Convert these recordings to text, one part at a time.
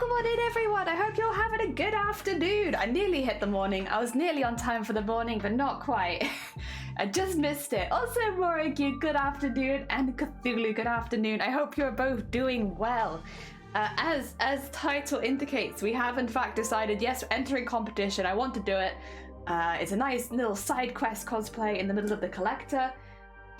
welcome on in everyone. I hope you're having a good afternoon. I nearly hit the morning. I was nearly on time for the morning, but not quite. I just missed it. Also, Moriki, good afternoon, and Cthulhu, good afternoon. I hope you're both doing well. As title indicates, we have in fact decided, yes, we're entering competition. I want to do it. It's a nice little side quest cosplay in the middle of the collector.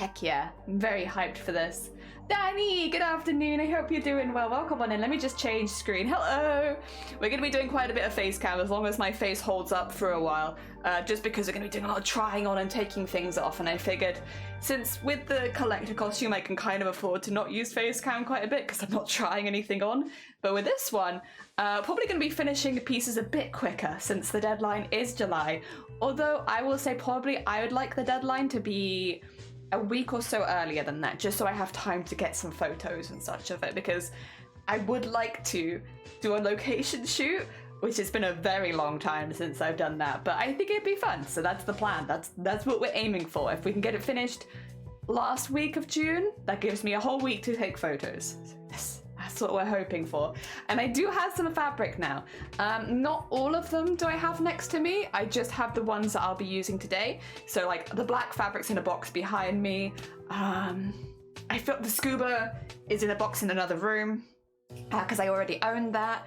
Heck yeah, I'm very hyped for this. Danny, good afternoon. I hope you're doing well. Welcome on in. Let me just change screen. Hello. We're going to be doing quite a bit of face cam as long as my face holds up for a while, just because we're going to be doing a lot of trying on and taking things off, and I figured since with the collector costume I can kind of afford to not use face cam quite a bit because I'm not trying anything on, but with this one, probably going to be finishing the pieces a bit quicker since the deadline is July, although I will say probably I would like the deadline to be a week or so earlier than that, just so I have time to get some photos and such of it, because I would like to do a location shoot, which has been a very long time since I've done that, but I think it'd be fun, so that's the plan. That's what we're aiming for. If we can get it finished last week of June, that gives me a whole week to take photos. Yes. That's what we're hoping for. And I do have some fabric now. Not all of them do I have next to me. I just have the ones that I'll be using today. So like the black fabric's in a box behind me. I feel the scuba is in a box in another room because I already own that.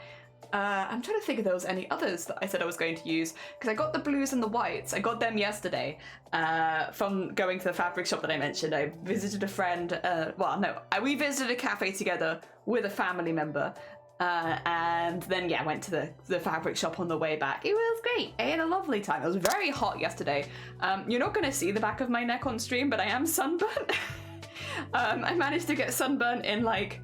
I'm trying to think if there was any others that I said I was going to use, because I got the blues and the whites. I got them yesterday from going to the fabric shop that I mentioned. I visited a friend, we visited a cafe together with a family member, and then yeah, went to the fabric shop on the way back. It was great. I had a lovely time. It was very hot yesterday. You're not going to see the back of my neck on stream, but I am sunburnt. I managed to get sunburnt in like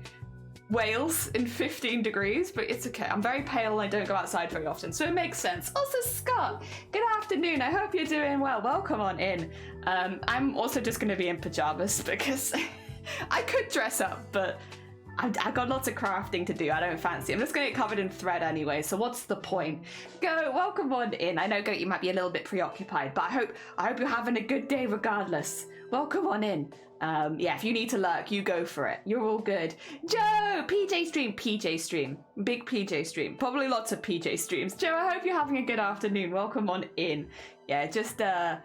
Wales in 15 degrees, but it's okay. I'm very pale and I don't go outside very often, so it makes sense. Also, Scott, good afternoon. I hope you're doing well. Welcome on in. I'm also just going to be in pajamas because I could dress up, but I got lots of crafting to do. I don't fancy. I'm just going to get covered in thread anyway, so what's the point? Go, welcome on in. I know, Goat, you might be a little bit preoccupied, but I hope you're having a good day regardless. Welcome on in. Yeah, if you need to lurk, you go for it. You're all good. Joe, PJ stream, big PJ stream. Probably lots of PJ streams. Joe, I hope you're having a good afternoon. Welcome on in. Yeah, just a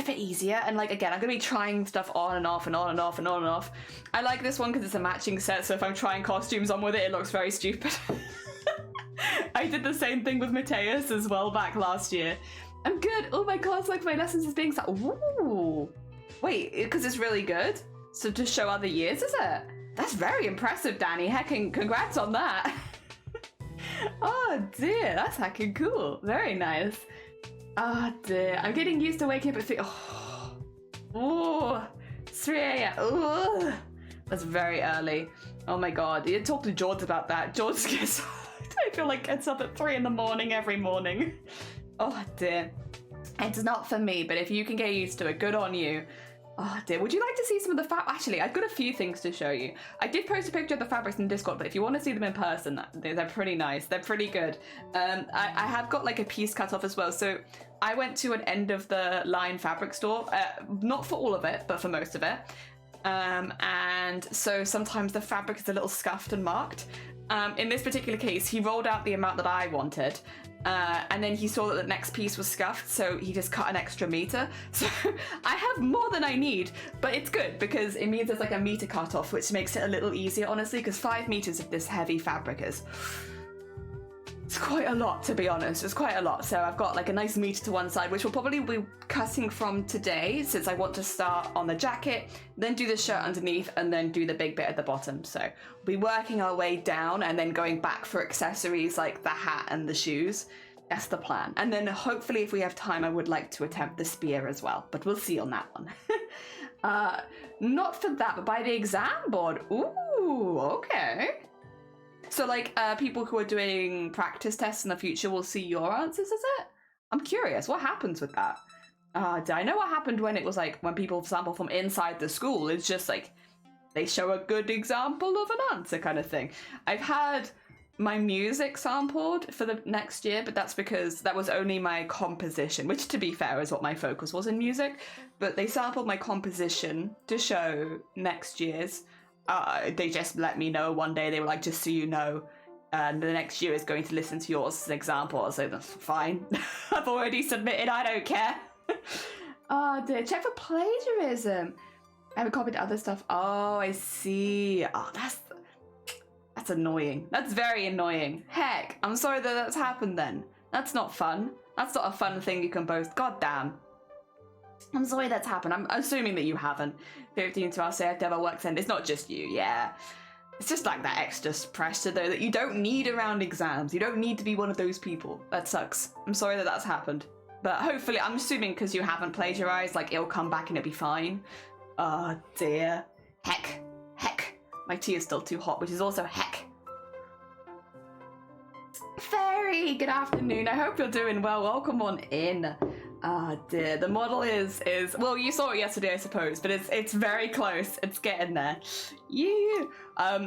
bit easier. And like, again, I'm going to be trying stuff on and off and on and off and on and off. I like this one because it's a matching set, so if I'm trying costumes on with it, it looks very stupid. I did the same thing with Mateus as well back last year. I'm good. Oh my god, it's like my lessons is being so... Ooh. Wait, because it's really good? So to show other years, is it? That's very impressive, Danny. Heckin' congrats on that. Oh dear, that's heckin' cool. Very nice. Oh dear, I'm getting used to waking up at 3. Oh, 3 a.m. Oh, that's very early. Oh my god, you talk to George about that. George gets, I feel like gets up at 3 in the morning every morning. Oh dear. It's not for me, but if you can get used to it, good on you. Oh dear, would you like to see some of the Actually, I've got a few things to show you. I did post a picture of the fabrics in Discord, but if you want to see them in person, they're pretty nice. They're pretty good. I have got like a piece cut off as well. So I went to an end of the line fabric store, not for all of it, but for most of it. And so sometimes the fabric is a little scuffed and marked. In this particular case, he rolled out the amount that I wanted. And then he saw that the next piece was scuffed, so he just cut an extra meter. So I have more than I need, but it's good because it means there's like a meter cut off, which makes it a little easier, honestly, because 5 meters of this heavy fabric is... It's quite a lot, to be honest. It's quite a lot. So I've got like a nice meter to one side, which we'll probably be cutting from today, since I want to start on the jacket, then do the shirt underneath, and then do the big bit at the bottom. So we'll be working our way down and then going back for accessories like the hat and the shoes. That's the plan. And then hopefully if we have time, I would like to attempt the spear as well, but we'll see on that one. Not for that, but by the exam board. Ooh, okay. So like people who are doing practice tests in the future will see your answers, is it? I'm curious, what happens with that? I know what happened when it was like, when people sample from inside the school, it's just like, they show a good example of an answer kind of thing. I've had my music sampled for the next year, but that's because that was only my composition, which to be fair is what my focus was in music, but they sampled my composition to show next year's. They just let me know one day, they were like, just so you know, and the next year is going to listen to yours as an example. So that's fine. I've already submitted. I don't care. Oh dear. Check for plagiarism. I haven't copied other stuff. Oh, I see. Oh, that's annoying. That's very annoying. Heck, I'm sorry that that's happened then. That's not fun. That's not a fun thing you can boast. God damn. I'm sorry that's happened. I'm assuming that you haven't. 15 to say I've never worked in. It's not just you, yeah. It's just like that extra pressure though that you don't need around exams. You don't need to be one of those people. That sucks. I'm sorry that that's happened. But hopefully, I'm assuming because you haven't plagiarized, like it'll come back and it'll be fine. Oh dear. Heck. My tea is still too hot, which is also heck. Fairy, good afternoon. I hope you're doing well. Welcome on in. Ah dear. The model is well, you saw it yesterday, I suppose, but it's very close. It's getting there. Yeah.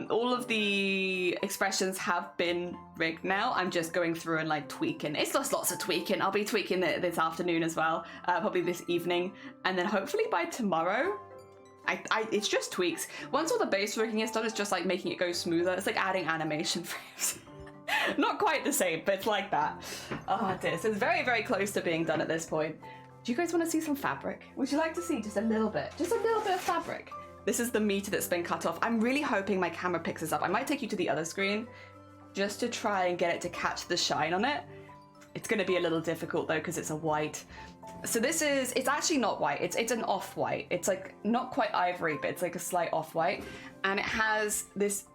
All of the expressions have been rigged now. I'm just going through and like tweaking. It's just lots of tweaking. I'll be tweaking it this afternoon as well, probably this evening, and then hopefully by tomorrow. It's just tweaks. Once all the base rigging is done, it's just like making it go smoother. It's like adding animation frames. Not quite the same, but it's like that. Oh dear, so it's very, very close to being done at this point. Do you guys want to see some fabric? Would you like to see just a little bit? Just a little bit of fabric. This is the meter that's been cut off. I'm really hoping my camera picks this up. I might take you to the other screen just to try and get it to catch the shine on it. It's going to be a little difficult though because it's a white. So this is, it's actually not white. It's an off-white. It's like not quite ivory, but it's like a slight off-white. And it has this...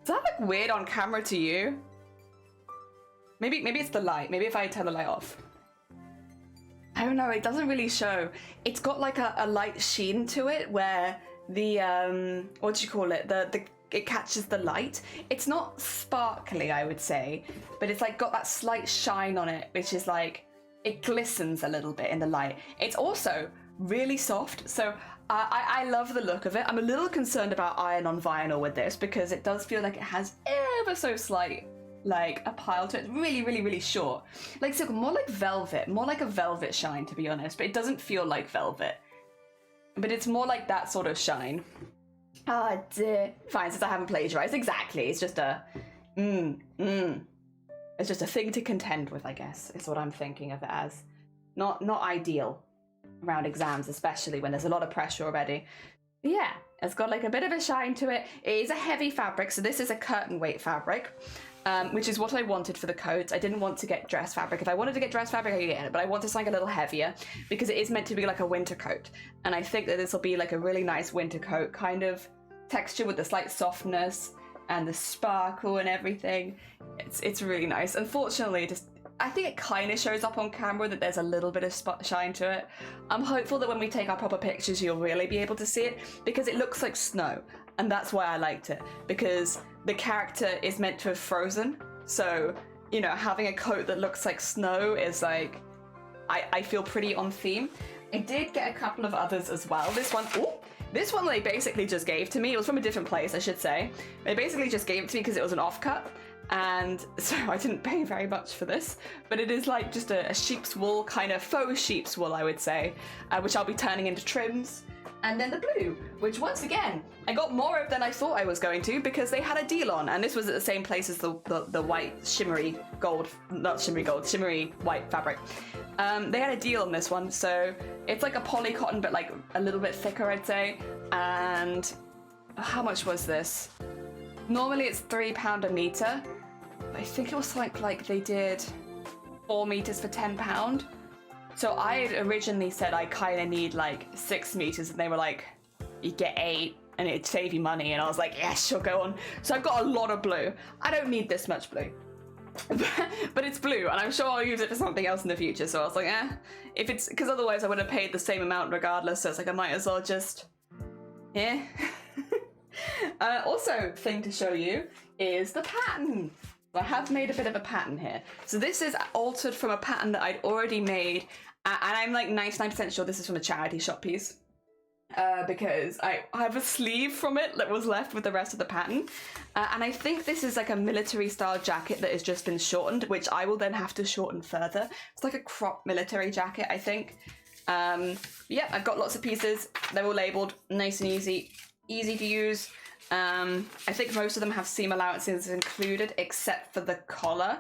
Does that look weird on camera to you? Maybe it's the light. Maybe if I turn the light off. I don't know, it doesn't really show. It's got like a light sheen to it where the, what do you call it? It catches the light. It's not sparkly, I would say, but it's like got that slight shine on it, which is like, it glistens a little bit in the light. It's also really soft, so I love the look of it. I'm a little concerned about iron on vinyl with this because it does feel like it has ever so slight, like a pile to it. It's really, really, really short. Like, so more like velvet, more like a velvet shine, to be honest, but it doesn't feel like velvet. But it's more like that sort of shine. Ah, dear. Fine, since I haven't plagiarized. Exactly. It's just a... It's just a thing to contend with, I guess, is what I'm thinking of it as. Not ideal around exams, especially when there's a lot of pressure already. But yeah, it's got like a bit of a shine to it. It is a heavy fabric, so this is a curtain weight fabric, which is what I wanted for the coats. I didn't want to get dress fabric. If I wanted to get dress fabric, I could get it, but I wanted something a little heavier because it is meant to be like a winter coat. And I think that this will be like a really nice winter coat kind of texture with the slight softness and the sparkle and everything. It's really nice. Unfortunately, I think it kind of shows up on camera that there's a little bit of shine to it. I'm hopeful that when we take our proper pictures, you'll really be able to see it because it looks like snow. And that's why I liked it, because the character is meant to have frozen. So, you know, having a coat that looks like snow is like, I feel pretty on theme. I did get a couple of others as well. This one they basically just gave to me. It was from a different place, I should say. They basically just gave it to me because it was an offcut. And so I didn't pay very much for this, but it is like just a sheep's wool, kind of faux sheep's wool, I would say, which I'll be turning into trims. And then the blue, which once again, I got more of than I thought I was going to because they had a deal on, and this was at the same place as the white shimmery gold, not shimmery gold, shimmery white fabric. They had a deal on this one, so it's like a poly cotton, but like a little bit thicker, I'd say. And how much was this? Normally it's £3 a meter. I think it was like they did 4 meters for £10. So I had originally said I kind of need like 6 meters, and they were like, you get 8 and it'd save you money. And I was like, yeah, sure, go on. So I've got a lot of blue. I don't need this much blue, but it's blue and I'm sure I'll use it for something else in the future. So I was like, if it's, because otherwise I would have paid the same amount regardless. So it's like, I might as well just, yeah. Also, thing to show you is the pattern. I have made a bit of a pattern here. So this is altered from a pattern that I'd already made, and I'm like 99% sure this is from a charity shop piece. Because I have a sleeve from it that was left with the rest of the pattern. And I think this is like a military style jacket that has just been shortened, which I will then have to shorten further. It's like a crop military jacket, I think. Yeah, I've got lots of pieces. They're all labeled, nice and easy to use. I think most of them have seam allowances included, except for the collar.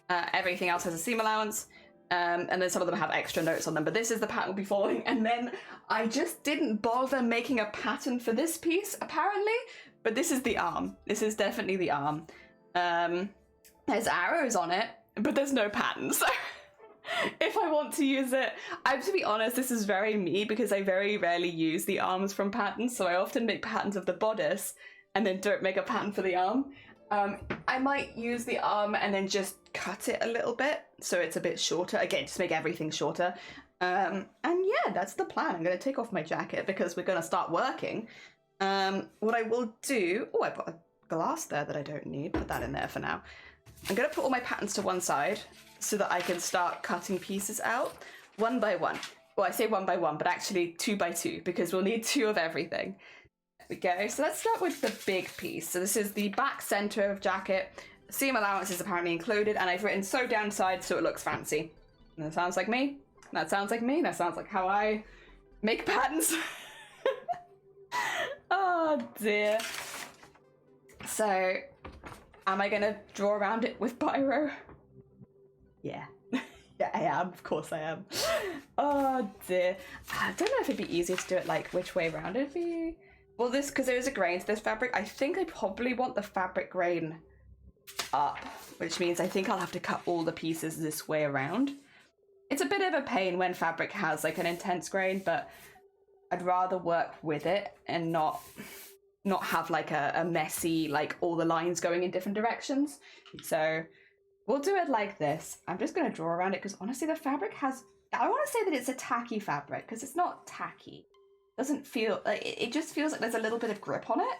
Everything else has a seam allowance. And then some of them have extra notes on them, but this is the pattern we'll be following. And then I just didn't bother making a pattern for this piece, apparently, but this is the arm. This is definitely the arm. There's arrows on it, but there's no pattern, so if I want to use it, I have to be honest, this is very me because I very rarely use the arms from patterns, so I often make patterns of the bodice and then don't make a pattern for the arm. I might use the arm and then just cut it a little bit so it's a bit shorter. Again, just make everything shorter. And yeah, that's the plan. I'm going to take off my jacket because we're going to start working. What I will do... Oh, I put a glass there that I don't need. Put that in there for now. I'm going to put all my patterns to one side so that I can start cutting pieces out one by one. Well, I say one by one, but actually 2 by 2 because we'll need 2 of everything. There we go. So let's start with the big piece. So this is the back center of jacket. Seam allowance is apparently included, and I've written sew downside so it looks fancy. And that sounds like me. That sounds like me. That sounds like how I make patterns. Oh dear. So, am I gonna draw around it with biro? Yeah. Yeah, I am. Of course I am. Oh dear. I don't know if it'd be easier to do it like which way around it'd be. Well, this, because there is a grain to this fabric, I think I probably want the fabric grain up, which means I think I'll have to cut all the pieces this way around. It's a bit of a pain when fabric has like an intense grain, but I'd rather work with it and not have like a messy, like all the lines going in different directions. So we'll do it like this. I'm just going to draw around it because honestly the fabric has, I want to say that it's a tacky fabric because it's not tacky. It doesn't feel, like it just feels like there's a little bit of grip on it.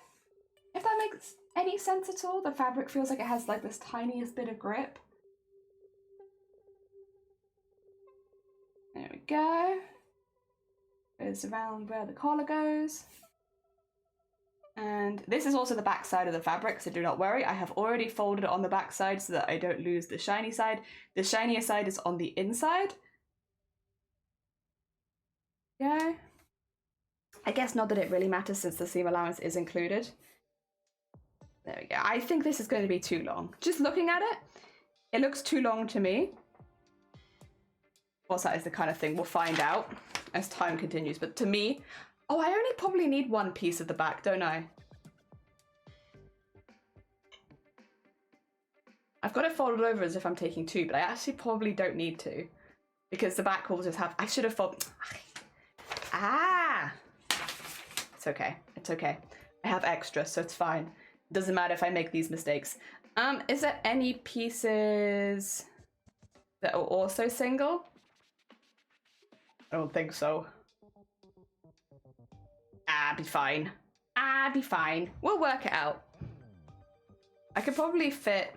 If that makes any sense at all, the fabric feels like it has like this tiniest bit of grip. There we go. Goes around where the collar goes. And this is also the back side of the fabric, so do not worry. I have already folded it on the back side so that I don't lose the shiny side. The shinier side is on the inside. Yeah. I guess not that it really matters since the seam allowance is included. There we go. I think this is going to be too long. Just looking at it, it looks too long to me. Of course, that is the kind of thing we'll find out as time continues, but to me, oh, I only probably need one piece of the back, don't I? I've got it folded over as if I'm taking 2, but I actually probably don't need to because the back will just have, I should have folded, it's okay, it's okay. I have extra, so it's fine. Doesn't matter if I make these mistakes. Is there any pieces that are also single? I don't think so. Be fine. Be fine. We'll work it out. I could probably fit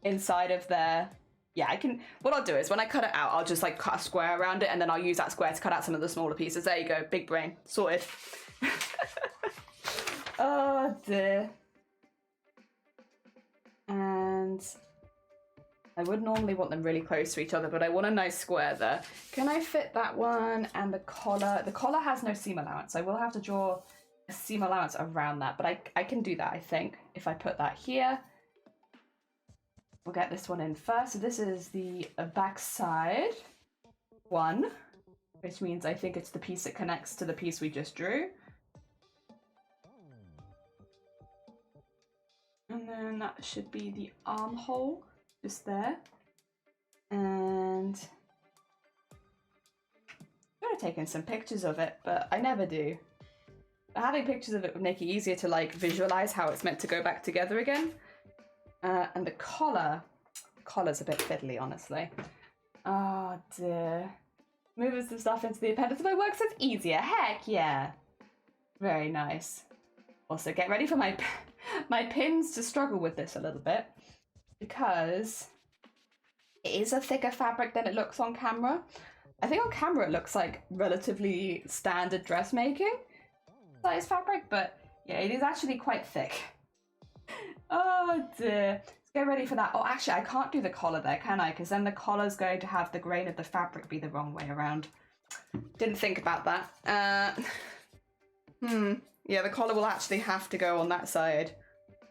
inside of there. Yeah, I can. What I'll do is when I cut it out, I'll just like cut a square around it and then I'll use that square to cut out some of the smaller pieces. There you go. Big brain. Sorted. Oh dear. And I would normally want them really close to each other, but I want a nice square there. Can I fit that one and the collar? The collar has no seam allowance. I will have to draw a seam allowance around that, but I can do that, I think. If I put that here, we'll get this one in first. So this is the back side one, which means I think it's the piece that connects to the piece we just drew. And then that should be the armhole. Just there. And I could have taken some pictures of it, but I never do. But having pictures of it would make it easier to like visualize how it's meant to go back together again. And the collar's a bit fiddly, honestly. Oh dear. Moving some stuff into the appendix of my work so it's easier. Heck yeah. Very nice. Also, get ready for my pins to struggle with this a little bit, because it is a thicker fabric than it looks on camera. I think on camera it looks like relatively standard dressmaking size fabric, but yeah, it is actually quite thick. Oh dear. Let's get ready for that. Oh, actually, I can't do the collar there, can I? Because then the collar's going to have the grain of the fabric be the wrong way around. Didn't think about that. Yeah, the collar will actually have to go on that side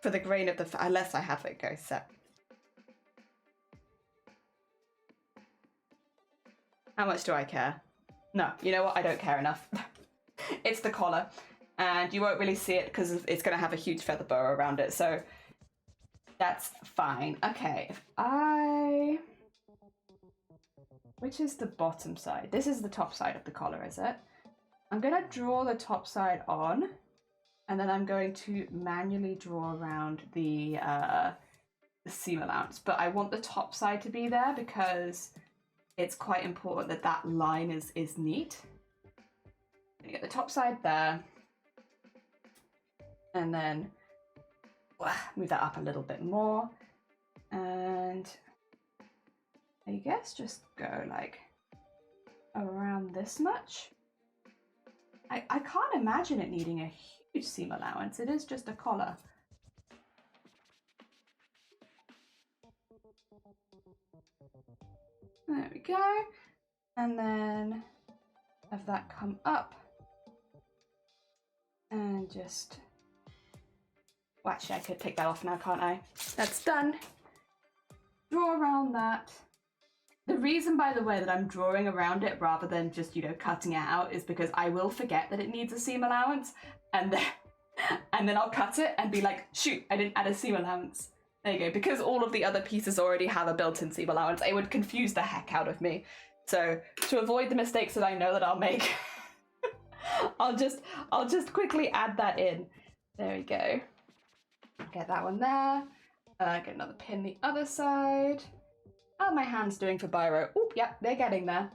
for the grain of the unless I have it go set. How much do I care? No, you know what? I don't care enough. It's the collar, and you won't really see it because it's going to have a huge feather boa around it, so that's fine. Okay, if I... Which is the bottom side? This is the top side of the collar, is it? I'm going to draw the top side on, and then I'm going to manually draw around the seam allowance. But I want the top side to be there because it's quite important that that line is neat. I'm going to get the top side there, and then move that up a little bit more, and I guess just go like around this much. I can't imagine it needing a huge seam allowance. It is just a collar. There we go. And then have that come up and just... Well, actually, I could take that off now, can't I? That's done. Draw around that. The reason, by the way, that I'm drawing around it rather than just, you know, cutting it out is because I will forget that it needs a seam allowance, and then I'll cut it and be like, shoot, I didn't add a seam allowance. There you go. Because all of the other pieces already have a built-in seam allowance, it would confuse the heck out of me. So to avoid the mistakes that I know that I'll make, I'll just quickly add that in. There we go. Get that one there. Get another pin the other side. How are my hands doing for biro? Oop, yep, they're getting there.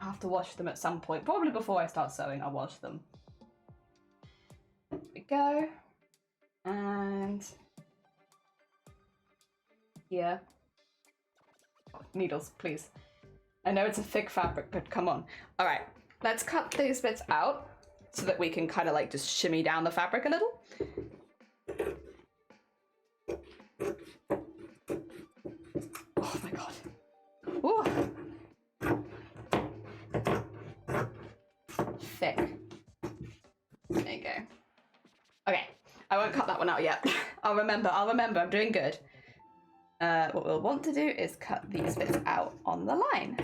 I'll have to wash them at some point. Probably before I start sewing, I'll wash them. There we go. And here. Oh, needles, please. I know it's a thick fabric, but come on. All right, let's cut these bits out so that we can kind of like just shimmy down the fabric a little. Oh my god. Ooh. Thick. There you go. Okay, I won't cut that one out yet. I'll remember, I'm doing good. What we'll want to do is cut these bits out on the line.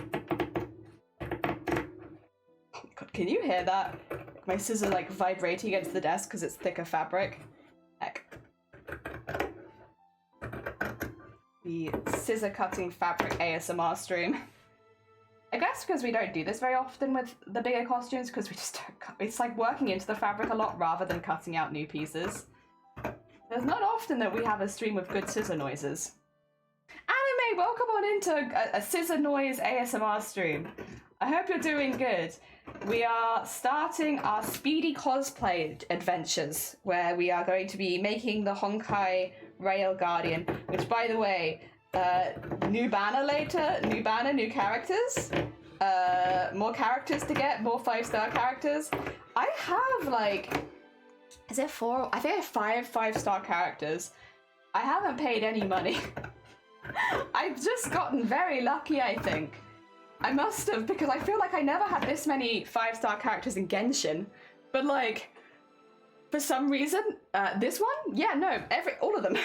Oh my god, can you hear that? My scissor like vibrating against the desk because it's thicker fabric. Heck. The scissor cutting fabric ASMR stream. I guess because we don't do this very often with the bigger costumes, because we just don't cut. It's like working into the fabric a lot rather than cutting out new pieces. There's not often that we have a stream of good scissor noises. Anime, welcome on into a scissor noise ASMR stream. I hope you're doing good. We are starting our speedy cosplay adventures, where we are going to be making the Honkai Rail Guardian, which, by the way, new banner later, new banner, new characters, more characters to get, more 5-star characters. I have like, is it 4? I think I have 5 5-star characters. I haven't paid any money. I've just gotten very lucky, I think. I must have, because I feel like I never had this many 5-star characters in Genshin, but like, for some reason, this one? Yeah, no, all of them.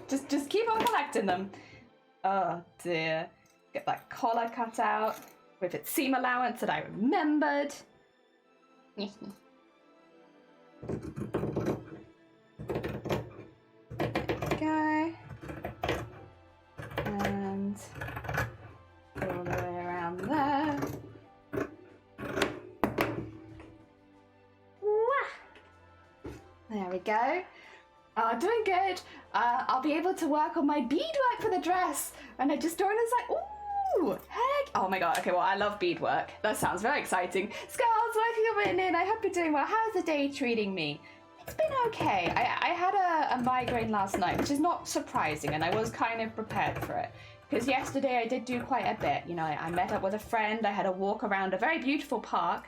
just keep on collecting them. Oh dear. Get that collar cut out with its seam allowance that I remembered. Okay. And all the way around there. There we go. Doing good. I'll be able to work on my beadwork for the dress. And I just joined and it's like, ooh, heck. Oh my god, okay, well, I love beadwork. That sounds very exciting. Skulls, working your way in. I hope you're doing well. How's the day treating me? It's been okay. I had a migraine last night, which is not surprising, and I was kind of prepared for it. Because yesterday I did do quite a bit. You know, I met up with a friend. I had a walk around a very beautiful park.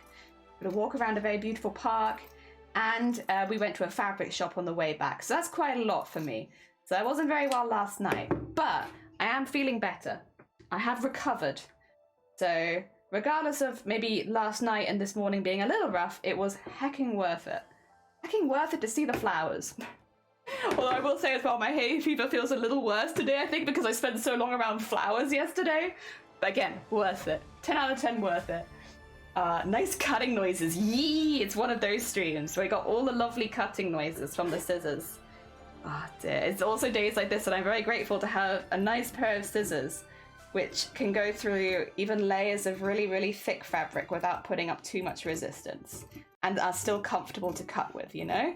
And we went to a fabric shop on the way back. So that's quite a lot for me. So I wasn't very well last night, but I am feeling better. I have recovered. So regardless of maybe last night and this morning being a little rough, it was hecking worth it. fucking worth it to see the flowers. Although I will say as well, my hay fever feels a little worse today, I think, because I spent so long around flowers yesterday. But again, worth it. 10 out of 10 worth it. Nice cutting noises. Yee! It's one of those streams. So I got all the lovely cutting noises from the scissors. Oh dear. It's also days like this, and I'm very grateful to have a nice pair of scissors which can go through even layers of really, really thick fabric without putting up too much resistance, and are still comfortable to cut with, you know?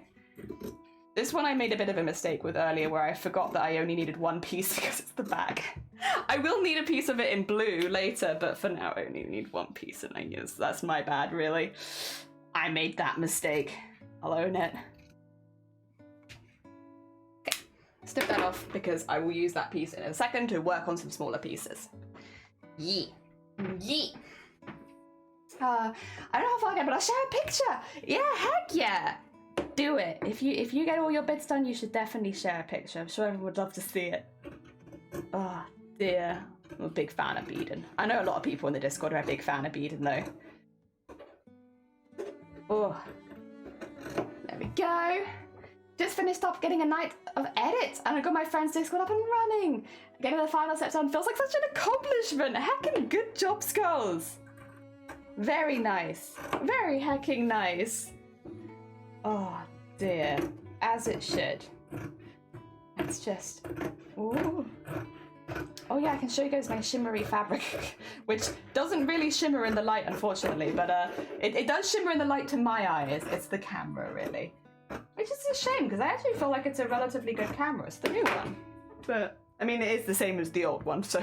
This one I made a bit of a mistake with earlier, where I forgot that I only needed one piece because it's the back. I will need a piece of it in blue later, but for now I only need one piece, and I guess that's my bad, really. I made that mistake. I'll own it. Okay, snip that off because I will use that piece in a second to work on some smaller pieces. Yee. Yee. I don't know how far I get, but I'll share a picture. Yeah, heck yeah. Do it. If you get all your bits done, you should definitely share a picture. I'm sure everyone would love to see it. Oh dear. I'm a big fan of beading. I know a lot of people in the Discord are a big fan of beading though. Oh. There we go. Just finished up getting a night of edits, and I got my friend's Discord up and running. Getting the final steps done feels like such an accomplishment. Heckin' good job, Skulls. Very nice. Very hecking nice. Oh dear, as it should. It's just, ooh. Oh yeah, I can show you guys my shimmery fabric, which doesn't really shimmer in the light, unfortunately, but it does shimmer in the light to my eyes. It's the camera, really. Which is a shame, because I actually feel like it's a relatively good camera. It's the new one. But, I mean, it is the same as the old one, so.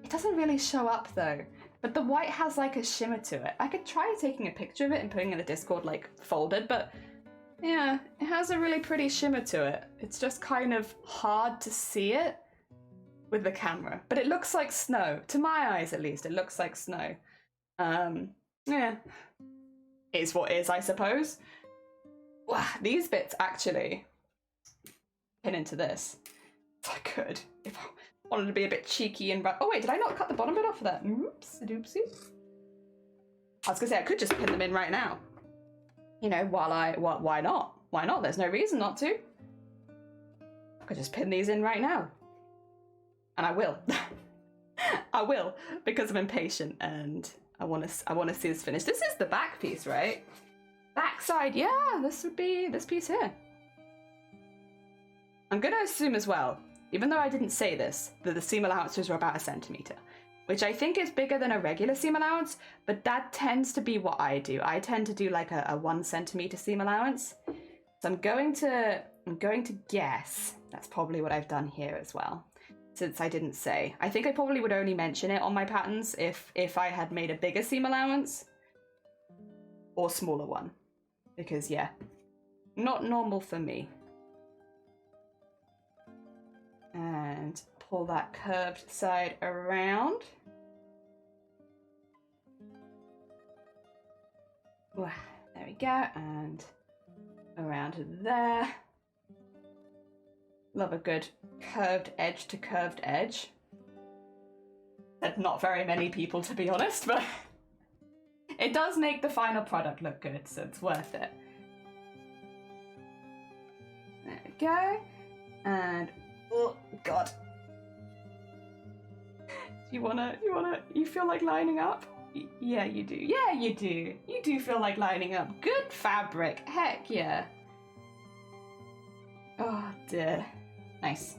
It doesn't really show up, though. But the white has like a shimmer to it. I could try taking a picture of it and putting it in the Discord like folded, but yeah, it has a really pretty shimmer to it. It's just kind of hard to see it with the camera, but it looks like snow. To my eyes, at least, it looks like snow. Yeah, is what is, I suppose. Wow, these bits actually pin into this. If I could, if I wanted to be a bit cheeky and oh wait, did I not cut the bottom bit off of that? Oops, doopsie. I was gonna say I could just pin them in right now. You know, why not? Why not? There's no reason not to. I could just pin these in right now. And I will. I will, because I'm impatient and I wanna see this finished. This is the back piece, right? Backside, yeah, this would be this piece here. I'm gonna assume as well, even though I didn't say this, that the seam allowances are about 1 centimeter, which I think is bigger than a regular seam allowance, but that tends to be what I do. I tend to do like a 1 centimeter seam allowance. So I'm going to guess that's probably what I've done here as well, since I didn't say. I think I probably would only mention it on my patterns if I had made a bigger seam allowance or smaller one, because yeah, not normal for me. And pull that curved side around. There we go, and around to there. Love a good curved edge to curved edge. Said not very many people, to be honest, but it does make the final product look good, so it's worth it. There we go, and oh god. You feel like lining up? Yeah, you do. Yeah, you do. You do feel like lining up. Good fabric. Heck yeah. Oh dear. Nice.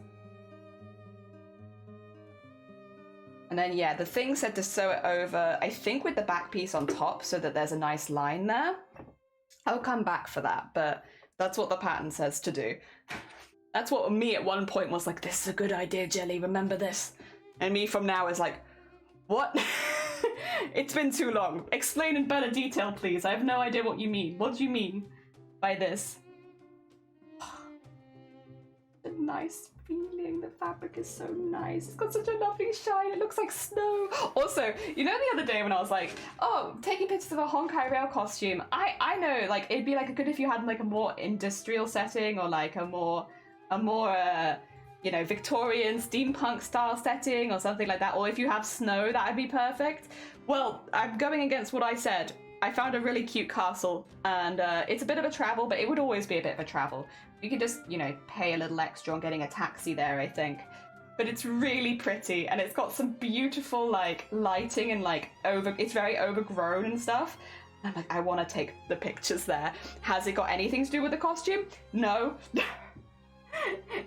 And then yeah, the thing said to sew it over, I think with the back piece on top so that there's a nice line there. I'll come back for that, but that's what the pattern says to do. That's what me at one point was like, this is a good idea, Jelly, remember this. And me from now is like, what? It's been too long. Explain in better detail, please. I have no idea what you mean. What do you mean by this? A nice feeling. The fabric is so nice. It's got such a lovely shine. It looks like snow. Also, you know the other day when I was like, oh, taking pictures of a Honkai Rail costume. I know, like, it'd be like good if you had like a more industrial setting or like a more you know, Victorian steampunk style setting or something like that, or if you have snow, that would be perfect. Well, I'm going against what I said I found a really cute castle, and it's a bit of a travel, but it would always be a bit of a travel. You can just, you know, pay a little extra on getting a taxi there, I think. But it's really pretty, and it's got some beautiful, like, lighting and, like, it's very overgrown and stuff. And I'm like, I want to take the pictures there. Has it got anything to do with the costume? No.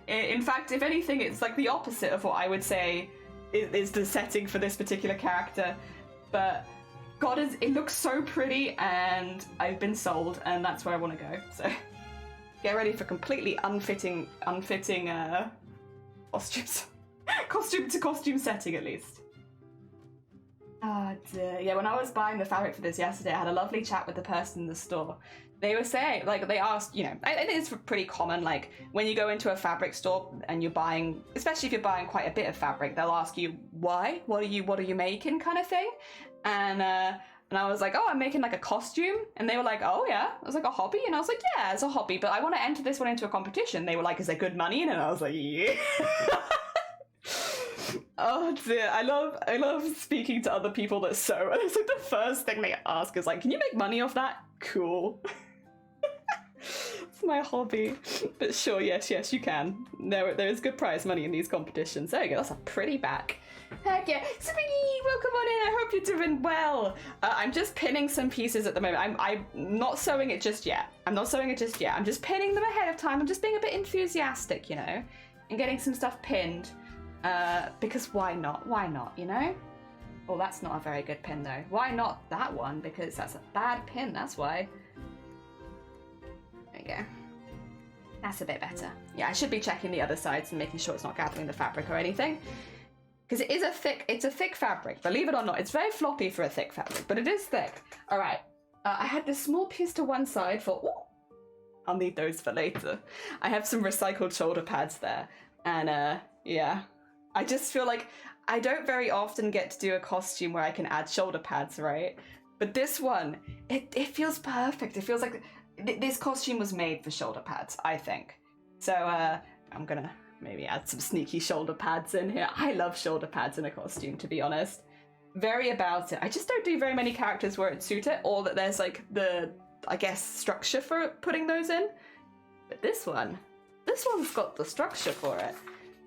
In fact, if anything, it's like the opposite of what I would say is the setting for this particular character. But God, it looks so pretty, and I've been sold, and that's where I want to go. So get ready for completely unfitting costumes. Costume to costume setting, at least. Oh dear. Yeah, when I was buying the fabric for this yesterday, I had a lovely chat with the person in the store. They were saying, like, they asked, you know, I think it's pretty common, like, when you go into a fabric store and you're buying, especially if you're buying quite a bit of fabric, they'll ask you, why? What are you making, kind of thing? And I was like, oh, I'm making, like, a costume. And they were like, oh, yeah? I was like, a hobby? And I was like, yeah, it's a hobby, but I want to enter this one into a competition. They were like, is there good money in it? And I was like, yeah. Oh dear, I love speaking to other people that sew, and it's like the first thing they ask is like, can you make money off that? Cool. It's my hobby. But sure, yes, you can. There is good prize money in these competitions. There you go, that's a pretty back. Heck yeah. Speeeeed, welcome on in, I hope you're doing well. I'm just pinning some pieces at the moment. I'm not sewing it just yet. I'm just pinning them ahead of time. I'm just being a bit enthusiastic, you know, and getting some stuff pinned. Because why not? Why not, you know? Oh, that's not a very good pin though. Why not that one? Because that's a bad pin, that's why. There you go. That's a bit better. Yeah, I should be checking the other sides and making sure it's not gathering the fabric or anything. Because it's a thick fabric, believe it or not. It's very floppy for a thick fabric, but it is thick. All right, I had this small piece to one side for, ooh, I'll need those for later. I have some recycled shoulder pads there, and yeah. I just feel like I don't very often get to do a costume where I can add shoulder pads, right? But this one, it feels perfect. It feels like this costume was made for shoulder pads, I think. So I'm gonna maybe add some sneaky shoulder pads in here. I love shoulder pads in a costume, to be honest. Very about it. I just don't do very many characters where it suit it, or that there's like the, I guess, structure for putting those in. But this one's got the structure for it.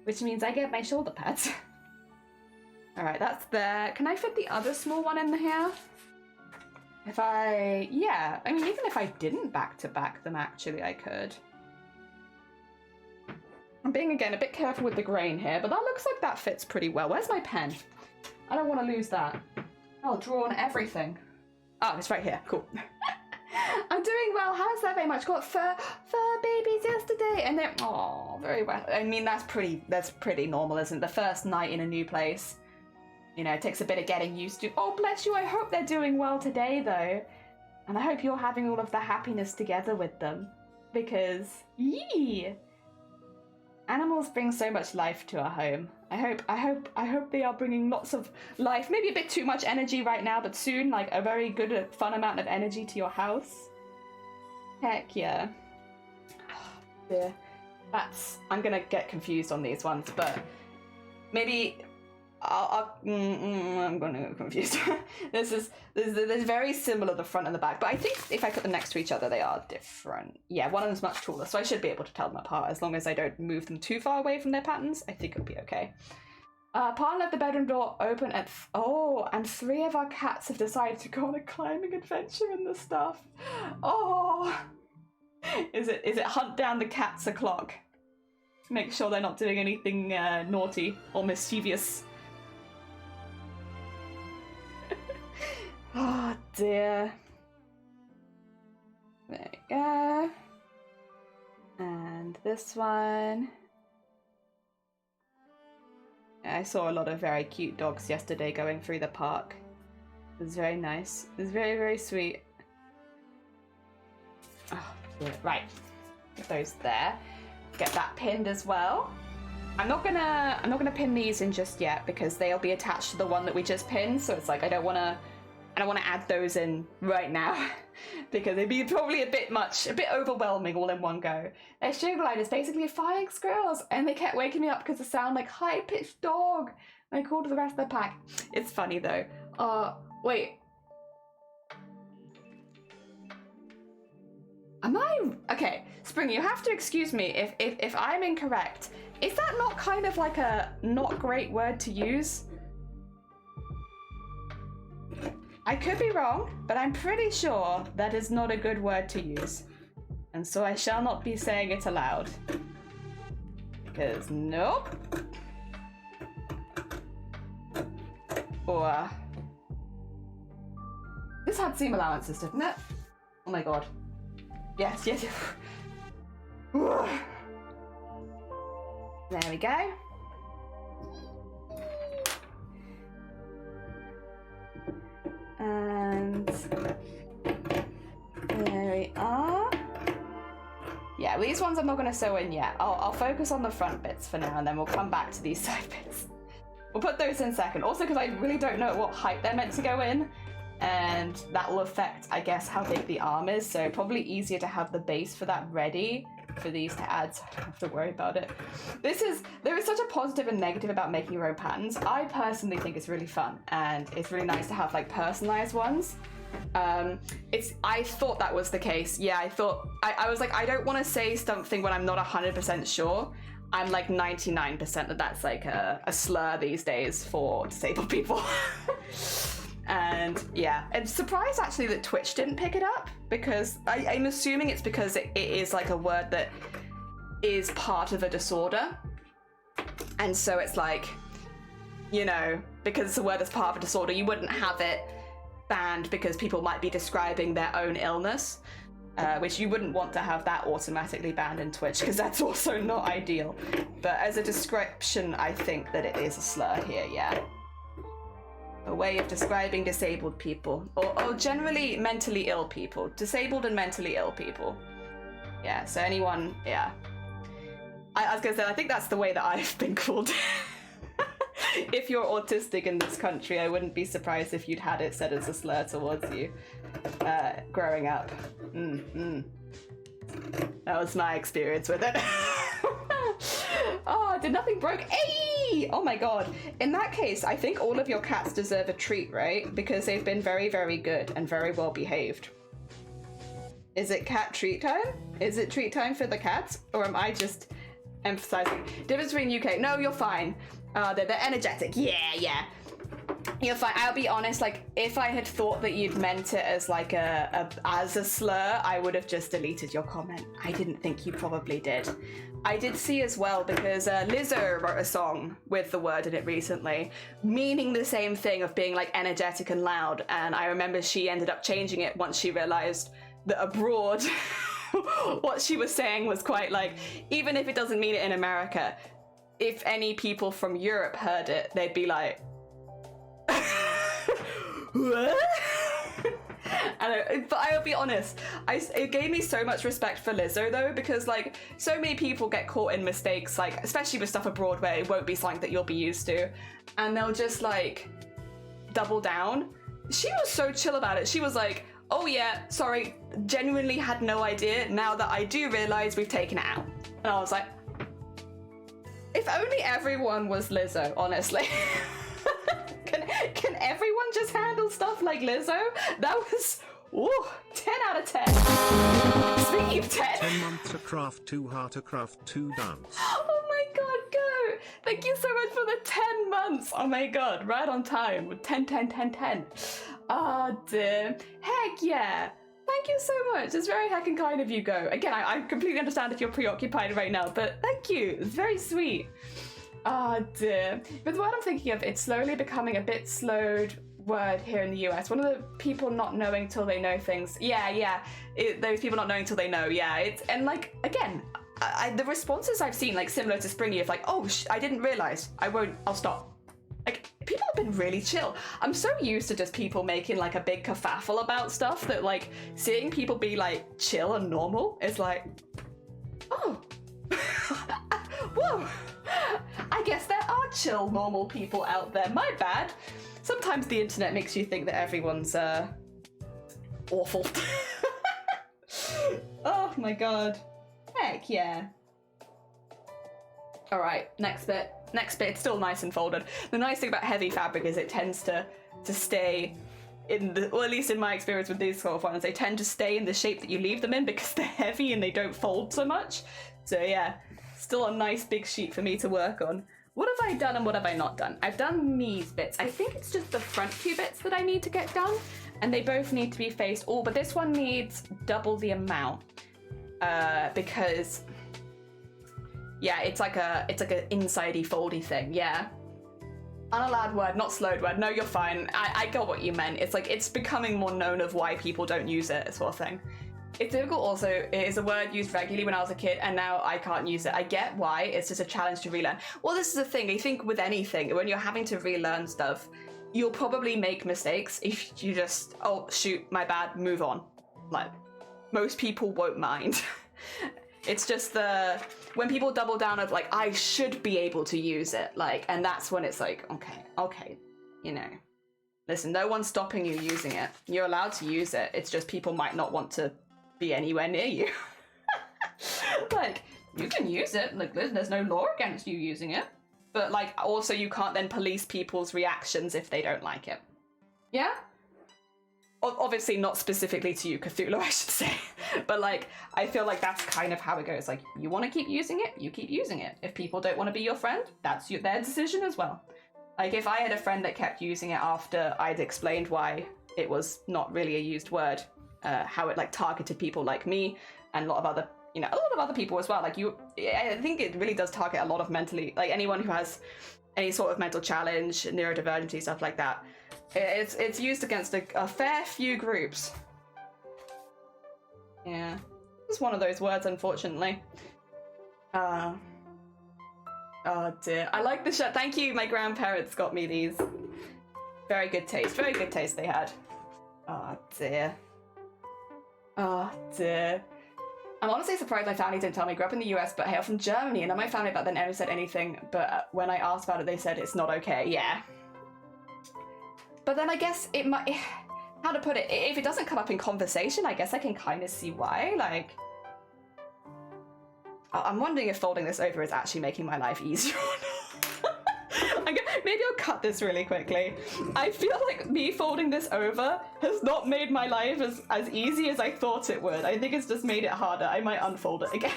Which means I get my shoulder pads. Alright, that's there. Can I fit the other small one in here? Yeah, I mean, even if I didn't back-to-back them, actually, I could. I'm being, again, a bit careful with the grain here, but that looks like that fits pretty well. Where's my pen? I don't want to lose that. I'll draw on everything. Oh, it's right here. Cool. I'm doing well. How's that very much? Got fur babies yesterday, and they're very well. I mean, that's pretty normal, isn't it? The first night in a new place, you know, it takes a bit of getting used to. Oh, bless you. I hope they're doing well today, though, and I hope you're having all of the happiness together with them, because yee, animals bring so much life to our home. I hope they are bringing lots of life. Maybe a bit too much energy right now, but soon, like, a very good, fun amount of energy to your house. Heck yeah. Oh, dear. I'm gonna get confused on these ones, but maybe I'm gonna get confused. There's very similar, the front and the back, but I think if I put them next to each other, they are different. Yeah, one of them's much taller, so I should be able to tell them apart as long as I don't move them too far away from their patterns. I think it'll be okay. Pa left the bedroom door open at and 3 of our cats have decided to go on a climbing adventure in the stuff. Oh, is it hunt down the cats o'clock? Make sure they're not doing anything naughty or mischievous. Oh dear. There you go. And this one. I saw a lot of very cute dogs yesterday going through the park. It was very nice. It was very, very sweet. Oh, right. Get those there. Get that pinned as well. I'm not gonna pin these in just yet because they'll be attached to the one that we just pinned, so it's like I don't wanna add those in right now because it'd be probably a bit overwhelming all in one go. Their sugar glider is basically flying squirrels, and they kept waking me up because they sound like high-pitched dog. I called the rest of the pack. It's funny though. Wait. Am I... Okay, Spring, you have to excuse me if I'm incorrect. Is that not kind of like a not great word to use? I could be wrong, but I'm pretty sure that is not a good word to use. And so I shall not be saying it aloud. Because, nope. Or... This had seam allowances, didn't it? Oh my god. Yes, yes, yes. There we go. And there we are. Yeah, well, these ones I'm not going to sew in yet. I'll focus on the front bits for now, and then we'll come back to these side bits. We'll put those in second. Also, because I really don't know what height they're meant to go in, and that will affect, I guess, how big the arm is. So probably easier to have the base for that ready for these to add, so I don't have to worry about it. There is such a positive and negative about making your own patterns. I personally think it's really fun, and it's really nice to have like personalized ones. I thought that was the case. Yeah, I was like, I don't want to say something when I'm not 100% sure. I'm like 99% that that's like a slur these days for disabled people. And yeah, I'm surprised actually that Twitch didn't pick it up, because I'm assuming it's because it is like a word that is part of a disorder. And so it's like, you know, because it's a word that's part of a disorder, you wouldn't have it banned because people might be describing their own illness, which you wouldn't want to have that automatically banned in Twitch, because that's also not ideal. But as a description, I think that it is a slur here, yeah. A way of describing disabled people, or generally mentally ill people. Disabled and mentally ill people. Yeah, so anyone, yeah. I was gonna say, I think that's the way that I've been called. If you're autistic in this country, I wouldn't be surprised if you'd had it said as a slur towards you growing up. That was my experience with it. Oh, did nothing broke? Hey! Oh my god. In that case, I think all of your cats deserve a treat, right? Because they've been very, very good and very well behaved. Is it cat treat time? Is it treat time for the cats? Or am I just emphasizing? Difference between UK. No, you're fine. They're energetic. Yeah. You're fine. I'll be honest, like, if I had thought that you'd meant it as like as a slur, I would have just deleted your comment. I didn't think you probably did. I did see as well, because Lizzo wrote a song with the word in it recently, meaning the same thing of being like energetic and loud, and I remember she ended up changing it once she realized that abroad what she was saying was quite like, even if it doesn't mean it in America, if any people from Europe heard it, they'd be like, what? But I'll be honest, it gave me so much respect for Lizzo though, because like so many people get caught in mistakes, like especially with stuff abroad where it won't be something that you'll be used to, and they'll just like double down. She was so chill about it. She was like, oh yeah, sorry, genuinely had no idea. Now that I do realize we've taken it out. And I was like, if only everyone was Lizzo, honestly. Can everyone just handle stuff like Lizzo? That was, ooh, 10 out of 10. Speaking of 10. 10 months to craft 2 heart to craft 2 dance. Oh my god, go! Thank you so much for the 10 months. Oh my god, right on time with 10. Ah, dear. Heck yeah. Thank you so much. It's very heckin' kind of you, Go. Again, I completely understand if you're preoccupied right now, but thank you. It's very sweet. Oh dear. But the word I'm thinking of, it's slowly becoming a bit slowed word here in the US. One of the people not knowing till they know things. Yeah. Those people not knowing till they know. Yeah. And like, again, the responses I've seen, like similar to Springy, of like, oh, I didn't realize. I'll stop. Like, people have been really chill. I'm so used to just people making like a big kerfuffle about stuff that like seeing people be like chill and normal is like, oh, whoa. I guess there are chill, normal people out there. My bad. Sometimes the internet makes you think that everyone's awful. Oh my god. Heck yeah. Alright, next bit. Next bit, it's still nice and folded. The nice thing about heavy fabric is it tends to stay or at least in my experience with these sort of ones, they tend to stay in the shape that you leave them in because they're heavy and they don't fold so much. So yeah, still a nice big sheet for me to work on. What have I done and what have I not done? I've done these bits. I think it's just the front two bits that I need to get done, and they both need to be faced. Oh, but this one needs double the amount because yeah, it's like a inside-y foldy thing. Yeah. Unallowed word, not slowed word. No, you're fine. I got what you meant. It's like it's becoming more known of why people don't use it, sort of thing. It's difficult also. It is a word used regularly when I was a kid, and now I can't use it. I get why. It's just a challenge to relearn. Well, this is the thing. I think with anything, when you're having to relearn stuff, you'll probably make mistakes if you just, oh, shoot, my bad, move on. Like, most people won't mind. It's just when people double down of like, I should be able to use it, like, and that's when it's like, okay, you know, listen, no one's stopping you using it. You're allowed to use it. It's just people might not want to be anywhere near you. Like, you can use it. Like, there's no law against you using it. But like, also you can't then police people's reactions if they don't like it. Yeah? Obviously not specifically to you, Cthulhu, I should say. But like, I feel like that's kind of how it goes. Like, you want to keep using it, you keep using it. If people don't want to be your friend, that's their decision as well. Like, if I had a friend that kept using it after I'd explained why it was not really a used word, how it like targeted people like me and a lot of other people as well. Like I think it really does target a lot of mentally, like anyone who has any sort of mental challenge, neurodivergency, stuff like that. It's used against a fair few groups. Yeah, it's one of those words, unfortunately. Oh dear. I like the shirt. Thank you, my grandparents got me these. Very good taste. Very good taste they had. Oh dear. Oh dear. I'm honestly surprised my family didn't tell me. I grew up in the US but hail from Germany, and then my family back then never said anything, but when I asked about it they said it's not okay. Yeah. But then I guess it might... How to put it? If it doesn't come up in conversation, I guess I can kind of see why. Like, I'm wondering if folding this over is actually making my life easier or not. Maybe I'll cut this really quickly. I feel like me folding this over has not made my life as easy as I thought it would. I think it's just made it harder. I might unfold it again.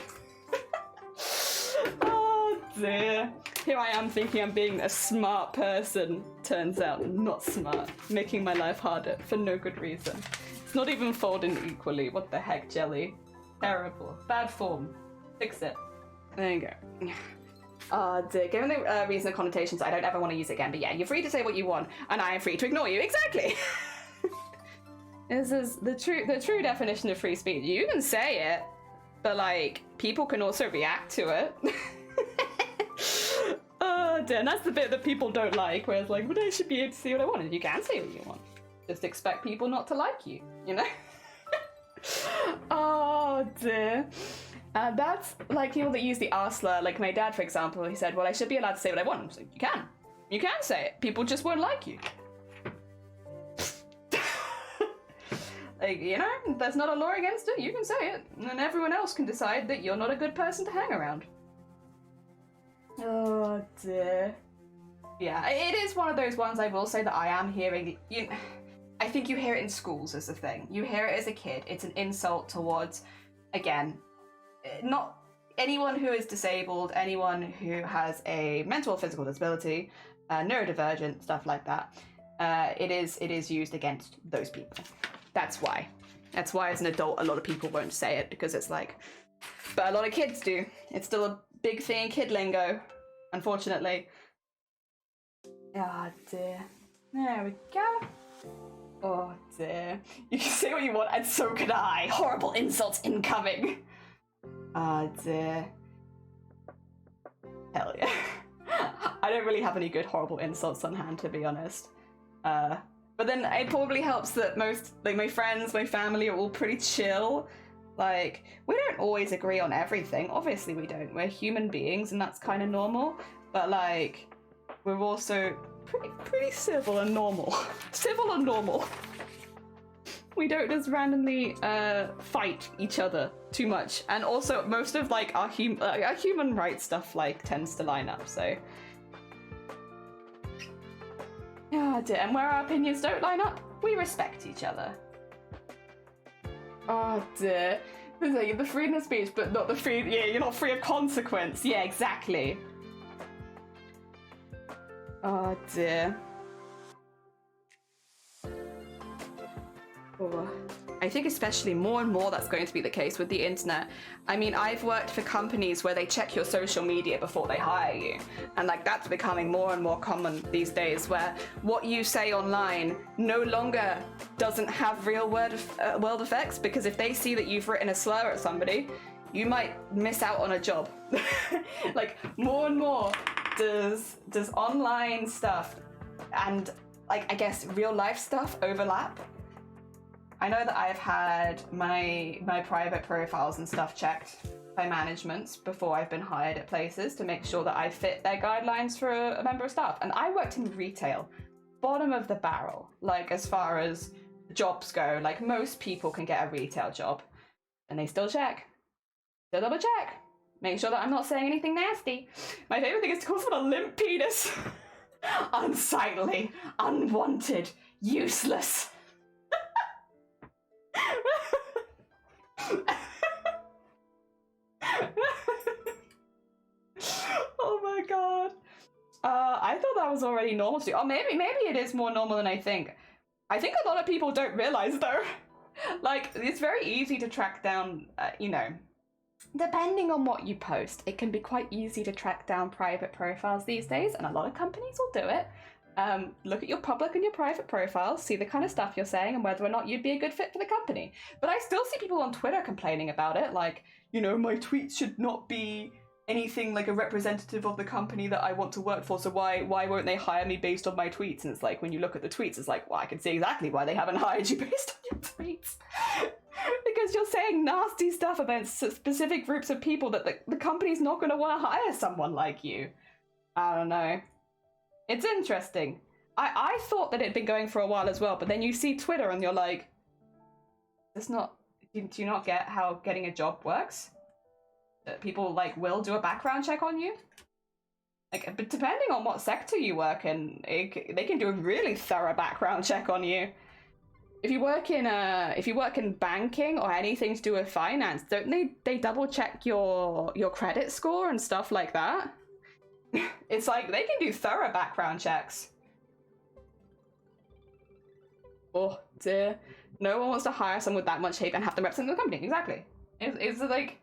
Oh dear. Here I am thinking I'm being a smart person. Turns out not smart. Making my life harder for no good reason. It's not even folding equally. What the heck, Jelly? Terrible. Bad form. Fix it. There you go. Oh dear. Given the reason and connotations, I don't ever want to use it again. But yeah, you're free to say what you want, and I am free to ignore you. Exactly. This is the true definition of free speech. You can say it, but like people can also react to it. Oh dear. And that's the bit that people don't like, where it's like, well, I should be able to say what I want, and you can say what you want. Just expect people not to like you, you know? Oh dear. That's like people that use the R slur, like my dad, for example. He said, well, I should be allowed to say what I want. I was like, you can say it. People just won't like you. Like, you know, there's not a law against it. You can say it, and everyone else can decide that you're not a good person to hang around. Oh dear. Yeah, it is one of those ones I will say that I am hearing. I think you hear it in schools as a thing. You hear it as a kid. It's an insult towards, again, not anyone who is disabled, anyone who has a mental or physical disability, neurodivergent, stuff like that. It is used against those people. That's why. That's why as an adult a lot of people won't say it, because it's like, but a lot of kids do. It's still a big thing in kid lingo, unfortunately. Oh dear. There we go. Oh dear. You can say what you want, and so can I. Horrible insults incoming. Oh dear. Hell yeah. I don't really have any good horrible insults on hand, to be honest. But then it probably helps that most, like my friends, my family are all pretty chill. Like, we don't always agree on everything. Obviously we don't. We're human beings and that's kind of normal. But like, we're also pretty civil and normal. Civil and normal. We don't just randomly fight each other too much. And also most of like our human rights stuff like tends to line up, so. Oh dear, and where our opinions don't line up, We respect each other. Oh dear. It's like the freedom of speech, but not the free. Yeah, you're not free of consequence. Yeah, exactly. Oh dear. Oh. I think especially more and more that's going to be the case with the internet. I mean, I've worked for companies where they check your social media before they hire you. And like that's becoming more and more common these days, where what you say online no longer doesn't have real world effects, because if they see that you've written a slur at somebody, you might miss out on a job. Like more and more does online stuff and like I guess real life stuff overlap. I know that I've had my private profiles and stuff checked by managements before I've been hired at places to make sure that I fit their guidelines for a member of staff. And I worked in retail, bottom of the barrel, like as far as jobs go. Like most people can get a retail job and they still check. Still double check. Make sure that I'm not saying anything nasty. My favorite thing is to call someone a limp penis. Unsightly, unwanted, useless. Oh my god. I thought that was already normal to do. Oh, maybe it is more normal than I think. I think a lot of people don't realize though. Like, it's very easy to track down, you know, depending on what you post, it can be quite easy to track down private profiles these days, and a lot of companies will do it. Look at your public and your private profiles, see the kind of stuff you're saying and whether or not you'd be a good fit for the company. But I still see people on Twitter complaining about it, like, you know, my tweets should not be anything like a representative of the company that I want to work for, so why won't they hire me based on my tweets? And it's like, when you look at the tweets, it's like, well, I can see exactly why they haven't hired you based on your tweets. Because you're saying nasty stuff about specific groups of people that the company's not going to want to hire someone like you. I don't know. It's interesting. I thought that it'd been going for a while as well, but then you see Twitter and you're like, do you not get how getting a job works? That people like will do a background check on you? Like, but depending on what sector you work in, they can do a really thorough background check on you. If you work in banking or anything to do with finance, don't they double check your credit score and stuff like that? It's like they can do thorough background checks. Oh dear. No one wants to hire someone with that much hate and have them represent the company. Exactly. It's like,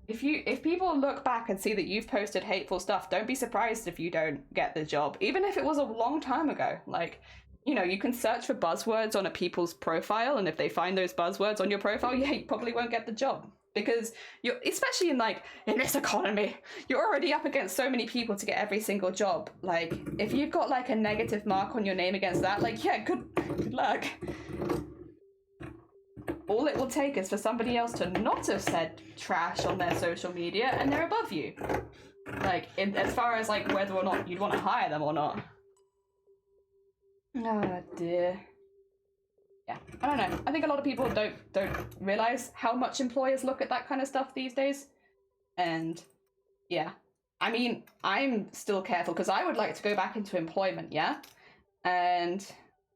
if people look back and see that you've posted hateful stuff, don't be surprised if you don't get the job. Even if it was a long time ago. Like, you know, you can search for buzzwords on a people's profile, and if they find those buzzwords on your profile, yeah, you probably won't get the job. Because you're, especially in this economy, you're already up against so many people to get every single job. Like, if you've got like a negative mark on your name against that, like, yeah, good luck. All it will take is for somebody else to not have said trash on their social media, and they're above you. Like, as far as like whether or not you'd want to hire them or not. Oh dear. Yeah, I don't know. I think a lot of people don't realize how much employers look at that kind of stuff these days. And yeah, I mean, I'm still careful because I would like to go back into employment, yeah? And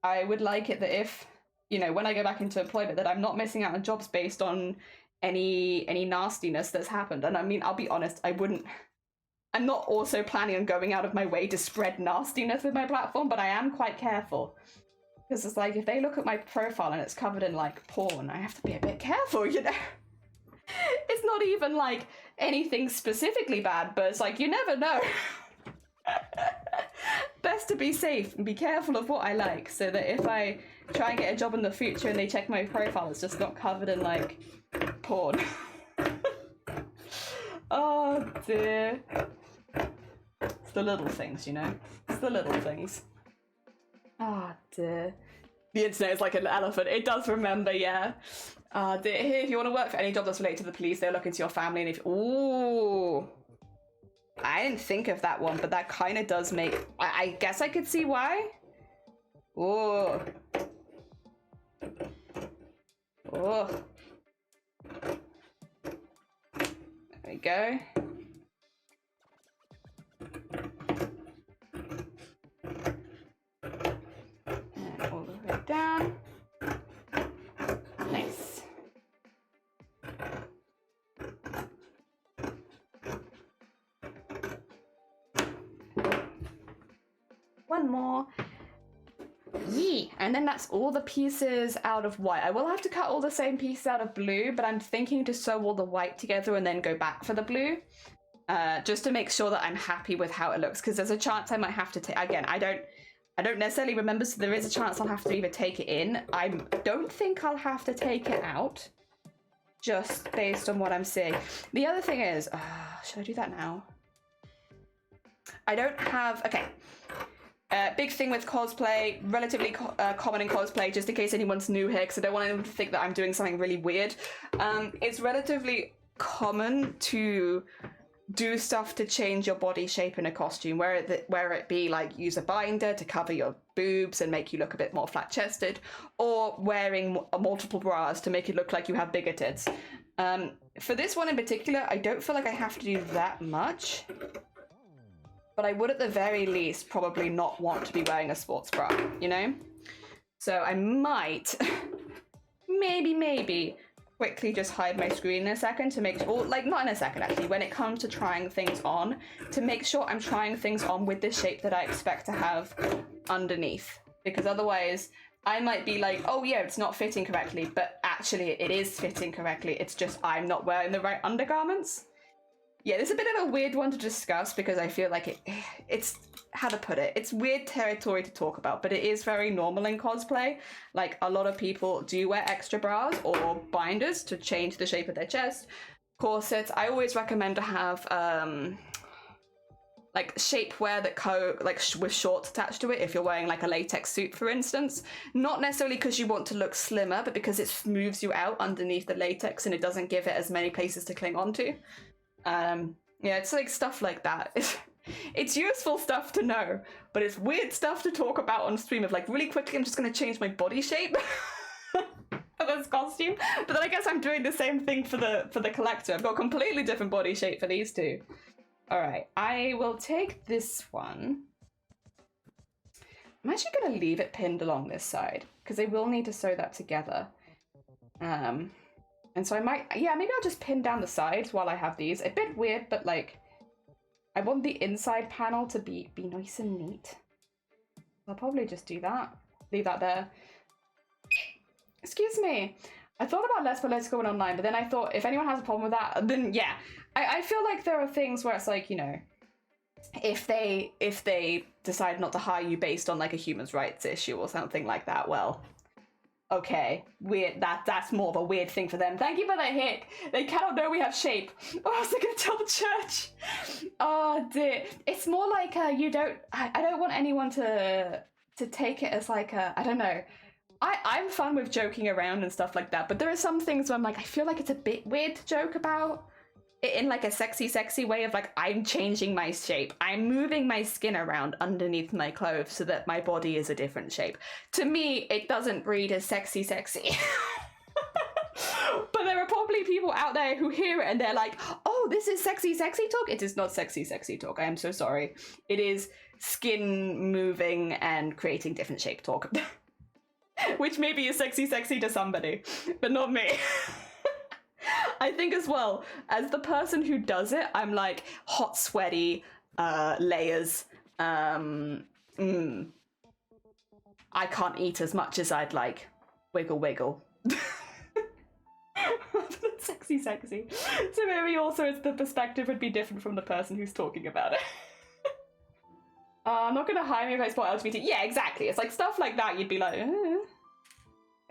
I would like it that if, you know, when I go back into employment, that I'm not missing out on jobs based on any nastiness that's happened. And I mean, I'll be honest, I'm not also planning on going out of my way to spread nastiness with my platform, but I am quite careful. Because it's like, if they look at my profile and it's covered in like porn, I have to be a bit careful, you know? It's not even like anything specifically bad, but it's like, you never know. Best to be safe and be careful of what I like, so that if I try and get a job in the future and they check my profile, it's just not covered in like porn. Oh dear. It's the little things, you know? It's the little things. Ah, dear. The internet is like an elephant. It does remember, yeah. Dear, if you want to work for any job that's related to the police, they'll look into your family and if... Ooh. I didn't think of that one, but that kind of does make... I guess I could see why. Ooh. Oh. There we go. All the way down. one more. Yeah, and then that's all the pieces out of white. I will have to cut all the same pieces out of blue, but I'm thinking to sew all the white together and then go back for the blue. Just to make sure that I'm happy with how it looks, because there's a chance I might have to take, again, I don't necessarily remember, so there is a chance I'll have to either take it in. I don't think I'll have to take it out, just based on what I'm seeing. The other thing is, should I do that now? I don't have, okay. Big thing with cosplay, relatively common in cosplay, just in case anyone's new here, because I don't want anyone to think that I'm doing something really weird. It's relatively common to do stuff to change your body shape in a costume, where it be like use a binder to cover your boobs and make you look a bit more flat-chested, or wearing multiple bras to make it look like you have bigger tits. For this one in particular, I don't feel like I have to do that much. But I would at the very least probably not want to be wearing a sports bra, you know? So I might, maybe, quickly just hide my screen in a second to make, or like not in a second actually, when it comes to trying things on, to make sure I'm trying things on with the shape that I expect to have underneath. Because otherwise I might be like, oh yeah, it's not fitting correctly, but actually it is fitting correctly. It's just I'm not wearing the right undergarments. Yeah, this is a bit of a weird one to discuss because I feel like it's, how to put it, it's weird territory to talk about, but it is very normal in cosplay. Like, a lot of people do wear extra bras or binders to change the shape of their chest. Corsets, I always recommend to have, like, shapewear that with shorts attached to it if you're wearing, like, a latex suit, for instance. Not necessarily because you want to look slimmer, but because it smooths you out underneath the latex and it doesn't give it as many places to cling onto. Yeah, it's like stuff like that. It's useful stuff to know, but it's weird stuff to talk about on stream of like, really quickly, I'm just going to change my body shape for this costume. But then I guess I'm doing the same thing for the collector. I've got a completely different body shape for these two. All right, I will take this one. I'm actually going to leave it pinned along this side because I will need to sew that together. And so I might, yeah, maybe I'll just pin down the sides while I have these. A bit weird, but like, I want the inside panel to be nice and neat. I'll probably just do that. Leave that there. Excuse me. I thought about less political and online, but then I thought if anyone has a problem with that, then yeah. I feel like there are things where it's like, you know, if they decide not to hire you based on like a human rights issue or something like that, well, okay, weird. That's more of a weird thing for them. Thank you for the hick. They cannot know we have shape. Or else they're gonna tell the church. Oh dear. It's more like I don't want anyone to take it as like I don't know. I'm fun with joking around and stuff like that, but there are some things where I'm like, I feel like it's a bit weird to joke about it in like a sexy way of like, I'm changing my shape. I'm moving my skin around underneath my clothes so that my body is a different shape. To me, it doesn't read as sexy. But there are probably people out there who hear it and they're like, oh, this is sexy talk. It is not sexy talk. I am so sorry. It is skin moving and creating different shape talk. Which maybe is sexy to somebody, but not me. I think as well, as the person who does it, I'm like hot, sweaty, layers. I can't eat as much as I'd like. Wiggle. Sexy. So maybe also the perspective would be different from the person who's talking about it. I'm not gonna hire me if I support LGBT. Yeah, exactly. It's like stuff like that. You'd be like,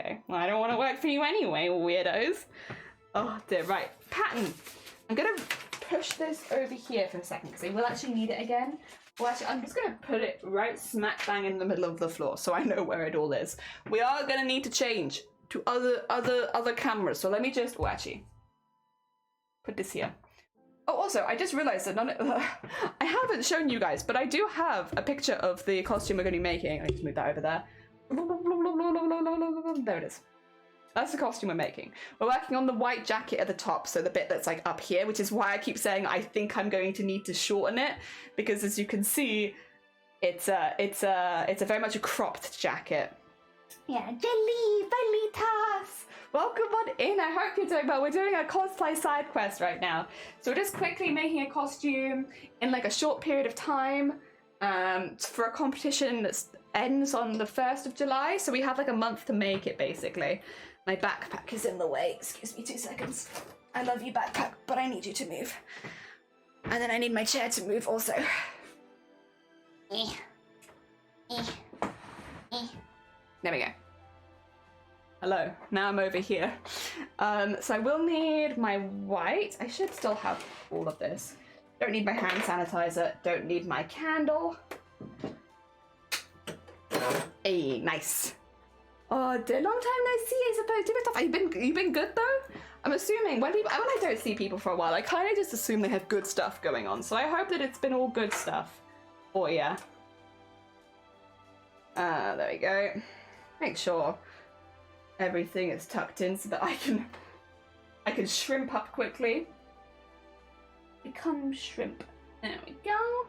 okay, well, I don't want to work for you anyway, weirdos. Oh dear, right, pattern. I'm gonna push this over here for a second because I will actually need it again. Well, actually, I'm just gonna put it right smack bang in the middle of the floor so I know where it all is. We are gonna need to change to other cameras. So let me just, oh, actually, put this here. Oh, also, I just realized that I haven't shown you guys, but I do have a picture of the costume we're going to be making. I need to move that over there. There it is. That's the costume we're making. We're working on the white jacket at the top, so the bit that's like up here, which is why I keep saying I think I'm going to need to shorten it, because as you can see, it's very much a cropped jacket. Yeah, Jelly, Velitas! Welcome on in, I hope you're doing well. We're doing a cosplay side quest right now. So we're just quickly making a costume in like a short period of time. for a competition that ends on the 1st of July, so we have like a month to make it, basically. My backpack is in the way. Excuse me 2 seconds. I love you, backpack, but I need you to move. And then I need my chair to move also. There we go. Hello, now I'm over here. So I will need my white. I should still have all of this. Don't need my hand sanitizer. Don't need my candle. Hey, nice. Oh, dear, long time no see, I suppose. Different stuff. You've been good though? I'm assuming when I don't see people for a while, I kind of just assume they have good stuff going on. So I hope that it's been all good stuff for you. There we go. Make sure everything is tucked in so that I can shrimp up quickly. Become shrimp. There we go.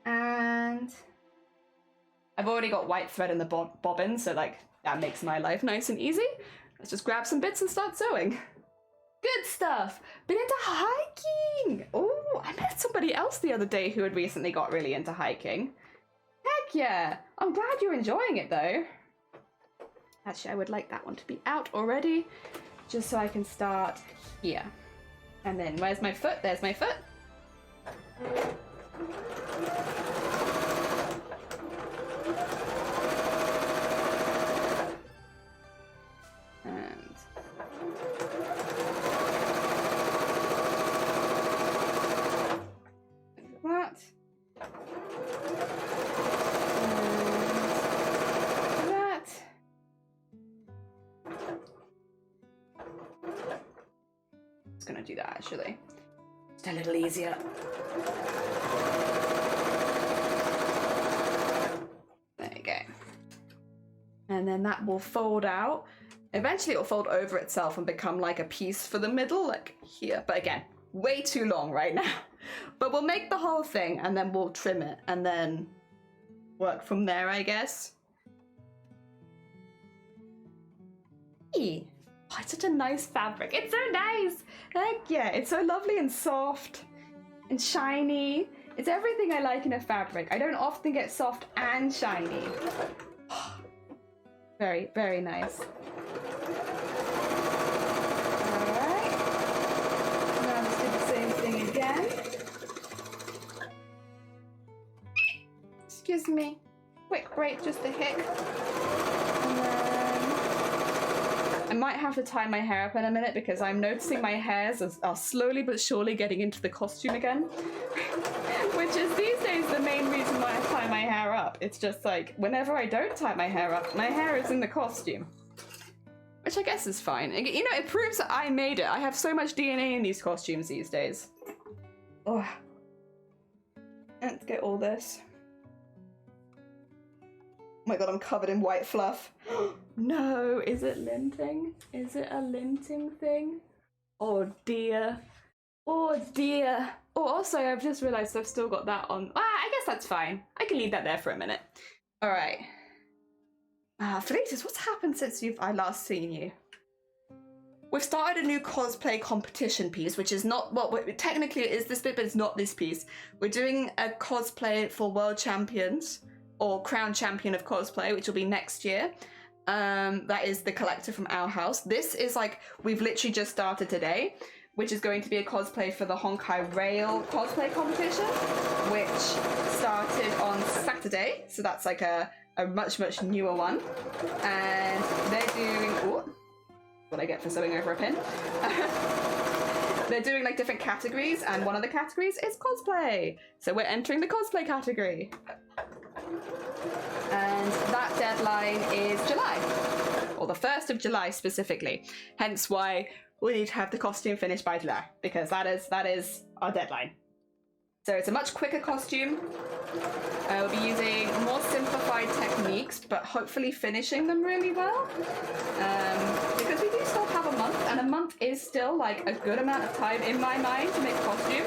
And I've already got white thread in the bobbin, so like that makes my life nice and easy. Let's just grab some bits and start sewing. Good stuff. Been into hiking. Oh, I met somebody else the other day who had recently got really into hiking. Heck yeah. I'm glad you're enjoying it though. Actually, I would like that one to be out already, just so I can start here. And then where's my foot? There's my foot. And that. Gonna do that actually. Just a little easier. There you go. And then that will fold out. Eventually it'll fold over itself and become like a piece for the middle, like here. But again, way too long right now. But we'll make the whole thing and then we'll trim it and then work from there, I guess. Hey. Oh, it's such a nice fabric. It's so nice. Heck yeah. It's so lovely and soft and shiny. It's everything I like in a fabric. I don't often get soft and shiny. Very, very nice. Alright. Now let's do the same thing again. Excuse me. Quick break, just a hick. And then I might have to tie my hair up in a minute because I'm noticing my hairs are slowly but surely getting into the costume again. Which is these days the main reason why I tie my hair up. It's just like, whenever I don't tie my hair up, my hair is in the costume. Which I guess is fine. You know, it proves that I made it. I have so much DNA in these costumes these days. Oh. Let's get all this. Oh my god, I'm covered in white fluff. No, is it linting? Is it a linting thing? Oh dear. Oh dear. Oh, also, I've just realised I've still got that on. I guess that's fine. I can leave that there for a minute. Alright. Felicis, what's happened since I last seen you? We've started a new cosplay competition piece, which is not what technically it is this bit, but it's not this piece. We're doing a cosplay for World Champions, or Crown Champion of Cosplay, which will be next year. That is the collector from our house. This is like, we've literally just started today, which is going to be a cosplay for the Honkai Rail cosplay competition, which started on Saturday. So that's like a much, much newer one. And they're doing, ooh, what I get for sewing over a pin. They're doing like different categories, and one of the categories is cosplay. So we're entering the cosplay category. And that deadline is July, or the 1st of July specifically. Hence why we need to have the costume finished by July, because that is our deadline. So it's a much quicker costume. We'll be using more simplified techniques, but hopefully finishing them really well. Because we do still have a month, and a month is still like a good amount of time in my mind to make a costume.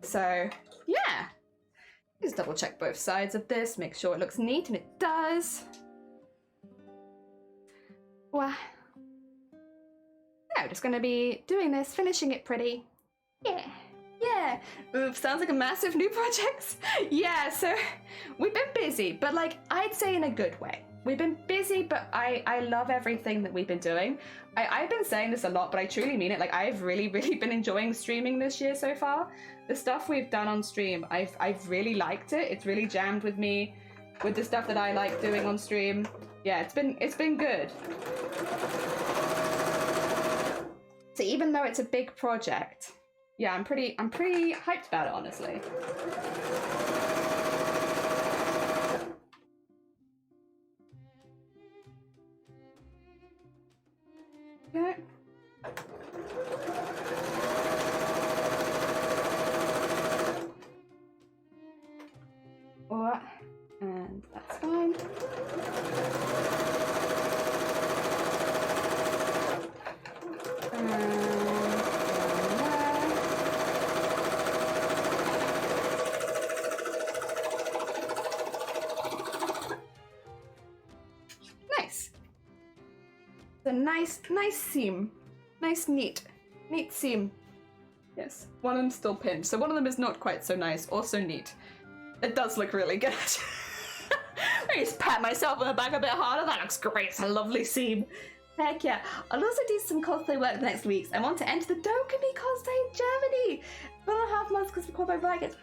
So yeah. Just double check both sides of this, make sure it looks neat, and it does. Well, yeah, we're just gonna be doing this, finishing it pretty. Yeah, yeah. Oops, sounds like a massive new project. Yeah, so we've been busy, but like I'd say in a good way. We've been busy, but I love everything that we've been doing. I've been saying this a lot, but I truly mean it. Like I've really been enjoying streaming this year so far. The stuff we've done on stream, I've really liked it. It's really jammed with me, with the stuff that I like doing on stream. Yeah, it's been good. So even though it's a big project, yeah, I'm pretty hyped about it, honestly. Okay. Oh, and that's fine. Nice. It's a nice seam. Nice, neat seam. Yes, one of them's still pinned, so one of them is not quite so nice, also neat. It does look really good. I just pat myself on the back a bit harder. That looks great. It's a lovely seam. Heck yeah. I'll also do some cosplay work the next weeks. I want to enter the Dokumi cosplay in Germany. 1.5 months because of my brackets.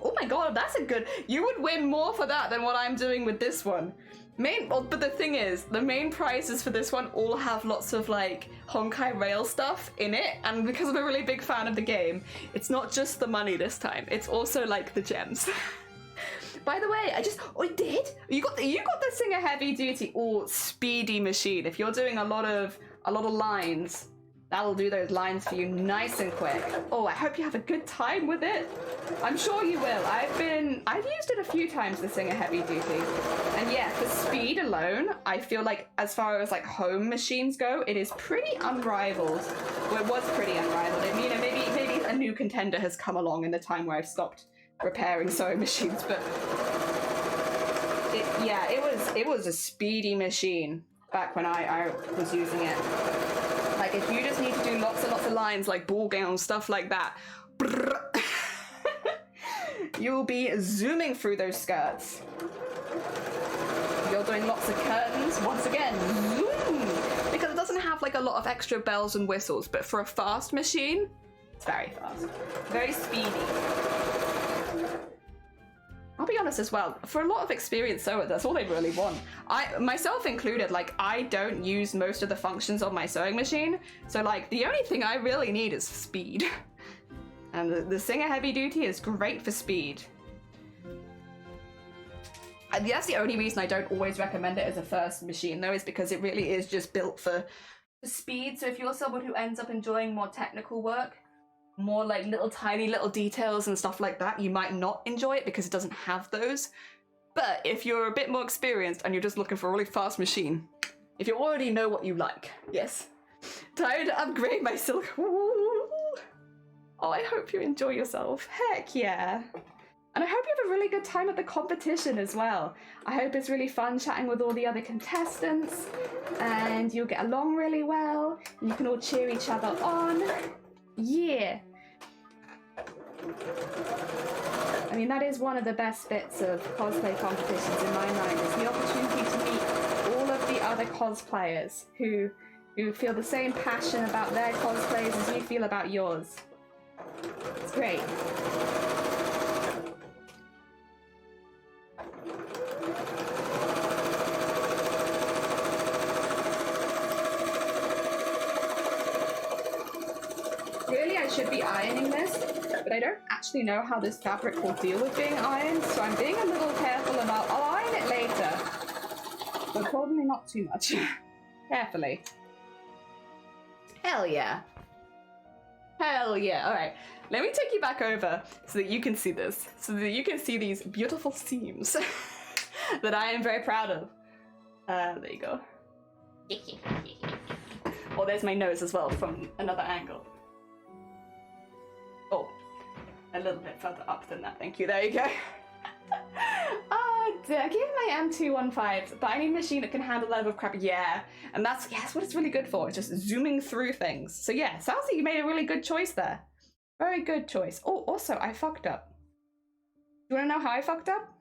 Oh my god, that's a good... You would win more for that than what I'm doing with this one. But the thing is, the main prizes for this one all have lots of like Honkai Rail stuff in it, and because I'm a really big fan of the game, it's not just the money this time, it's also like the gems. By the way, I did? You got the Singer Heavy Duty or Speedy Machine. If you're doing a lot of lines, that'll do those lines for you nice and quick. Oh, I hope you have a good time with it. I'm sure you will. I've used it a few times, the Singer Heavy Duty. And yeah, for speed alone, I feel like as far as like home machines go, it is pretty unrivaled. Well, it was pretty unrivaled. I mean, maybe a new contender has come along in the time where I've stopped repairing sewing machines, but it was a speedy machine back when I was using it. Like if you just need to do lots and lots of lines like ball gowns, stuff like that, you'll be zooming through those skirts. You're doing lots of curtains, once again, zoom! Because it doesn't have like a lot of extra bells and whistles, but for a fast machine, it's very fast. Very speedy. I'll be honest as well, for a lot of experienced sewers, that's all they really want. Myself included, like, I don't use most of the functions of my sewing machine, so like, the only thing I really need is speed. And the Singer Heavy Duty is great for speed. And that's the only reason I don't always recommend it as a first machine, though, is because it really is just built for speed. So if you're someone who ends up enjoying more technical work, more like tiny little details and stuff like that, you might not enjoy it because it doesn't have those. But if you're a bit more experienced and you're just looking for a really fast machine, if you already know what you like, yes. Time to upgrade my silk. Ooh. Oh, I hope you enjoy yourself. Heck yeah. And I hope you have a really good time at the competition as well. I hope it's really fun chatting with all the other contestants and you'll get along really well and you can all cheer each other on. Yeah. I mean, that is one of the best bits of cosplay competitions in my mind, is the opportunity to meet all of the other cosplayers who feel the same passion about their cosplays as you feel about yours. It's great. Really, I should be ironing this, but I don't actually know how this fabric will deal with being ironed, so I'm being a little careful and I'll iron it later. But probably not too much. Carefully. Hell yeah. Hell yeah. Alright, let me take you back over so that you can see this. So that you can see these beautiful seams that I am very proud of. There you go. Oh, there's my nose as well from another angle. Oh, a little bit further up than that, thank you. There you go. Give my M215, but I need a machine that can handle a level of crap. Yeah, and that's what it's really good for. It's just zooming through things. So yeah, sounds like you made a really good choice there. Very good choice. Oh, also, I fucked up. Do you want to know how I fucked up?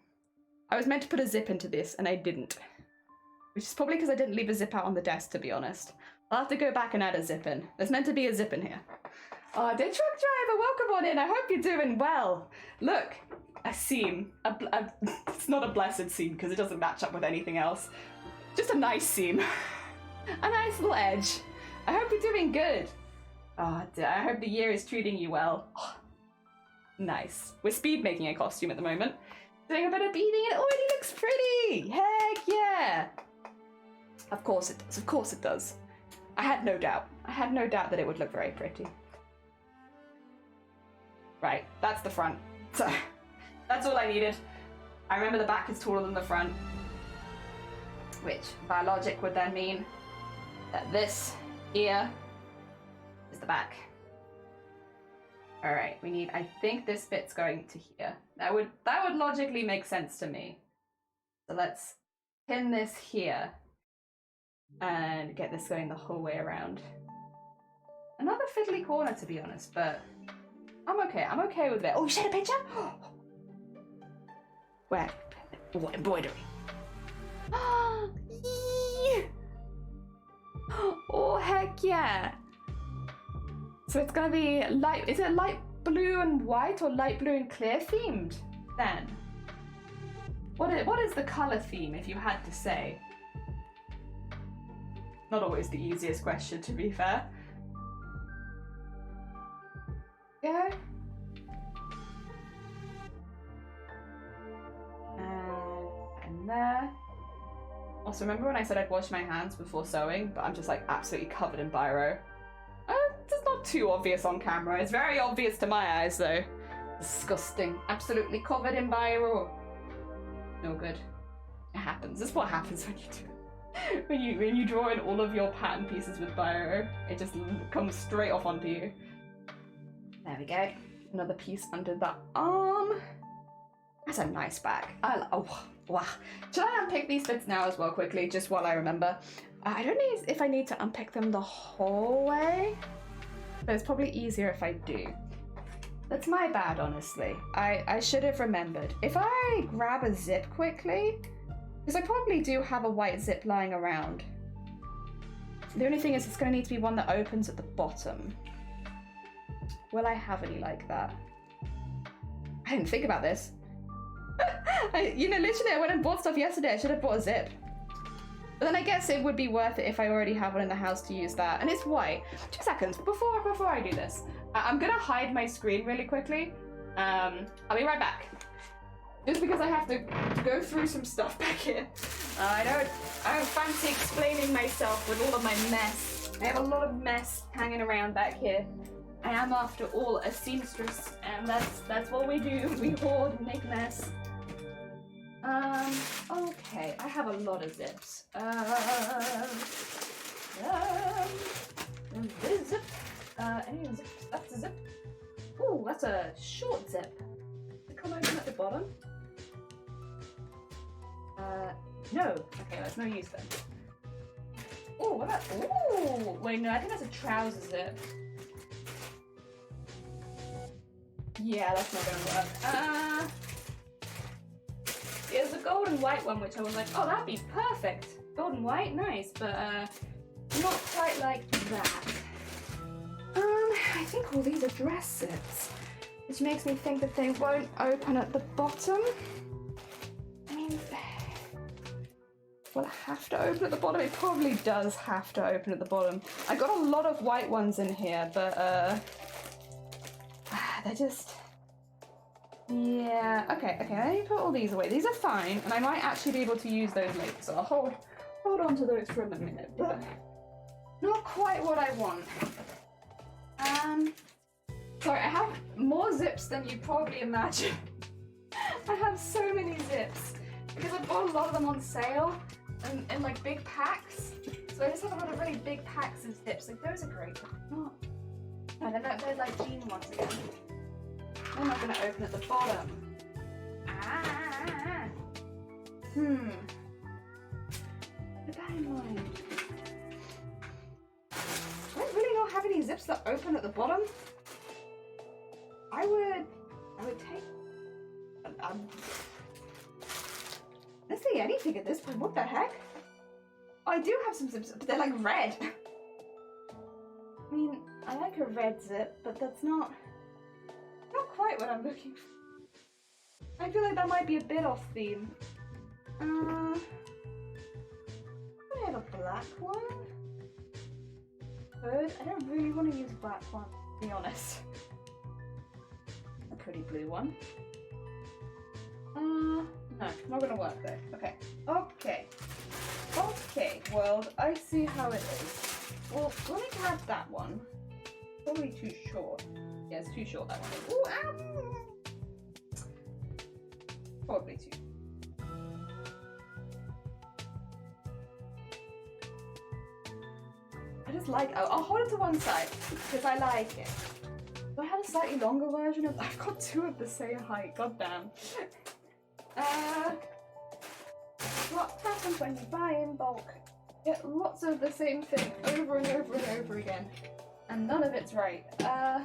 I was meant to put a zip into this, and I didn't. Which is probably because I didn't leave a zip out on the desk, to be honest. I'll have to go back and add a zip in. There's meant to be a zip in here. Oh, the truck driver, welcome on in. I hope you're doing well. Look, a seam. It's not a blessed seam, because it doesn't match up with anything else. Just a nice seam. A nice little edge. I hope you're doing good. Oh, I hope the year is treating you well. Oh, nice. We're speed making a costume at the moment. Doing a bit of beading and it already looks pretty! Heck yeah! Of course it does, of course it does. I had no doubt. I had no doubt that it would look very pretty. Right, that's the front. So, that's all I needed. I remember the back is taller than the front. Which, by logic, would then mean that this here is the back. Alright, we need, I think this bit's going to here. That would logically make sense to me. So let's pin this here and get this going the whole way around. Another fiddly corner, to be honest, but I'm okay with it. Oh, you shared a picture? Where? What embroidery? Oh, heck yeah. So it's gonna be light, is it light blue and white or light blue and clear themed then? What is the color theme, if you had to say? Not always the easiest question, to be fair. Yeah. And there. Also, remember when I said I'd wash my hands before sewing, but I'm just like absolutely covered in biro? It's not too obvious on camera. It's very obvious to my eyes, though. Disgusting. Absolutely covered in biro. No good. It happens. This is what happens when you do when you draw in all of your pattern pieces with biro. It just comes straight off onto you. There we go. Another piece under the arm. That's a nice bag. Oh, wow. Should I unpick these bits now as well quickly, just while I remember? I don't know if I need to unpick them the whole way, but it's probably easier if I do. That's my bad, honestly. I should have remembered. If I grab a zip quickly, because I probably do have a white zip lying around. The only thing is it's going to need to be one that opens at the bottom. Will I have any like that? I didn't think about this. Literally, I went and bought stuff yesterday. I should have bought a zip. But then I guess it would be worth it if I already have one in the house to use that. And it's white. 2 seconds before I do this. I'm gonna hide my screen really quickly. I'll be right back. Just because I have to go through some stuff back here. I don't fancy explaining myself with all of my mess. I have a lot of mess hanging around back here. I am, after all, a seamstress, and that's what we do. We hoard and make mess. Okay, I have a lot of zips. This zip. Any zip? That's a zip. Ooh, that's a short zip. Does it come open at the bottom? No. Okay, that's no use then. Ooh, what about? Ooh, wait, no, I think that's a trouser zip. Yeah, that's not gonna work. There's a gold and white one, which I was like, oh, that'd be perfect. Gold and white, nice, but not quite like that. I think all these are dress zips, which makes me think that they won't open at the bottom. I mean, will it have to open at the bottom? It probably does have to open at the bottom. I got a lot of white ones in here, but they're just... Yeah, okay, let me put all these away. These are fine, and I might actually be able to use those later, so I'll hold on to those for a minute, but not quite what I want. Sorry, I have more zips than you probably imagine. I have so many zips, because I bought a lot of them on sale, in like big packs, so I just have a lot of really big packs of zips. Like, those are great, but no, they're like jean ones again. I'm not going to open at the bottom. Put that in mind. Do I really not have any zips that open at the bottom? I would take. Let's see anything at this point. What the heck? Oh, I do have some zips, but they're like red. I mean, I like a red zip, but that's not quite what I'm looking for. I feel like that might be a bit off theme. I have a black one. Good. I don't really want to use a black one, to be honest. A pretty blue one. No, not gonna work though. Okay. Okay, world, I see how it is. Well, let me grab that one. Probably too short. Yeah, it's too short, that one. Ooh, ow! Probably too. I just like, I'll hold it to one side, because I like it. Do I have a slightly longer version of, I've got two of the same height, goddamn. What happens when you buy in bulk? Get lots of the same thing over and over and over again. And none of it's right. Do I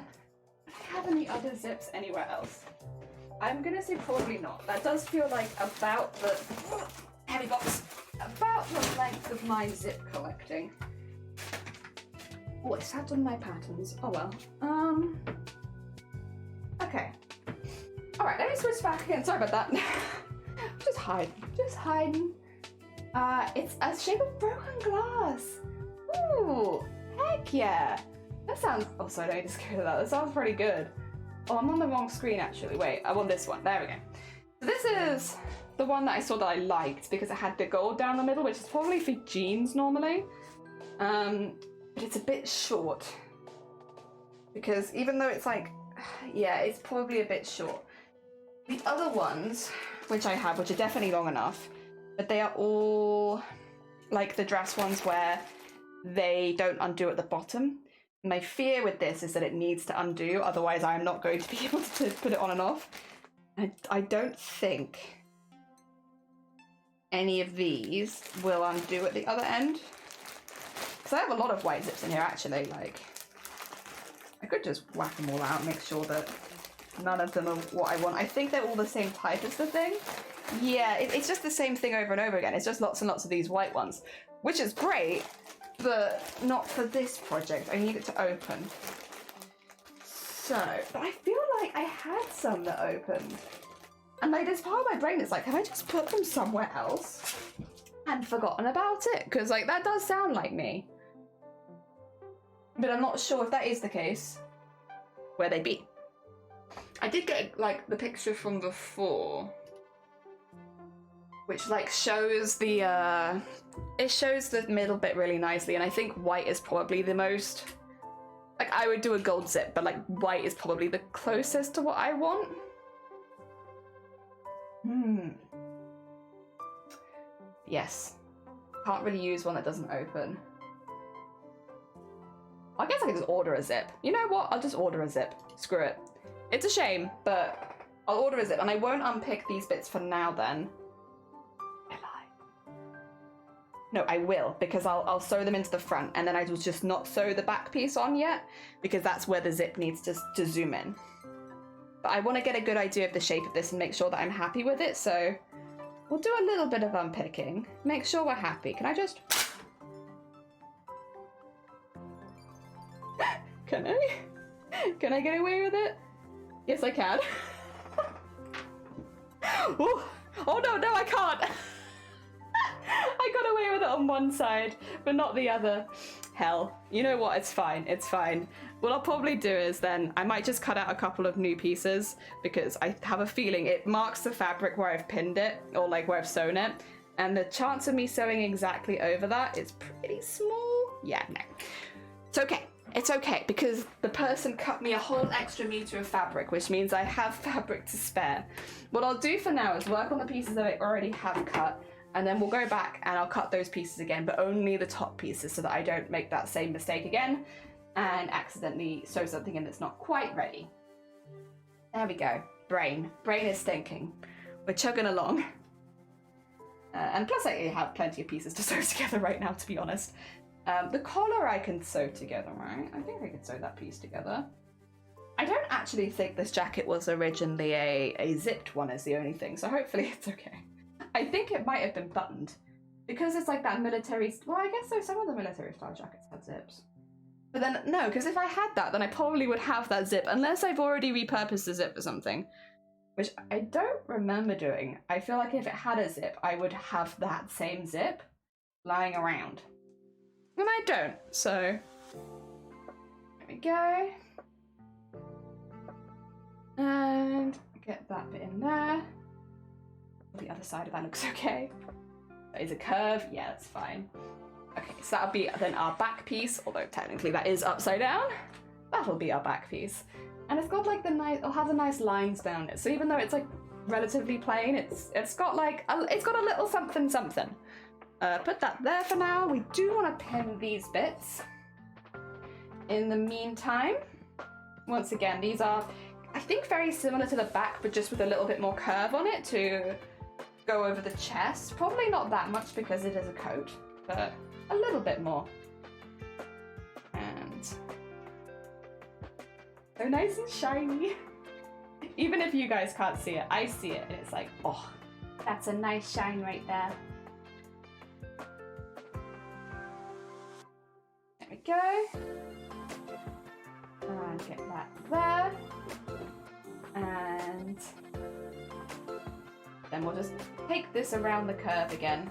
have any other zips anywhere else? I'm gonna say probably not. That does feel like about the heavy box. About the length of my zip collecting. Oh, I sat on my patterns. Oh well. Okay. Alright, let me switch back again. Sorry about that. Just hiding. It's a shape of broken glass. Ooh, heck yeah. That sounds, oh sorry, I just go to that. That sounds pretty good. Oh, I'm on the wrong screen actually. Wait, I want this one. There we go. So this is the one that I saw that I liked because it had the gold down the middle, which is probably for jeans normally. But it's a bit short. Because even though it's like, yeah, it's probably a bit short. The other ones, which I have, which are definitely long enough, but they are all like the dress ones where they don't undo at the bottom. My fear with this is that it needs to undo, otherwise I'm not going to be able to put it on and off. I don't think any of these will undo at the other end. Because I have a lot of white zips in here actually, like, I could just whack them all out and make sure that none of them are what I want. I think they're all the same type as the thing. Yeah, it's just the same thing over and over again. It's just lots and lots of these white ones, which is great, but not for this project. I need it to open. So, but I feel like I had some that opened. And like this part of my brain is like, have I just put them somewhere else and forgotten about it? Because like that does sound like me. But I'm not sure if that is the case. Where they be? I did get like the picture from before, which like shows the it shows the middle bit really nicely, and I think white is probably the most, like, I would do a gold zip, but like white is probably the closest to what I want. Yes. Can't really use one that doesn't open. I guess I could just order a zip. You know what? I'll just order a zip. Screw it. It's a shame, but I'll order a zip, and I won't unpick these bits for now then. Will I? No, I will, because I'll sew them into the front, and then I will just not sew the back piece on yet, because that's where the zip needs to zoom in. But I want to get a good idea of the shape of this and make sure that I'm happy with it, so we'll do a little bit of unpicking. Make sure we're happy. Can I just... Can I? Can I get away with it? Yes, I can. Oh no, I can't. I got away with it on one side, but not the other. Hell, you know what? It's fine. It's fine. What I'll probably do is then I might just cut out a couple of new pieces because I have a feeling it marks the fabric where I've pinned it or like where I've sewn it, and the chance of me sewing exactly over that is pretty small. Yeah, no. It's okay. It's okay, because the person cut me a whole extra meter of fabric, which means I have fabric to spare. What I'll do for now is work on the pieces that I already have cut, and then we'll go back and I'll cut those pieces again, but only the top pieces so that I don't make that same mistake again and accidentally sew something in that's not quite ready. There we go. Brain. Brain is thinking. We're chugging along. And plus I have plenty of pieces to sew together right now, to be honest. The collar I can sew together, right? I think I could sew that piece together. I don't actually think this jacket was originally a zipped one is the only thing, so hopefully it's okay. I think it might have been buttoned. Because it's like that military... Well, I guess so, some of the military style jackets had zips. But then, no, because if I had that, then I probably would have that zip, unless I've already repurposed the zip for something. Which I don't remember doing. I feel like if it had a zip, I would have that same zip lying around. And I don't, so... There we go. And get that bit in there. The other side of that looks okay. That is a curve, yeah, that's fine. Okay, so that'll be then our back piece, although technically that is upside down. That'll be our back piece. And it's got like the nice, it'll have the nice lines down it. So even though it's like relatively plain, it's got like, it's got a little something something. Put that there for now. We do want to pin these bits. In the meantime, once again, these are, I think, very similar to the back, but just with a little bit more curve on it to go over the chest. Probably not that much because it is a coat, but a little bit more. And so nice and shiny. Even if you guys can't see it, I see it and it's like, oh, that's a nice shine right there. There we go. And get that there. And then we'll just take this around the curve again.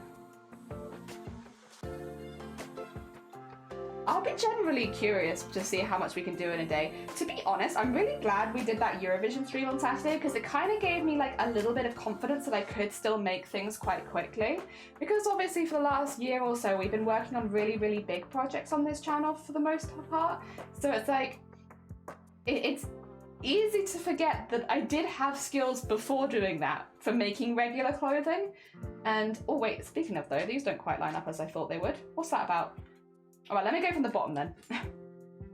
I'll be generally curious to see how much we can do in a day. To be honest, I'm really glad we did that Eurovision stream on Saturday because it kind of gave me like a little bit of confidence that I could still make things quite quickly. Because obviously for the last year or so, we've been working on really, really big projects on this channel for the most part. So it's like, it's easy to forget that I did have skills before doing that for making regular clothing. And, oh wait, speaking of though, these don't quite line up as I thought they would. What's that about? Alright, let me go from the bottom then.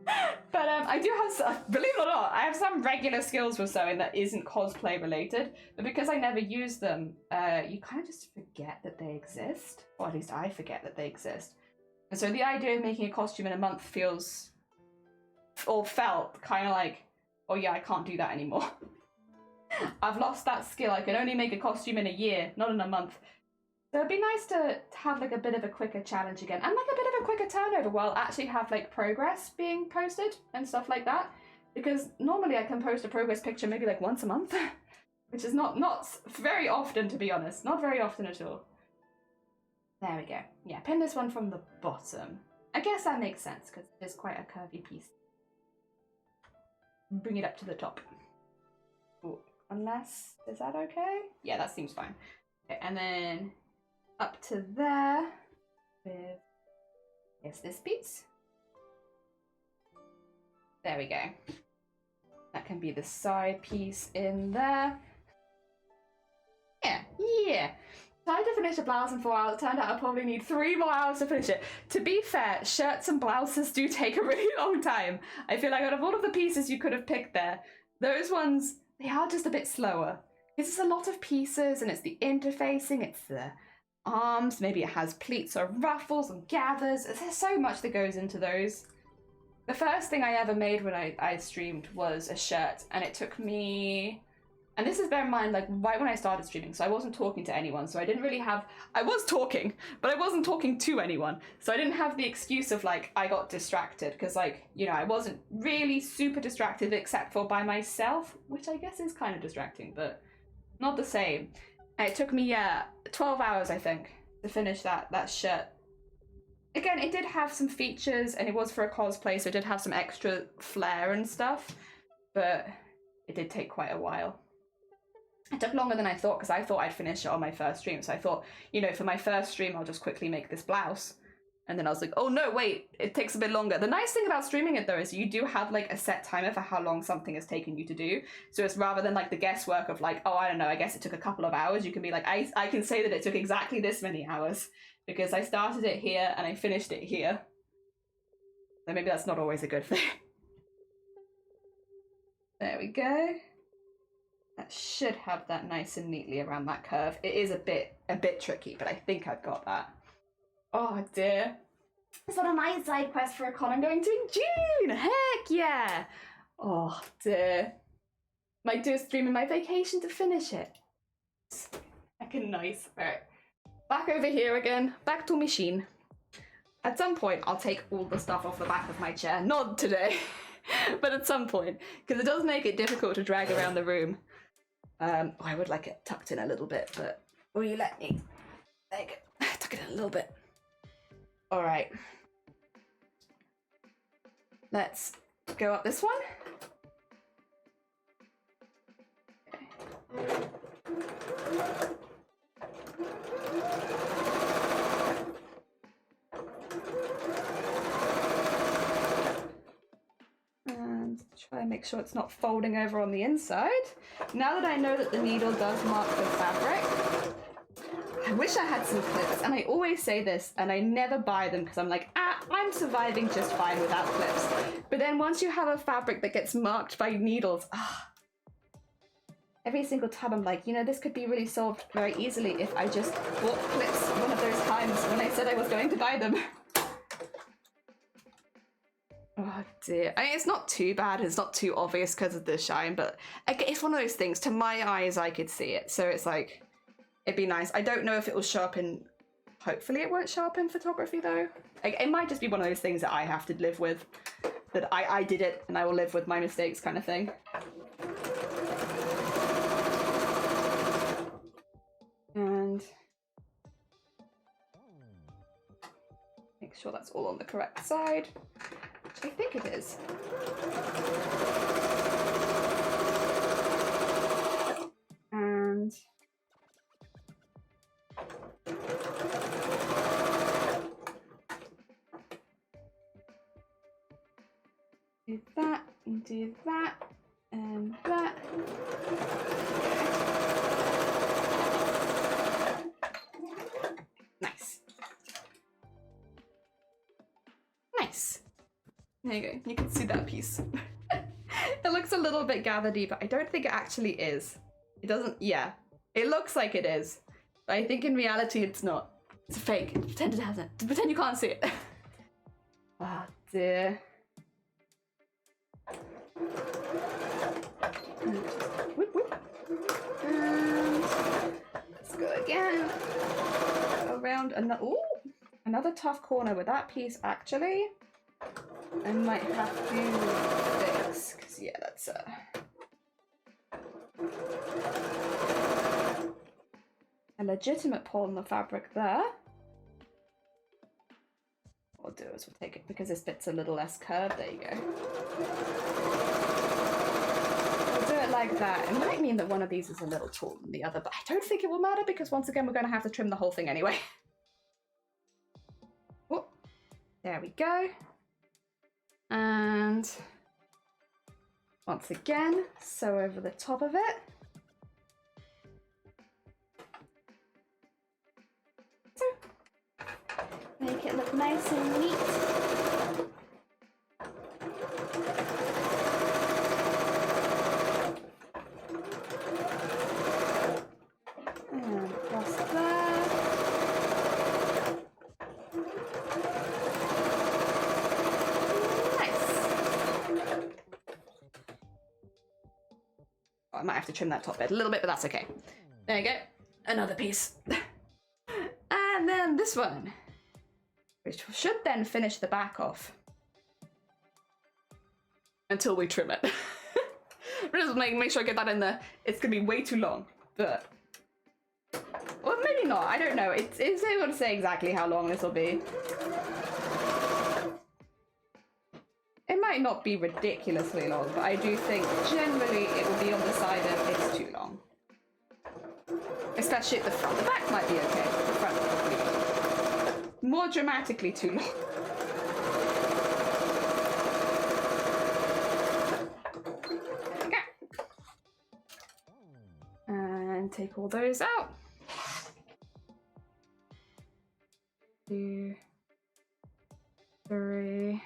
But I do have, believe it or not, I have some regular skills with sewing that isn't cosplay related, but because I never use them, you kind of just forget that they exist. Or at least I forget that they exist. And so the idea of making a costume in a month feels, or felt, kind of like, oh yeah, I can't do that anymore. I've lost that skill. I can only make a costume in a year, not in a month. So it'd be nice to have like a bit of a quicker challenge again, and like a bit of a quicker turnover while actually have like progress being posted and stuff like that. Because normally I can post a progress picture maybe like once a month, which is not very often, to be honest. Not very often at all. There we go. Yeah, pin this one from the bottom. I guess that makes sense because it is quite a curvy piece. Bring it up to the top. Ooh, unless, is that okay? Yeah, that seems fine. Okay, and then up to there with, yes, this piece. There we go. That can be the side piece in there. Yeah. Tried to finish a blouse in 4 hours. It turned out I probably need 3 more hours to finish it. To be fair, shirts and blouses do take a really long time. I feel like out of all of the pieces you could have picked there, those ones, they are just a bit slower. It's a lot of pieces and it's the interfacing, it's the arms, maybe it has pleats or ruffles and gathers. There's so much that goes into those. The first thing I ever made when I streamed was a shirt, and it took me, and this is bear in mind, like right when I started streaming, so I wasn't talking to anyone, so I didn't really have, I was talking, but I wasn't talking to anyone. So I didn't have the excuse of like, I got distracted, because like, you know, I wasn't really super distracted except for by myself, which I guess is kind of distracting, but not the same. And it took me 12 hours, I think, to finish that shirt. Again, it did have some features, and it was for a cosplay, so it did have some extra flair and stuff, but it did take quite a while. It took longer than I thought, because I thought I'd finish it on my first stream, so I thought, you know, for my first stream, I'll just quickly make this blouse. And then I was like, oh no, wait, it takes a bit longer. The nice thing about streaming it though is you do have like a set timer for how long something has taken you to do. So it's rather than like the guesswork of like, oh, I don't know, I guess it took a couple of hours. You can be like, I can say that it took exactly this many hours because I started it here and I finished it here. So maybe that's not always a good thing. There we go. That should have that nice and neatly around that curve. It is a bit tricky, but I think I've got that. Oh dear. It's one of my side quests for a con I'm going to in June! Heck yeah! Oh dear. Might do a stream in my vacation to finish it. Fucking nice. Alright. Back over here again. Back to machine. At some point, I'll take all the stuff off the back of my chair. Not today, but at some point. Because it does make it difficult to drag around the room. I would like it tucked in a little bit, but will you let me? There you go. Tuck it in a little bit. Alright. Let's go up this one. Okay. And try and make sure it's not folding over on the inside. Now that I know that the needle does mark the fabric, I wish I had some clips, and I always say this, and I never buy them because I'm like, I'm surviving just fine without clips. But then once you have a fabric that gets marked by needles, every single time I'm like, you know, this could be really solved very easily if I just bought clips one of those times when I said I was going to buy them. Oh dear. I mean, it's not too bad, it's not too obvious because of the shine, but it's one of those things, to my eyes I could see it, so it's like, it'd be nice. I don't know if it will show up in, hopefully it won't show up in photography though. It might just be one of those things that I have to live with, that I did it and I will live with my mistakes kind of thing. And make sure that's all on the correct side, which I think it is. And do that, and do that, and that. Nice. Nice. There you go. You can see that piece. It looks a little bit gathered-y, but I don't think it actually is. It doesn't, yeah. It looks like it is, but I think in reality it's not. It's a fake. Pretend it hasn't. Pretend you can't see it. Oh dear. Whoop, whoop. And let's go again. Go around another tough corner with that piece actually. I might have to fix, because yeah, that's a legitimate pull on the fabric there. What we'll do is we'll take it, because this bit's a little less curved, there you go. We'll do it like that. It might mean that one of these is a little taller than the other, but I don't think it will matter, because once again we're going to have to trim the whole thing anyway. Oh, there we go. And once again, sew over the top of it. So, make it look nice and neat. And across there. I might have to trim that top bit a little bit, but that's okay. There you go. Another piece. And then this one, which should then finish the back off. Until we trim it. Just make sure I get that in there. It's going to be way too long, but... Or maybe not, I don't know. It's able to say exactly how long this will be. It might not be ridiculously long, but I do think generally it will be on the side of it's too long. Especially at the front. The back might be okay, but the front probably more dramatically too long. Okay. And take all those out. 2, 3.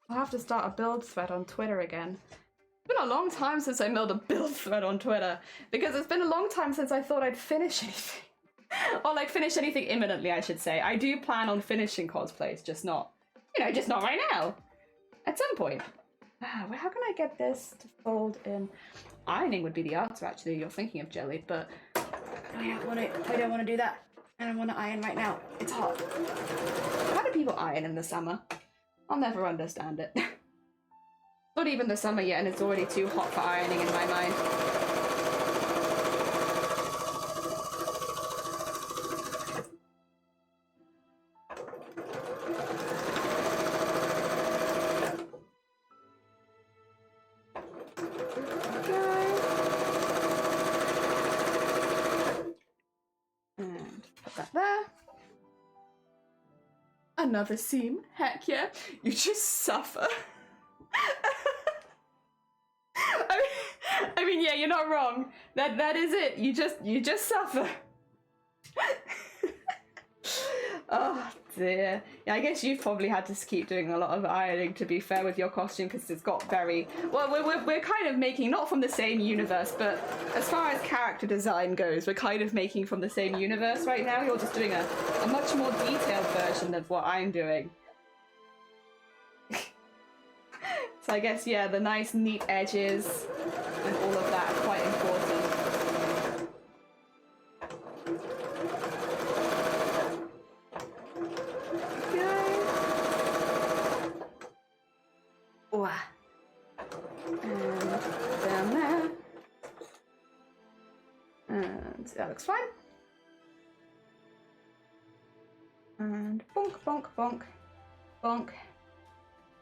I'll have to start a build thread on Twitter again. It's been a long time since I made a build thread on Twitter, because it's been a long time since I thought I'd finish anything. Or like finish anything imminently, I should say. I do plan on finishing cosplays, just not, you know, just not right now. At some point. Well, how can I get this to fold in? Ironing would be the answer, actually. You're thinking of jelly, but I don't want to do that. I don't want to iron right now. It's hot. How do people iron in the summer? I'll never understand it. Not even the summer yet, and it's already too hot for ironing in my mind. And put that there. Another seam. Heck yeah. You just suffer. I mean, yeah, you're not wrong. That is it. You just suffer. Oh dear. Yeah, I guess you've probably had to keep doing a lot of ironing, to be fair, with your costume, because it's got very well. We're kind of making, not from the same universe, but as far as character design goes, we're kind of making from the same universe right now. You're just doing a much more detailed version of what I'm doing. So I guess, yeah, the nice neat edges and all of that are quite important. And down there. And that looks fine. And bonk, bonk, bonk, bonk.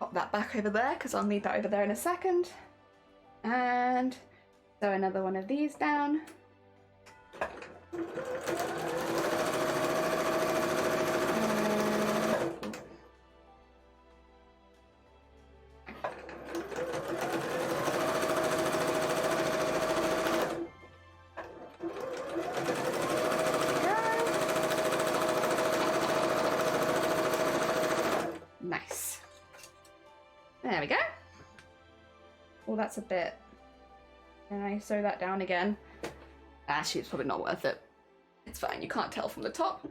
Pop that back over there, because I'll need that over there in a second. And throw another one of these down. Nice. There we go. Oh, that's a bit. And I sew that down again. Actually, it's probably not worth it. It's fine, you can't tell from the top.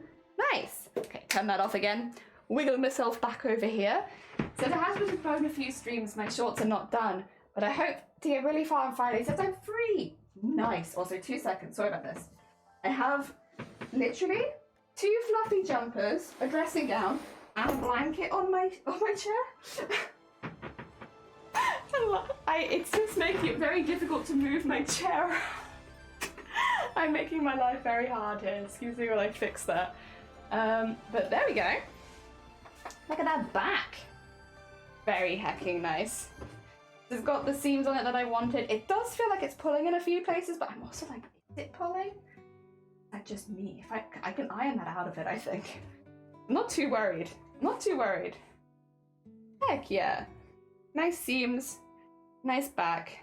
Nice. Okay, turn that off again. Wiggle myself back over here. So there has been thrown a few streams. My shorts are not done, but I hope to get really far on Friday since I'm free. Nice. Also, 2 seconds. Sorry about this. I have literally 2 fluffy jumpers, a dressing gown, and a blanket on my chair. It's just making it very difficult to move my chair. I'm making my life very hard here. Excuse me while I fix that. But there we go. Look at that back. Very hecking nice. It's got the seams on it that I wanted. It does feel like it's pulling in a few places, but I'm also like, is it pulling? That's just me. If I can iron that out of it, I think. I'm not too worried. Not too worried. Heck yeah. Nice seams. Nice back.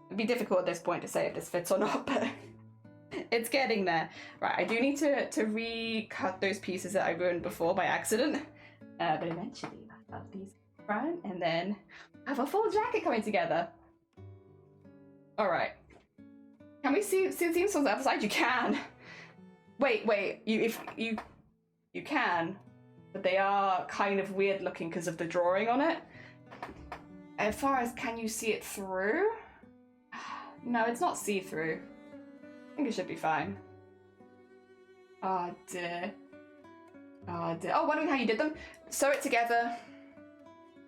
It'd be difficult at this point to say if this fits or not, but it's getting there. Right, I do need to recut those pieces that I ruined before by accident. But eventually I'll have these front and then have a full jacket coming together. Alright. Can we see the seams on the other side? You can. Wait, you can, but they are kind of weird looking because of the drawing on it. As far as can you see it through? No, it's not see-through. I think it should be fine. Oh dear. Oh dear. Oh, wondering how you did them? Sew it together,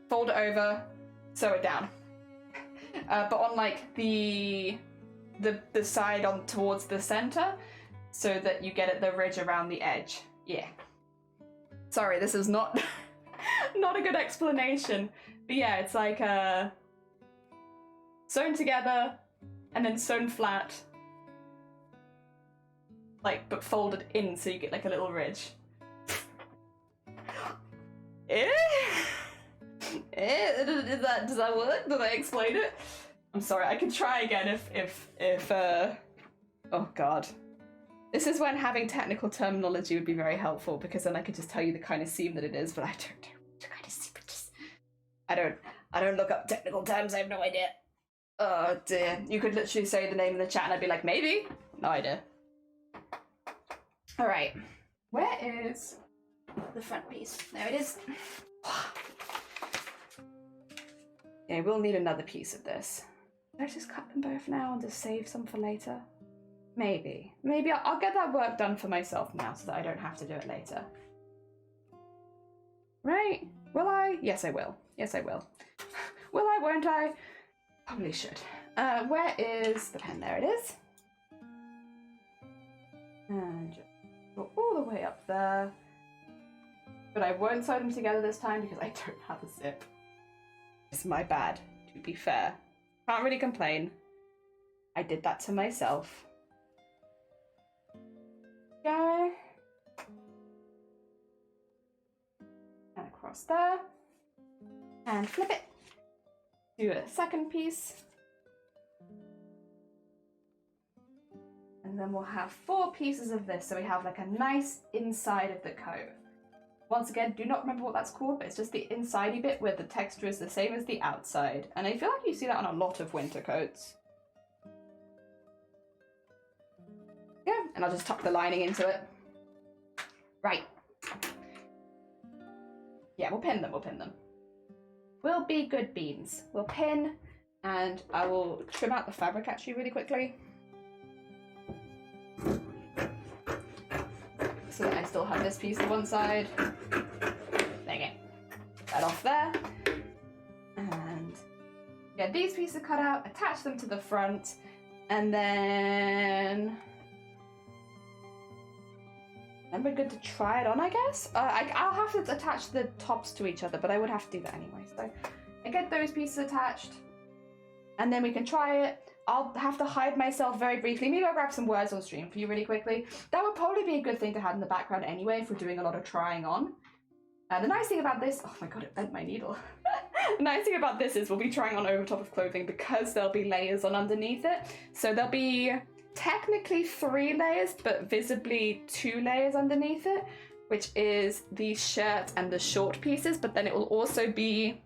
fold it over, sew it down. But on like the side on towards the center, so that you get the ridge around the edge. Yeah. Sorry, this is not not a good explanation. But yeah, it's like sewn together and then sewn flat. Like, but folded in so you get like a little ridge. Does that work? Did I explain it? I'm sorry, I can try again if oh god. This is when having technical terminology would be very helpful, because then I could just tell you the kind of seam that it is, but I don't know the kind of seam. I don't look up technical terms, I have no idea. Oh dear. You could literally say the name in the chat and I'd be like, maybe? No idea. Alright. Where is the front piece? There it is. Yeah, we'll need another piece of this. Let's just cut them both now and just save some for later. Maybe. Maybe I'll get that work done for myself now so that I don't have to do it later. Right? Will I? Yes, I will. Yes, I will. Will I, won't I? Probably should. Where is the pen? There it is. And just go all the way up there. But I won't sew them together this time because I don't have a zip. It's my bad, to be fair. Can't really complain. I did that to myself. Go. And across there. And flip it. Do a second piece. And then we'll have 4 pieces of this, so we have like a nice inside of the coat. Once again, do not remember what that's called, but it's just the insidey bit where the texture is the same as the outside. And I feel like you see that on a lot of winter coats. Yeah, and I'll just tuck the lining into it. Right. Yeah, we'll pin them, we'll pin them. We'll be good beans. We'll pin, and I will trim out the fabric actually really quickly. So that I still have this piece to one side. There you go. That off there. And get these pieces cut out, attach them to the front, and then we're good to try it on, I guess. I'll have to attach the tops to each other, but I would have to do that anyway. So I get those pieces attached, and then we can try it. I'll have to hide myself very briefly. Maybe I'll grab some words on stream for you really quickly. That would probably be a good thing to have in the background anyway if we're doing a lot of trying on. The nice thing about this, oh my god, it bent my needle. The nice thing about this is we'll be trying on over top of clothing because there'll be layers on underneath it. So there'll be technically 3 layers, but visibly 2 layers underneath it, which is the shirt and the short pieces, but then it will also be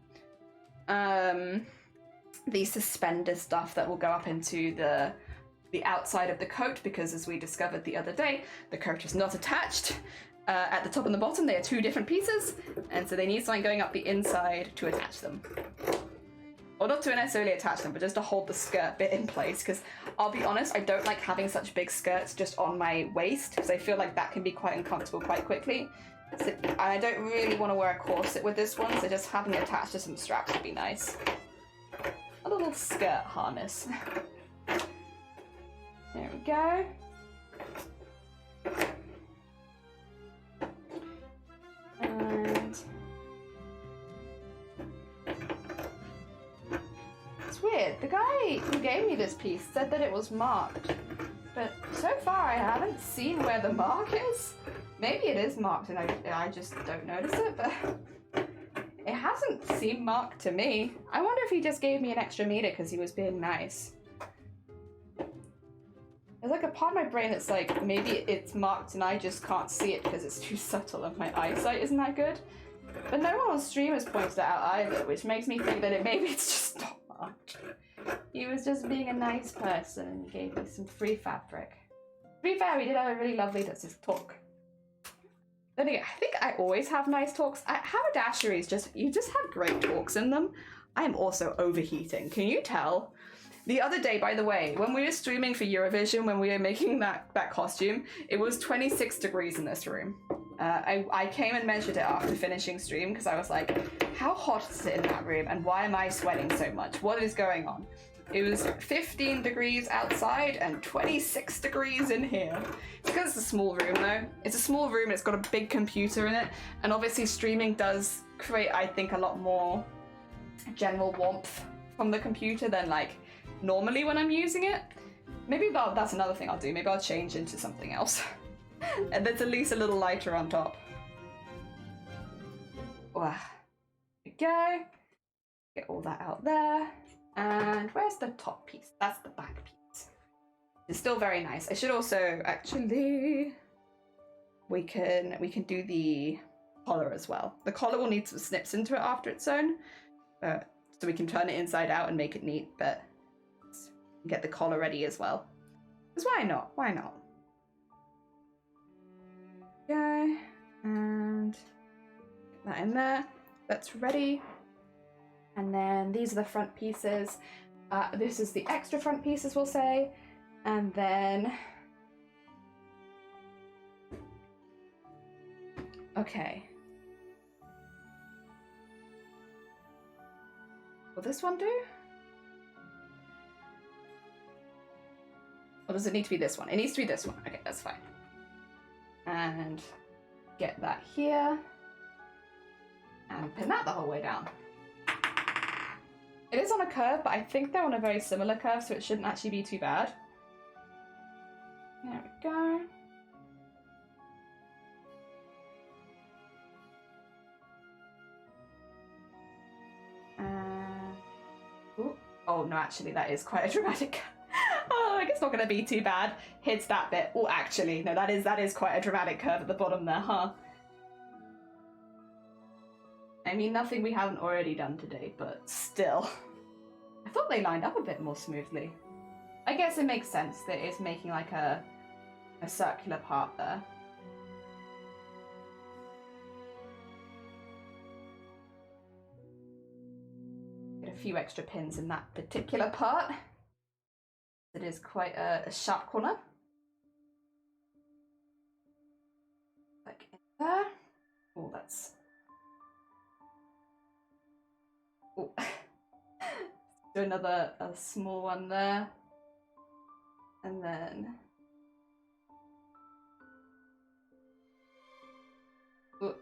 the suspender stuff that will go up into the outside of the coat, because as we discovered the other day, the coat is not attached at the top and the bottom. They are 2 different pieces, and so they need something going up the inside to attach them. Or not to necessarily attach them, but just to hold the skirt bit in place, because I'll be honest, I don't like having such big skirts just on my waist, because I feel like that can be quite uncomfortable quite quickly. So I don't really want to wear a corset with this one, so just having it attached to some straps would be nice. A little skirt harness. There we go. And it's weird. The guy who gave me this piece said that it was marked, but so far I haven't seen where the mark is. Maybe it is marked and I just don't notice it, but it hasn't seemed marked to me. I wonder if he just gave me an extra meter because he was being nice. There's like a part of my brain that's like, maybe it's marked and I just can't see it because it's too subtle and my eyesight isn't that good. But no one on stream has pointed it out either, which makes me think that maybe it's just not marked. He was just being a nice person and gave me some free fabric. To be fair, we did have a really lovely talk. Then again, I think I always have nice talks. Haberdasheries you just have great talks in them. I am also overheating. Can you tell? The other day, by the way, when we were streaming for Eurovision, when we were making that costume, it was 26 degrees in this room. I came and measured it after finishing stream because I was like, how hot is it in that room and why am I sweating so much? What is going on? It was 15 degrees outside and 26 degrees in here. It's because it's a small room though. It's a small room and it's got a big computer in it. And obviously streaming does create, I think, a lot more general warmth from the computer than like normally when I'm using it. Maybe that's another thing I'll do. Maybe I'll change into something else. And that's at least a little lighter on top. Wow. There we go. Get all that out there. And where's the top piece? That's the back piece. It's still very nice. I should also actually we can do the collar as well. The collar will need some snips into it after it's sewn, so we can turn it inside out and make it neat, but get the collar ready as well. Because why not? Why not? Okay, and get that in there. That's ready. And then these are the front pieces. This is the extra front pieces, we'll say. And then... Okay. Will this one do? Or does it need to be this one? It needs to be this one. Okay, that's fine. And get that here. And pin that the whole way down. It is on a curve, but I think they're on a very similar curve, so it shouldn't actually be too bad. There we go. Ooh. Oh no, actually that is quite a dramatic. Oh, I guess not going to be too bad. Hits that bit. Oh, actually, no, that is quite a dramatic curve at the bottom there, huh? I mean, nothing we haven't already done today, but still. I thought they lined up a bit more smoothly. I guess it makes sense that it's making like a circular part there. Get a few extra pins in that particular part. It is quite a sharp corner. Like in there. Oh, that's... Oh. Do another small one there. And then... Ooh.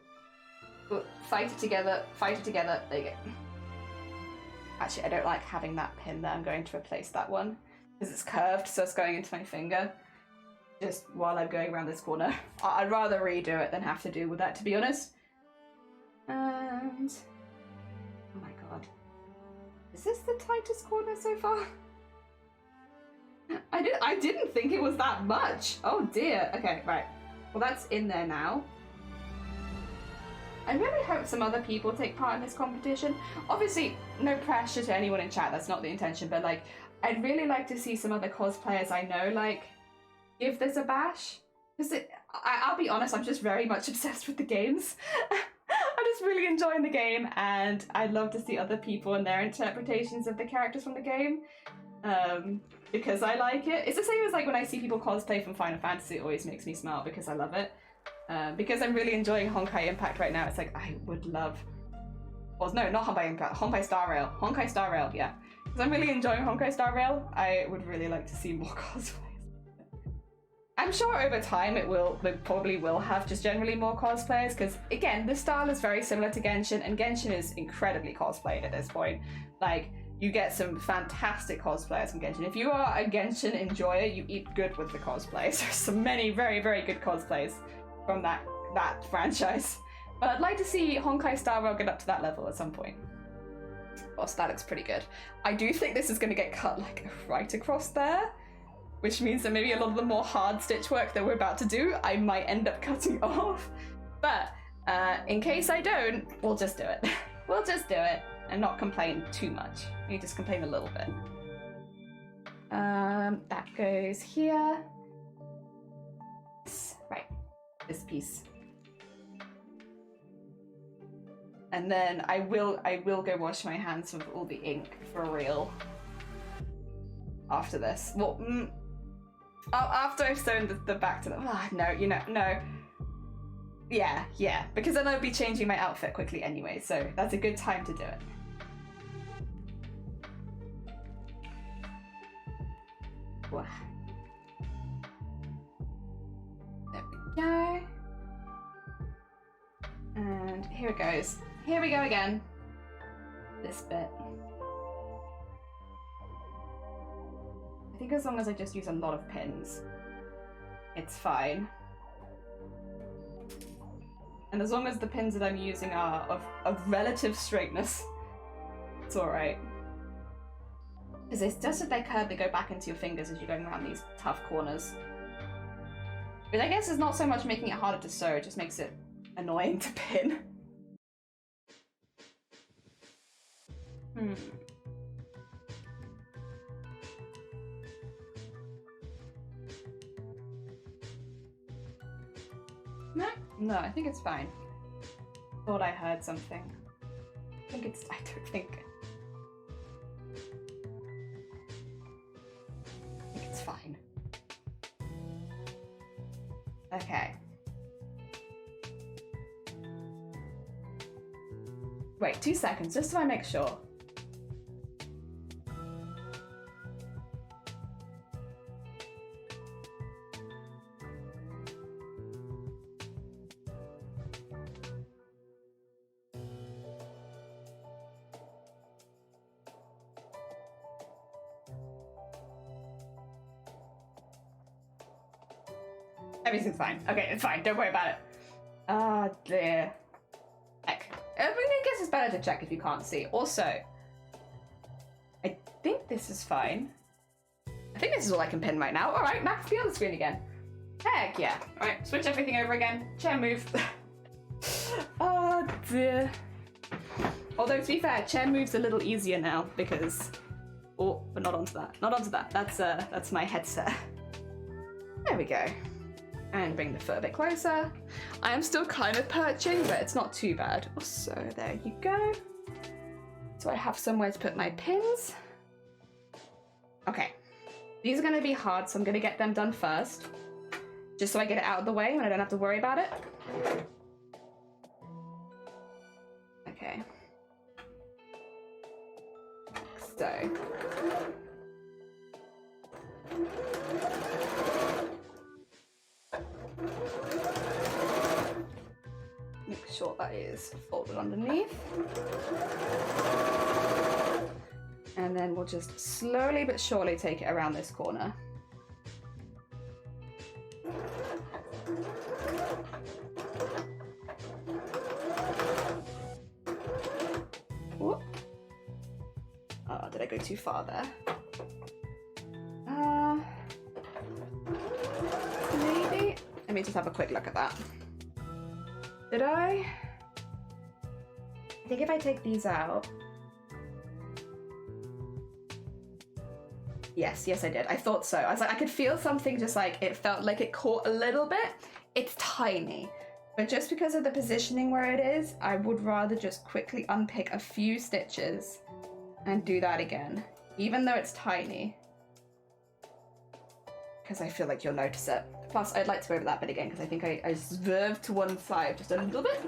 Ooh. Fight it together, fight it together. There you go. Actually, I don't like having that pin there. I'm going to replace that one. Because it's curved, so it's going into my finger. Just while I'm going around this corner. I'd rather redo it than have to deal with that, to be honest. And... oh my god. Is this the tightest corner so far? I didn't think it was that much. Oh dear. Okay, right. Well, that's in there now. I really hope some other people take part in this competition. Obviously, no pressure to anyone in chat, that's not the intention, but like, I'd really like to see some other cosplayers I know, like, give this a bash. Because I'll be honest, I'm just very much obsessed with the games. I'm just really enjoying the game, and I'd love to see other people and their interpretations of the characters from the game. Because I like it. It's the same as like when I see people cosplay from Final Fantasy, it always makes me smile because I love it. Because I'm really enjoying Honkai Impact right now, it's like, I would love... well, no, not Honkai Impact, Honkai Star Rail. Honkai Star Rail, yeah. Because I'm really enjoying Honkai Star Rail, I would really like to see more cosplays. I'm sure over time it probably will have just generally more cosplayers, because again, this style is very similar to Genshin, and Genshin is incredibly cosplayed at this point. Like, you get some fantastic cosplayers from Genshin. If you are a Genshin enjoyer, you eat good with the cosplays. There's some many very, very good cosplays from that franchise. But I'd like to see Honkai Star Rail get up to that level at some point. Whilst that looks pretty good. I do think this is going to get cut like right across there, which means that maybe a lot of the more hard stitch work that we're about to do, I might end up cutting off. But in case I don't, we'll just do it. We'll just do it and not complain too much. We just complain a little bit. That goes here. Right, this piece. And then I will go wash my hands with all the ink for real. After this, well, after I've sewn the back to them. No, you know, no. Yeah, because then I'll be changing my outfit quickly anyway, so that's a good time to do it. Wow. There we go. And here it goes. Here we go again. This bit. I think as long as I just use a lot of pins, it's fine. And as long as the pins that I'm using are of relative straightness, it's alright. Because it's just that they curve, they go back into your fingers as you're going around these tough corners. But I guess it's not so much making it harder to sew, it just makes it annoying to pin. No, I think it's fine. Thought I heard something. I don't think Okay. Wait, 2 seconds, just so I make sure. Everything's fine. Okay, it's fine. Don't worry about it. Ah, dear. Heck. I guess it's better to check if you can't see. Also, I think this is fine. I think this is all I can pin right now. All right, Max, be on the screen again. Heck yeah. All right, switch everything over again. Chair move. Oh, dear. Although, to be fair, chair move's a little easier now because... Oh, but not onto that. Not onto that. That's my headset. There we go. And bring the foot a bit closer. I am still kind of perching, but it's not too bad. So there you go. So I have somewhere to put my pins. Okay. These are going to be hard, so I'm going to get them done first. Just so I get it out of the way and I don't have to worry about it. Okay. So... make sure that is folded underneath. And then we'll just slowly but surely take it around this corner. Whoop. Oh, did I go too far there? Maybe. Let me just have a quick look at that. Did I think if I take these out... Yes, I did. I thought so. I was like, I could feel something just like, it felt like it caught a little bit. It's tiny. But just because of the positioning where it is, I would rather just quickly unpick a few stitches and do that again. Even though it's tiny. Because I feel like you'll notice it. Plus, I'd like to go over that bit again because I think I swerved to one side just a little bit.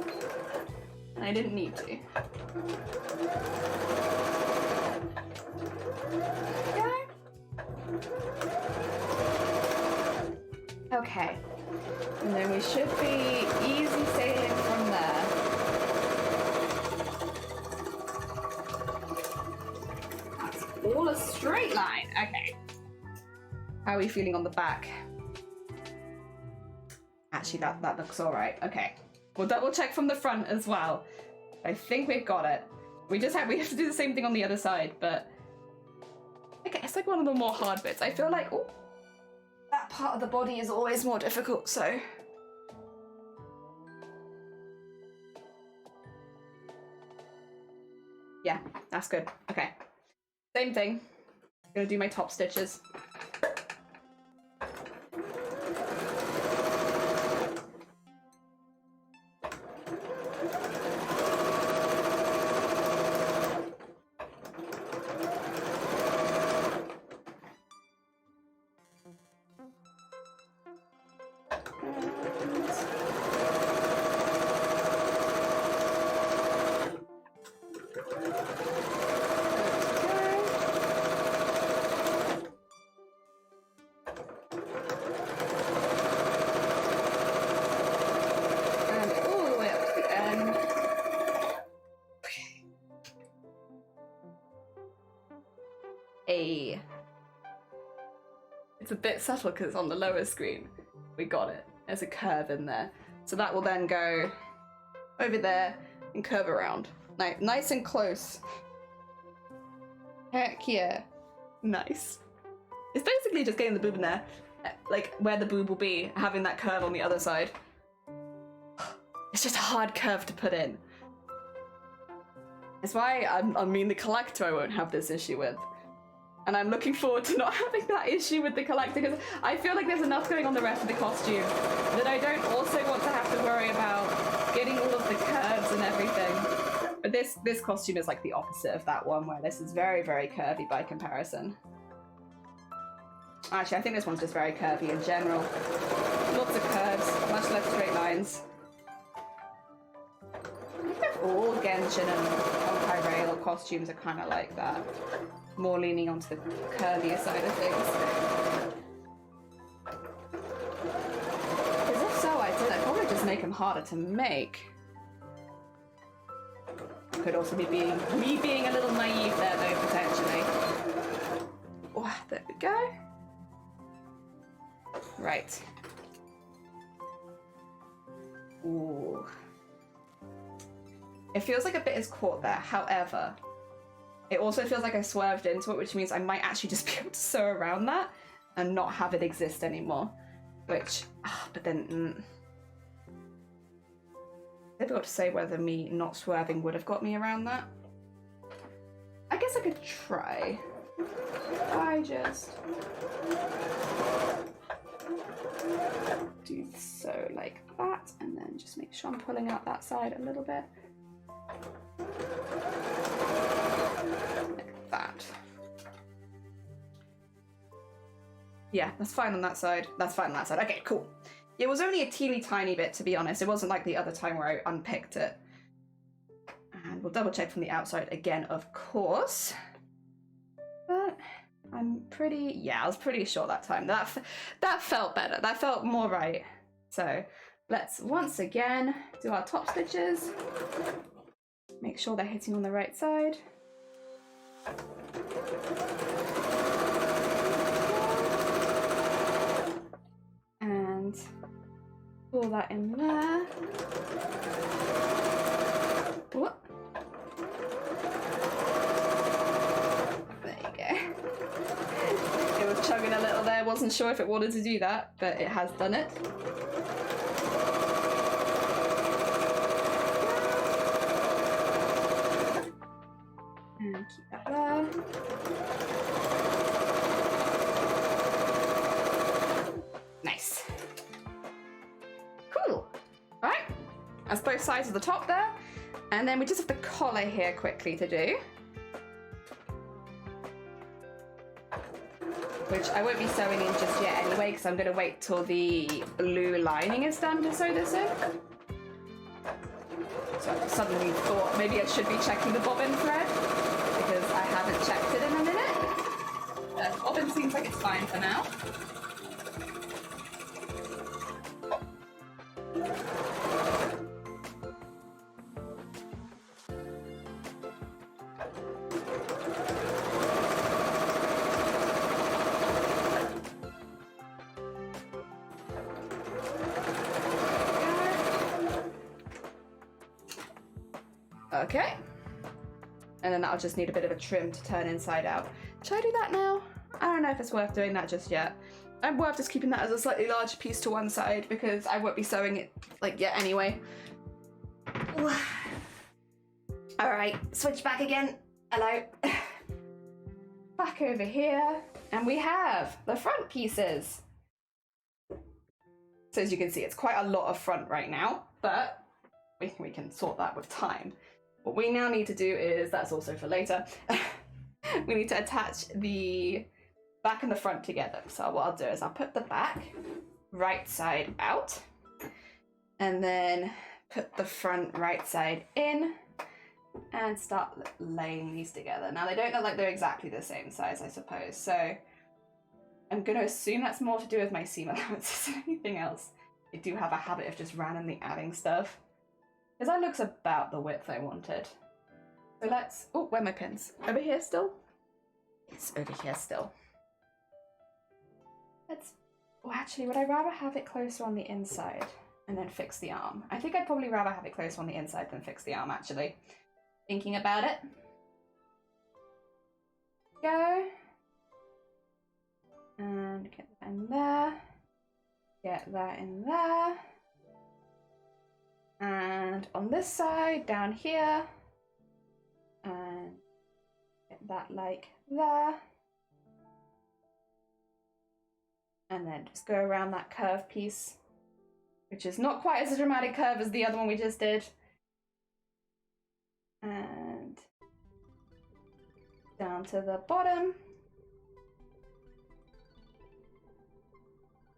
And I didn't need to. Okay. And then we should be easy sailing from there. That's all a straight line. Okay. How are we feeling on the back? Actually, that looks all right. Okay. We'll double check from the front as well. I think we've got it. We have to do the same thing on the other side, but okay, it's like one of the more hard bits. I feel like, oh, that part of the body is always more difficult, so. Yeah, that's good. Okay. Same thing. I'm gonna do my top stitches. It's a bit subtle because it's on the lower screen. We got it. There's a curve in there. So that will then go over there and curve around. Nice and close. Heck yeah. Nice. It's basically just getting the boob in there, like where the boob will be, having that curve on the other side. It's just a hard curve to put in. That's why I mean the collector I won't have this issue with. And I'm looking forward to not having that issue with the collector because I feel like there's enough going on the rest of the costume that I don't also want to have to worry about getting all of the curves and everything. But this costume is like the opposite of that one where this is very, very curvy by comparison. Actually, I think this one's just very curvy in general. lots of curves, much less straight lines. I think if all Genshin and Honkai Rail costumes are kind of like that. More leaning onto the curvier side of things. Because if so, I'd probably just make them harder to make. Could also be me being a little naive there though, potentially. Oh, there we go. Right. Ooh. It feels like a bit is caught there, however, it also feels like I swerved into it, which means I might actually just be able to sew around that and not have it exist anymore. Which, but then, difficult to say whether me not swerving would have got me around that. I guess I could try. I just do so like that, and then just make sure I'm pulling out that side a little bit. Like that. Yeah, that's fine on that side. That's fine on that side. Okay, cool. It was only a teeny tiny bit, to be honest. It wasn't like the other time where I unpicked it. And we'll double check from the outside again, of course. But I'm pretty, yeah, I was pretty sure that time. That felt better. That felt more right. So let's once again do our top stitches. Make sure they're hitting on the right side. And pull that in there. Whoop. There you go. It was chugging a little there, wasn't sure if it wanted to do that, but it has done it. And keep that there. Nice. Cool. Alright. That's both sides of the top there. And then we just have the collar here quickly to do. Which I won't be sewing in just yet anyway, because I'm going to wait till the blue lining is done to sew this in. So I suddenly thought maybe I should be checking the bobbin thread, because I haven't checked it in a minute. Bobbin seems like it's fine for now. Okay, and then that'll just need a bit of a trim to turn inside out. Should I do that now? I don't know if it's worth doing that just yet. I'm worth just keeping that as a slightly larger piece to one side because I won't be sewing it like yet anyway. All right, switch back again. Hello. Back over here, and we have the front pieces. So as you can see, it's quite a lot of front right now, but we can sort that with time. What we now need to do is, that's also for later, we need to attach the back and the front together. So what I'll do is I'll put the back right side out and then put the front right side in and start laying these together. Now they don't look like they're exactly the same size, I suppose. So I'm going to assume that's more to do with my seam allowances than anything else. I do have a habit of just randomly adding stuff. Because that looks about the width I wanted. So let's... Oh, where are my pins? Over here still? It's over here still. Let's... Oh, actually, would I rather have it closer on the inside and then fix the arm? I think I'd probably rather have it closer on the inside than fix the arm, actually. Thinking about it. Go. And get that in there. Get that in there. And on this side, down here, and get that like there. And then just go around that curve piece, which is not quite as a dramatic curve as the other one we just did. And down to the bottom.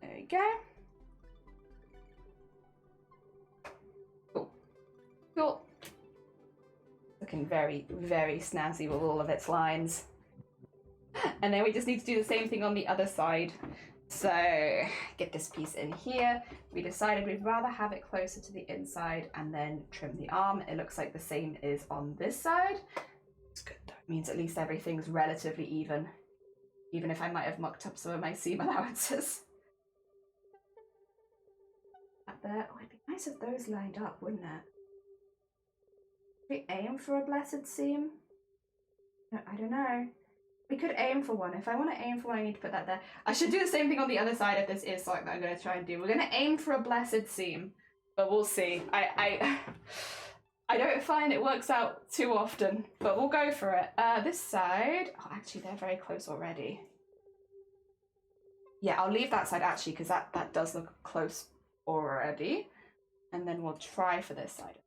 There we go. Looking very, very snazzy with all of its lines. And then we just need to do the same thing on the other side. So get this piece in here. We decided we'd rather have it closer to the inside and then trim the arm. It looks like the same is on this side. It's good though. It means at least everything's relatively even if I might have mucked up some of my seam allowances. Up there. Oh, it'd be nice if those lined up, wouldn't it? We aim for a blessed seam? No, I don't know. We could aim for one. If I want to aim for one, I need to put that there. I should do the same thing on the other side if this is something that I'm going to try and do. We're going to aim for a blessed seam, but we'll see. I don't find it works out too often, but we'll go for it. This side, oh, actually they're very close already. Yeah, I'll leave that side actually because that does look close already. And then we'll try for this side.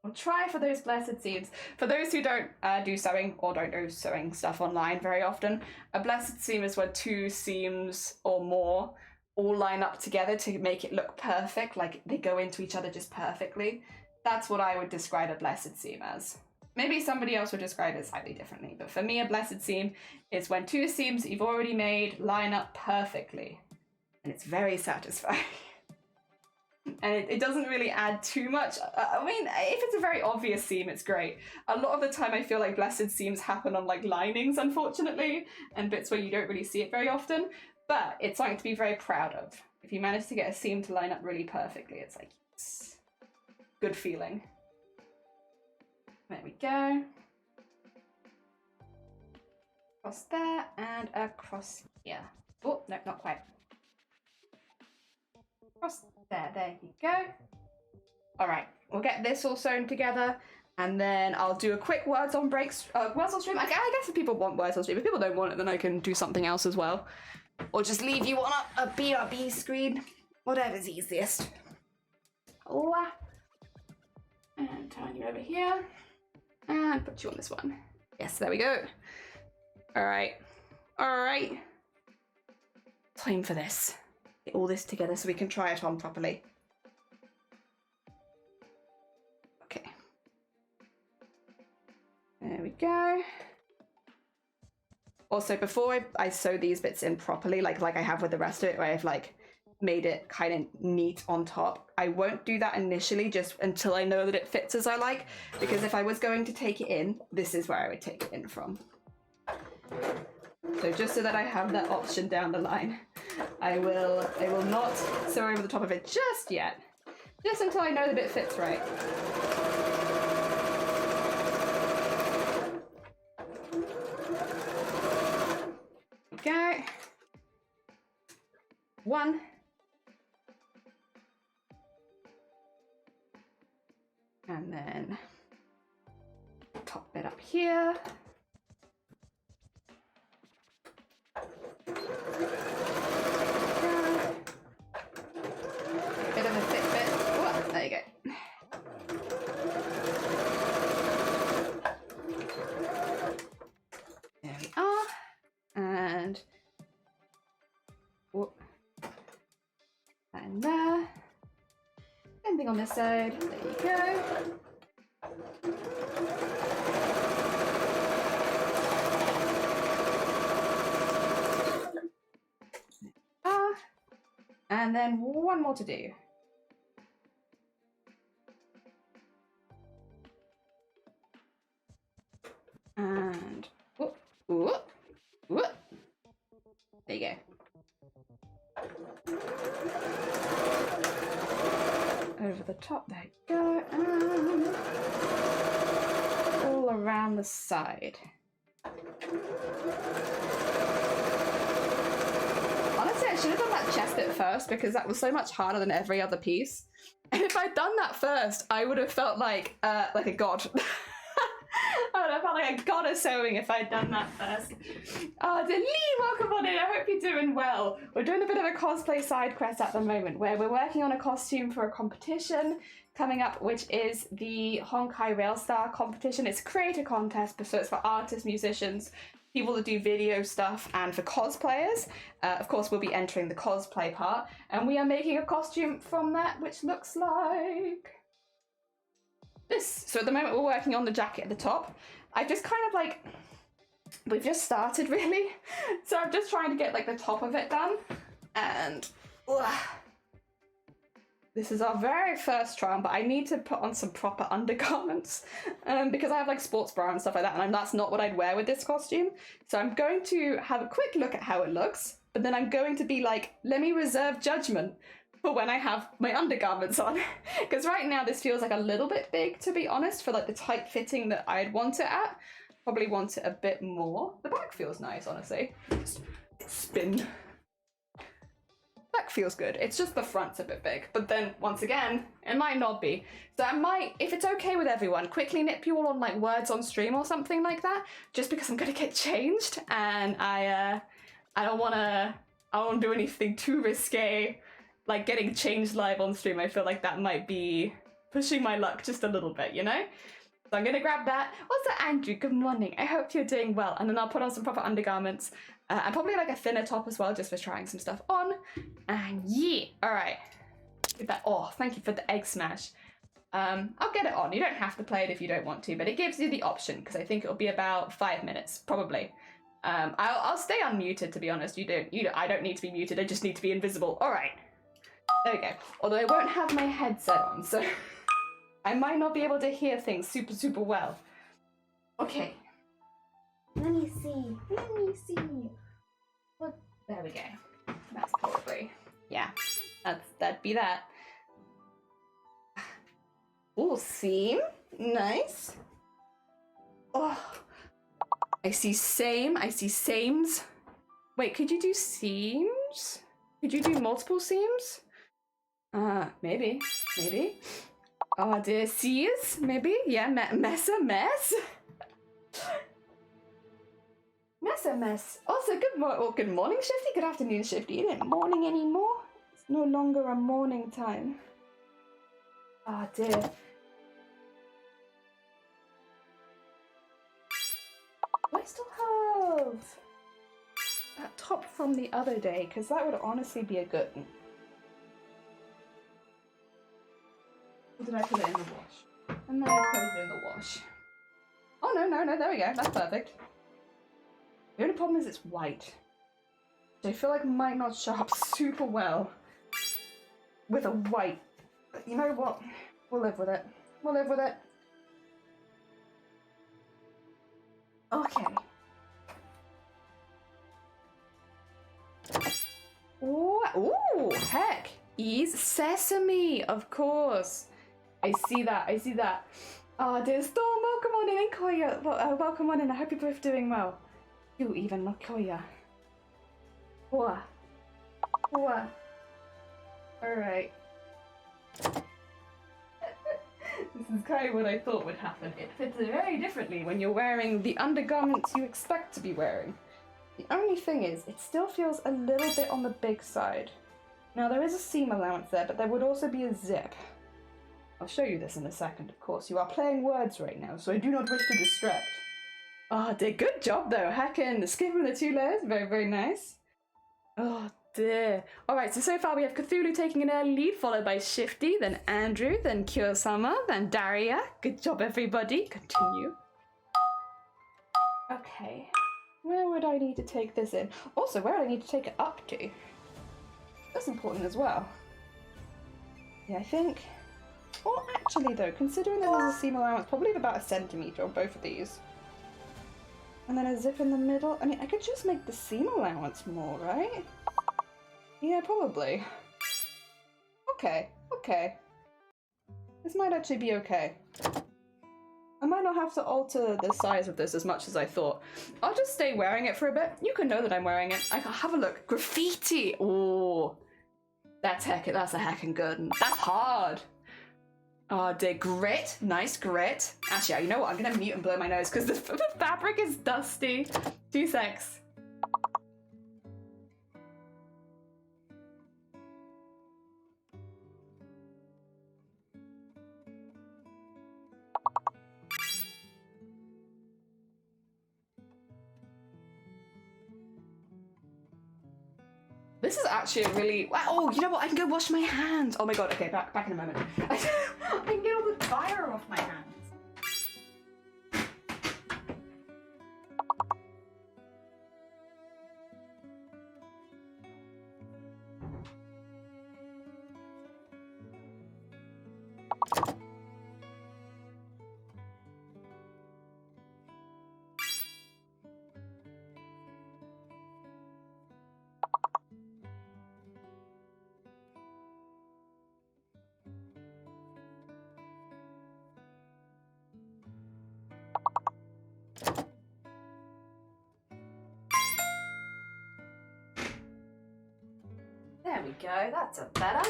We'll try for those blessed seams. For those who don't do sewing or don't do sewing stuff online very often, a blessed seam is where two seams or more all line up together to make it look perfect, like they go into each other just perfectly. That's what I would describe a blessed seam as. Maybe somebody else would describe it slightly differently, but for me a blessed seam is when two seams that you've already made line up perfectly. And it's very satisfying. And it doesn't really add too much. I mean, if it's a very obvious seam, it's great. A lot of the time I feel like blessed seams happen on like linings, unfortunately, and bits where you don't really see it very often, but it's something to be very proud of. If you manage to get a seam to line up really perfectly, it's like, yes, good feeling. There we go. Across there and across here. Oh, no, not quite. Across there you go. All right, we'll get this all sewn together and then I'll do a quick words on stream. I guess if people want words on stream, if people don't want it, then I can do something else as well. Or just leave you on a BRB screen, whatever's easiest. Oh, and turn you over here and put you on this one. Yes, there we go. All right. Time for this. Get all this together so we can try it on properly. Okay. There we go. Also, before I sew these bits in properly, like I have with the rest of it, where I've like made it kind of neat on top, I won't do that initially just until I know that it fits as I like, because if I was going to take it in, this is where I would take it in from. So just so that I have that option down the line, I will not sew over the top of it just yet, just until I know the bit fits right. Okay. One. And then top bit up here. Bit of a thick bit. Oh, there you go. There we are. And whoop. And there. Same thing on this side. There you go. And then one more to do. And whoop, whoop, whoop. There you go. Over the top, there you go. And all around the side. Honestly, I should have done that chest bit first because that was so much harder than every other piece. And if I'd done that first, I would have felt like a god. I would have felt like a god of sewing if I'd done that first. Delee, welcome on in. I hope you're doing well. We're doing a bit of a cosplay side quest at the moment where we're working on a costume for a competition coming up, which is the Honkai Rail Star competition. It's a creator contest, so it's for artists, musicians, people that do video stuff, and for cosplayers. Of course, we'll be entering the cosplay part, and we are making a costume from that, which looks like this. So at the moment we're working on the jacket at the top. I just kind of like, we've just started really. So I'm just trying to get like the top of it done. And this is our very first try on, but I need to put on some proper undergarments because I have like sports bra and stuff like that, and that's not what I'd wear with this costume. So I'm going to have a quick look at how it looks, but then I'm going to be like, let me reserve judgment for when I have my undergarments on. Because right now this feels like a little bit big, to be honest, for like the tight fitting that I'd want it at. Probably want it a bit more. The back feels nice, honestly. Just spin. Back feels good. It's just the front's a bit big. But then, once again, it might not be. So I might, if it's okay with everyone, quickly nip you all on like words on stream or something like that, just because I'm gonna get changed and I don't wanna do anything too risque, like getting changed live on stream. I feel like that might be pushing my luck just a little bit, you know? So I'm gonna grab that. Also, Andrew, good morning. I hope you're doing well. And then I'll put on some proper undergarments. And probably like a thinner top as well, just for trying some stuff on. And yeah, all right. Get that. Oh, thank you for the egg smash. I'll get it on. You don't have to play it if you don't want to, but it gives you the option because I think it'll be about 5 minutes, probably. I'll stay unmuted, to be honest. I don't need to be muted. I just need to be invisible. All right. There we go. Although I won't have my headset on, so I might not be able to hear things super, super well. Okay. Let me see. What? There we go. That's probably, yeah. That'd be that. Oh, seam. Nice. Oh. I see same. I see sames. Wait, could you do seams? Could you do multiple seams? Maybe. Oh, dear. Seas? Maybe? Yeah, mess. Mess. Also, good morning, Shifty. Good afternoon, Shifty. It ain't morning anymore. It's no longer a morning time. Oh, dear. Do I still have that top from the other day? Because that would honestly be a good one. Or did I put it in the wash? And then I put it in the wash. Oh, no, there we go. That's perfect. The only problem is it's white. Which I feel like might not show up super well with a white. But you know what? We'll live with it. Okay. Ooh, heck. Ease sesame, of course. I see that. Oh, dear Storm, welcome on in, and Koya. Welcome on in. I hope you're both doing well. You even, not Koya. Whoa. Alright. This is kind of what I thought would happen. It fits very differently when you're wearing the undergarments you expect to be wearing. The only thing is, it still feels a little bit on the big side. Now, there is a seam allowance there, but there would also be a zip. I'll show you this in a second, of course. You are playing words right now, so I do not wish to distract. Oh, dear. Good job, though. Hacking, skipping the 2 layers. Very, very nice. Oh, dear. All right, so far we have Cthulhu taking an early lead, followed by Shifty, then Andrew, then Cure-sama, then Daria. Good job, everybody. Continue. Okay. Where would I need to take this in? Also, where do I need to take it up to? That's important as well. Yeah, I think... Well, actually, though, considering that there's a seam allowance, probably about 1 centimetre on both of these. And then a zip in the middle. I mean, I could just make the seam allowance more, right? Yeah, probably. Okay. This might actually be okay. I might not have to alter the size of this as much as I thought. I'll just stay wearing it for a bit. You can know that I'm wearing it. I can have a look. Graffiti! Oh, that's a heckin' good one. That's hard. Oh, dear. Grit. Nice grit. Actually, you know what? I'm gonna mute and blow my nose because the fabric is dusty. 2 secs. This is actually a really... Oh, you know what? I can go wash my hands. Oh my god. Okay, back in a moment. I can get all the fire off my hands. we go. That's a better.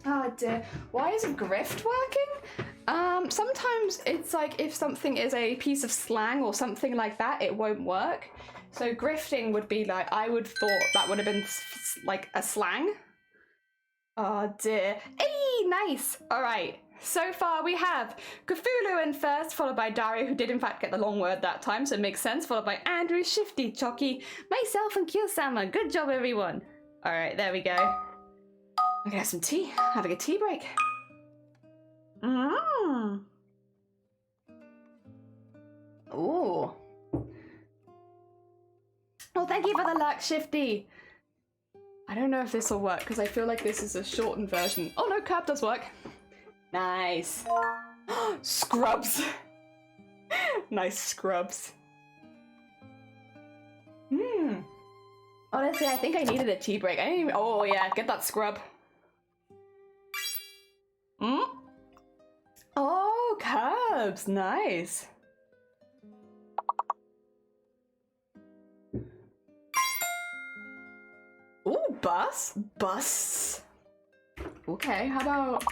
Oh dear. Why isn't grift working? Sometimes it's like if something is a piece of slang or something like that, it won't work. So grifting would be like, I would thought that would have been like a slang. Oh dear. Hey, nice. All right. So far we have Cthulhu in first, followed by Dario, who did in fact get the long word that time, so it makes sense, followed by Andrew, Shifty, Chucky, myself, and Kiyosama. Good job, everyone. All right, there we go. I'm gonna have some tea. Having a tea break. Mmm. Ooh. Well, thank you for the luck, Shifty. I don't know if this will work because I feel like this is a shortened version. Oh no, Curb does work. Nice. Scrubs. Nice scrubs. Honestly, I think I needed a tea break. I didn't even... Oh yeah, get that scrub. Oh, Curbs. Nice. Ooh, bus. Bus. Okay, how about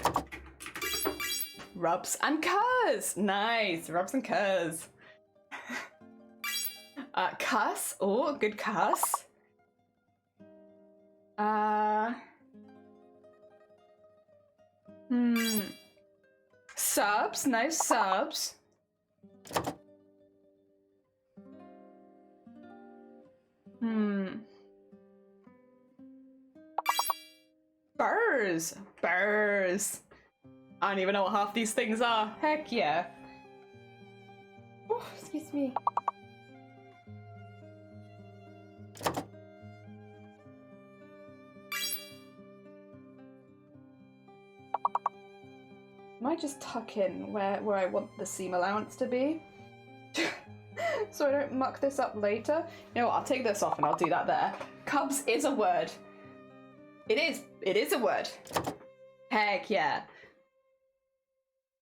rubs and curs? Nice, rubs and curs. Cuss. Oh, good cuss. Subs. Nice subs. Burrs. Burrs. I don't even know what half these things are. Heck yeah. Oh, excuse me. Might just tuck in where I want the seam allowance to be. So I don't muck this up later. You know what, I'll take this off and I'll do that there. Cubs is a word. It is a word. Heck yeah.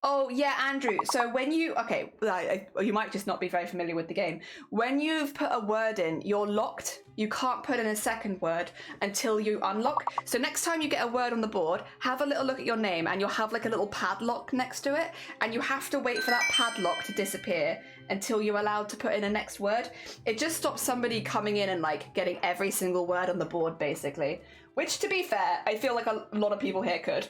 Oh yeah, Andrew, so when you, okay, you might just not be very familiar with the game. When you've put a word in, you're locked. You can't put in a second word until you unlock. So next time you get a word on the board, have a little look at your name and you'll have like a little padlock next to it, and you have to wait for that padlock to disappear until you're allowed to put in a next word. It just stops somebody coming in and like getting every single word on the board basically. Which, to be fair, I feel like a lot of people here could.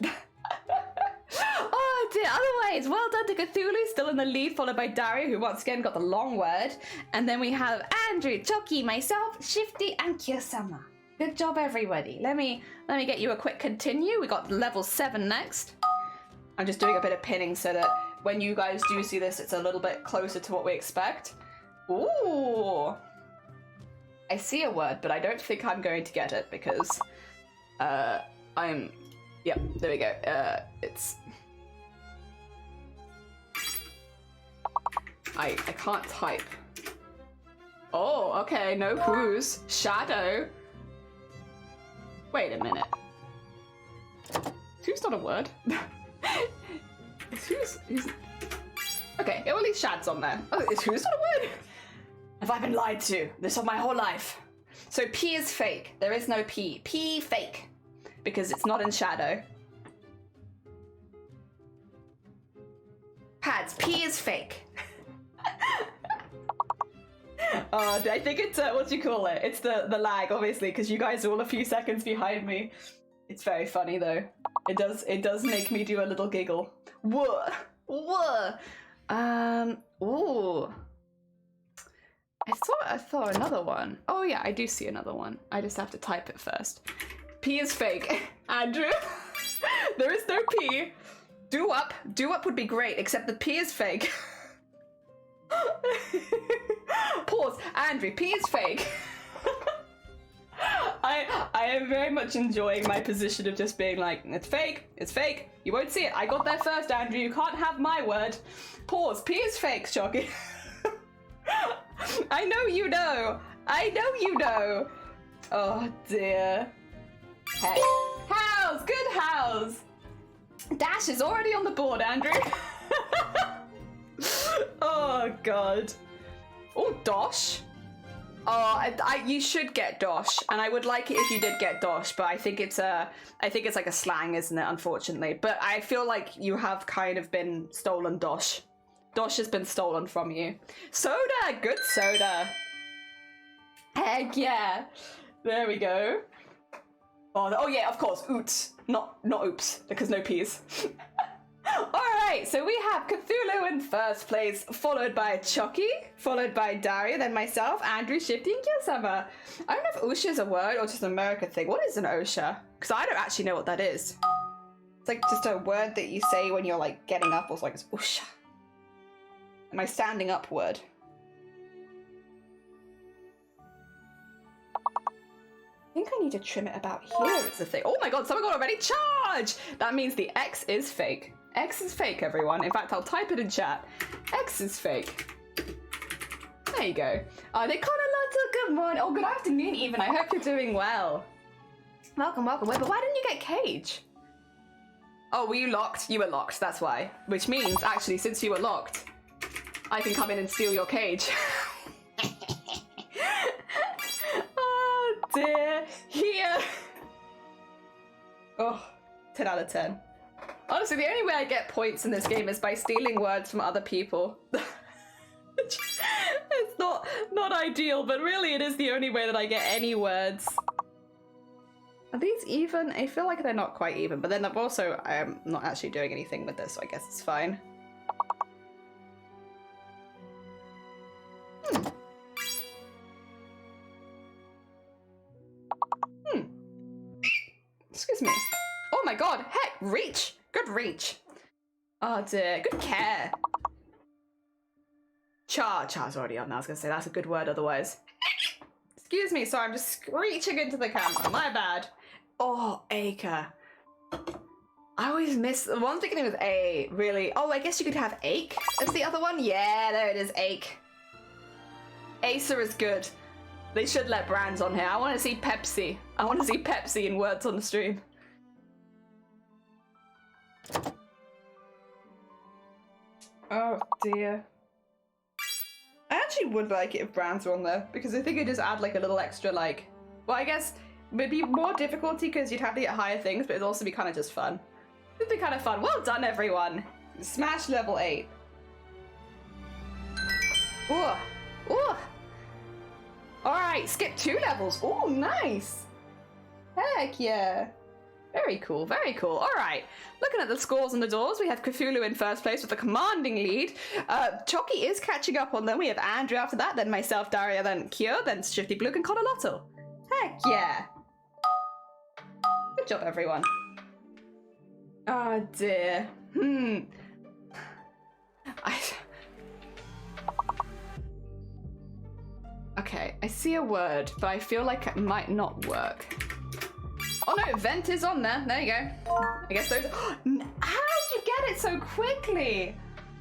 Oh dear, otherwise, well done to Cthulhu, still in the lead, followed by Dario, who once again got the long word. And then we have Andrew, Chucky, myself, Shifty, and Kiyosama. Good job, everybody. Let me get you a quick continue. We got level 7 next. I'm just doing a bit of pinning so that when you guys do see this, it's a little bit closer to what we expect. Ooh. I see a word, but I don't think I'm going to get it because yep, there we go. It's... I can't type. Oh, okay, no clues. Shadow. Wait a minute. Who's not a word? Who's... Okay, at least shad's on there. Oh, is who's not a word? Have I been lied to? This of my whole life. So P is fake. There is no P. P fake. Because it's not in shadow. Pads, P is fake. Oh, I think it's, what do you call it? It's the lag, obviously, because you guys are all a few seconds behind me. It's very funny, though. It does make me do a little giggle. Whoa! Whoa! Ooh. I thought another one. Oh yeah, I do see another one. I just have to type it first. P is fake. Andrew, there is no P. Do up would be great, except the P is fake. Pause. Andrew, P is fake. I am very much enjoying my position of just being like, it's fake, you won't see it. I got there first, Andrew, you can't have my word. Pause. P is fake, Chucky. I know you know. Oh dear. Hey. House! Good house! Dash is already on the board, Andrew. Oh god. Oh, Dosh. Oh, you should get dosh, and I would like it if you did get dosh, but I think it's like a slang, isn't it? Unfortunately, but I feel like you have kind of been stolen dosh. Dosh has been stolen from you. Soda, good soda. Heck yeah. There we go. Oh yeah, of course. Oots, not oops, because no peas. Alright, so we have Cthulhu in first place, followed by Chucky, followed by Daria, then myself, Andrew, Shifty, and Kiyosama. I don't know if OSHA is a word or just an American thing. What is an OSHA? Because I don't actually know what that is. It's like just a word that you say when you're like getting up, or like it's OSHA. My standing up word. I think I need to trim it about here, it's the thing. Oh my god, someone got already charged! That means the X is fake. X is fake, everyone. In fact, I'll type it in chat. X is fake. There you go. Oh, they call a good morning. Oh, good afternoon, even. I hope you're doing well. Welcome, welcome. Wait, but why didn't you get cage? Oh, were you locked? You were locked, that's why. Which means, actually, since you were locked, I can come in and steal your cage. Oh, dear. Here. Oh, 10 out of 10. Honestly, the only way I get points in this game is by stealing words from other people. It's not ideal, but really it is the only way that I get any words. Are these even? I feel like they're not quite even, but then I am not actually doing anything with this, so I guess it's fine. Excuse me. Oh my god, heck, reach! Good reach. Oh dear, good care. Char's already on now, I was gonna say, that's a good word otherwise. Excuse me, sorry, I'm just screeching into the camera, my bad. Oh, acre. I always miss, the one thinking with A, really. Oh, I guess you could have ache as the other one. Yeah, there it is, ache. Acer is good. They should let brands on here. I want to see Pepsi. I want to see Pepsi in words on the stream. Oh dear. I actually would like it if brands were on there, because I think it just add like a little extra like, well, I guess it'd be more difficulty because you'd have to get higher things, but it'd also be kind of just fun. It'd be kind of fun. Well done, everyone. Smash level 8. Ooh. Ooh. Alright, skip 2 levels. Oh, nice. Heck yeah. Very cool, very cool. Alright, looking at the scores on the doors, we have Cthulhu in first place with a commanding lead. Chucky is catching up on them. We have Andrew after that, then myself, Daria, then Kyo, then Shifty Blue and Conolotto. Heck yeah. Good job, everyone. Oh dear. Okay, I see a word, but I feel like it might not work. Oh no, vent is on there. There you go. I guess those. How did you get it so quickly?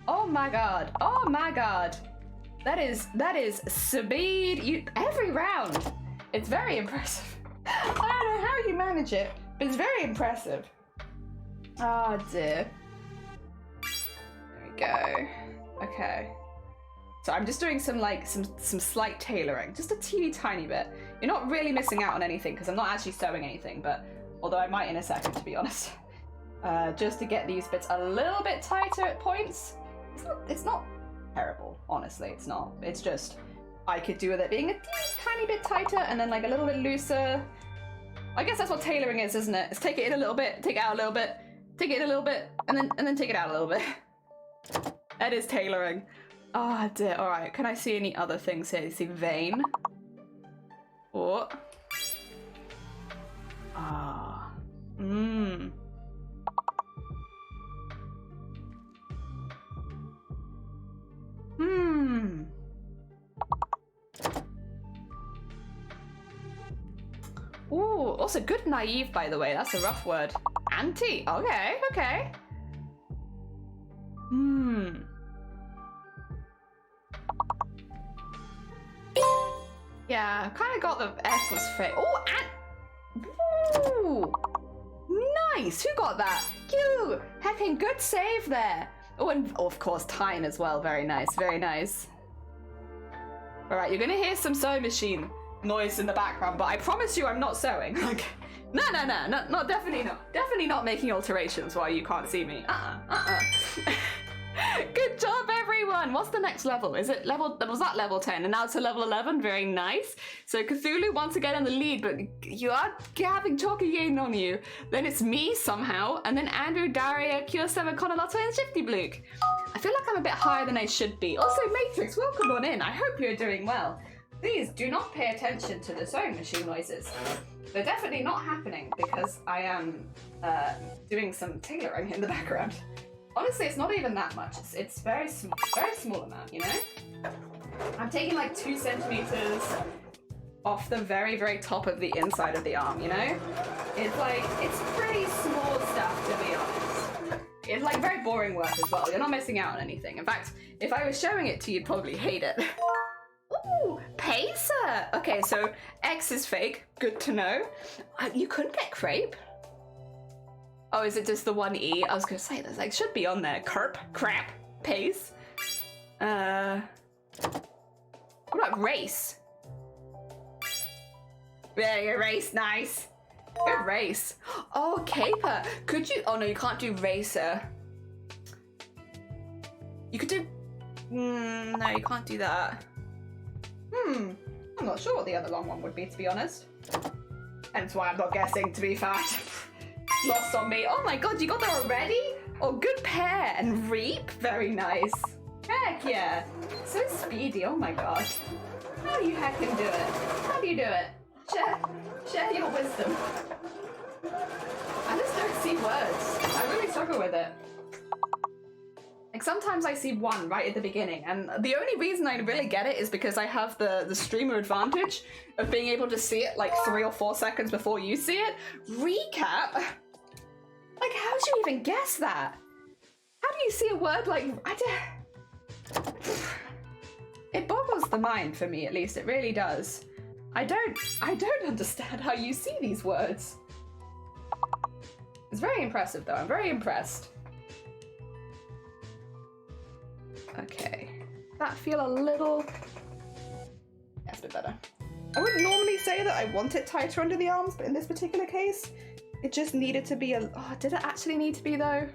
Oh my god. Oh my god. That is speed. Every round. It's very impressive. I don't know how you manage it, but it's very impressive. Oh dear. There we go. Okay. So I'm just doing some slight tailoring, just a teeny tiny bit. You're not really missing out on anything because I'm not actually sewing anything, but although I might in a second, to be honest. Just to get these bits a little bit tighter at points. It's not terrible, honestly. It's not. It's just I could do with it being a teeny tiny bit tighter and then like a little bit looser. I guess that's what tailoring is, isn't it? It's take it in a little bit, take it out a little bit, take it in a little bit, and then take it out a little bit. That is tailoring. Oh dear, alright, can I see any other things here? You see vein? Or... Ah. Ooh, also good naive, by the way. That's a rough word. Anti. Okay, okay. Yeah, kind of got the F was fake. Oh, ooh, nice. Who got that? You. Hecking good save there. Oh, and of course, Tyne as well. Very nice, very nice. Alright, you're gonna hear some sewing machine noise in the background, but I promise you I'm not sewing. Okay. No, definitely not. Definitely not making alterations while you can't see me. Good job, everyone. What's the next level? Is it level, was that level 10? And now it's a level 11, very nice. So Cthulhu once again in the lead, but you are having Chalky Yaden on you. Then it's me somehow, and then Andrew, Daria, Kiyosema, Conolotto, and Shifty Bluke. I feel like I'm a bit higher than I should be. Also, Matrix, welcome on in. I hope you're doing well. Please do not pay attention to the sewing machine noises. They're definitely not happening because I am doing some tailoring in the background. Honestly, it's not even that much. It's very small amount, you know? I'm taking like 2 centimeters off the very, very top of the inside of the arm, you know? It's like, it's pretty small stuff, to be honest. It's like very boring work as well. You're not missing out on anything. In fact, if I was showing it to you, you'd probably hate it. Ooh, Pacer! Okay, so X is fake. Good to know. You couldn't get crepe? Oh, is it just the one E? I was gonna say, there's like, should be on there. Kerp, crap, pace. What about race? Yeah, race, nice. Good race. Oh, caper. Could you, oh no, you can't do racer. You could do, no, you can't do that. I'm not sure what the other long one would be, to be honest. Hence why I'm not guessing, to be fair. Lost on me. Oh my god, you got that already? Oh, good pair. And reap, very nice. Heck yeah. So speedy, oh my god. How do you heckin' do it? How do you do it? Share your wisdom. I just don't see words. I really struggle with it. Like sometimes I see one right at the beginning, and the only reason I really get it is because I have the streamer advantage of being able to see it like 3 or 4 seconds before you see it. Recap? Like, how do you even guess that? How do you see a word like, it boggles the mind for me, at least. It really does. I don't understand how you see these words. It's very impressive though. I'm very impressed. Okay, that feel a little, that's a bit better. I wouldn't normally say that I want it tighter under the arms, but in this particular case, it just needed to be oh, did it actually need to be though?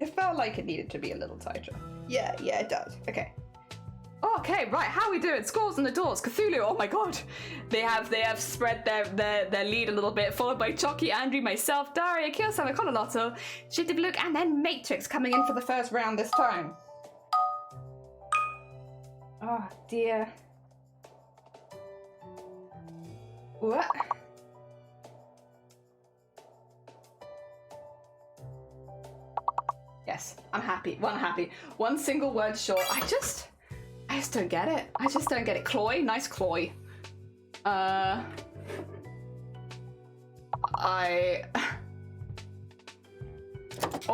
It felt like it needed to be a little tighter. Yeah, it does, okay. Okay, right, how are we doing? Scores on the doors, Cthulhu, oh my god. They have spread their lead a little bit, followed by Chucky, Andrew, myself, Daria, Kiyosama, Conolotto, Shifty Bluke, and then Matrix coming in for the first round this time. Oh dear. What? Yes, I'm happy. One single word short. I just don't get it. I just don't get it. Cloy, nice cloy. All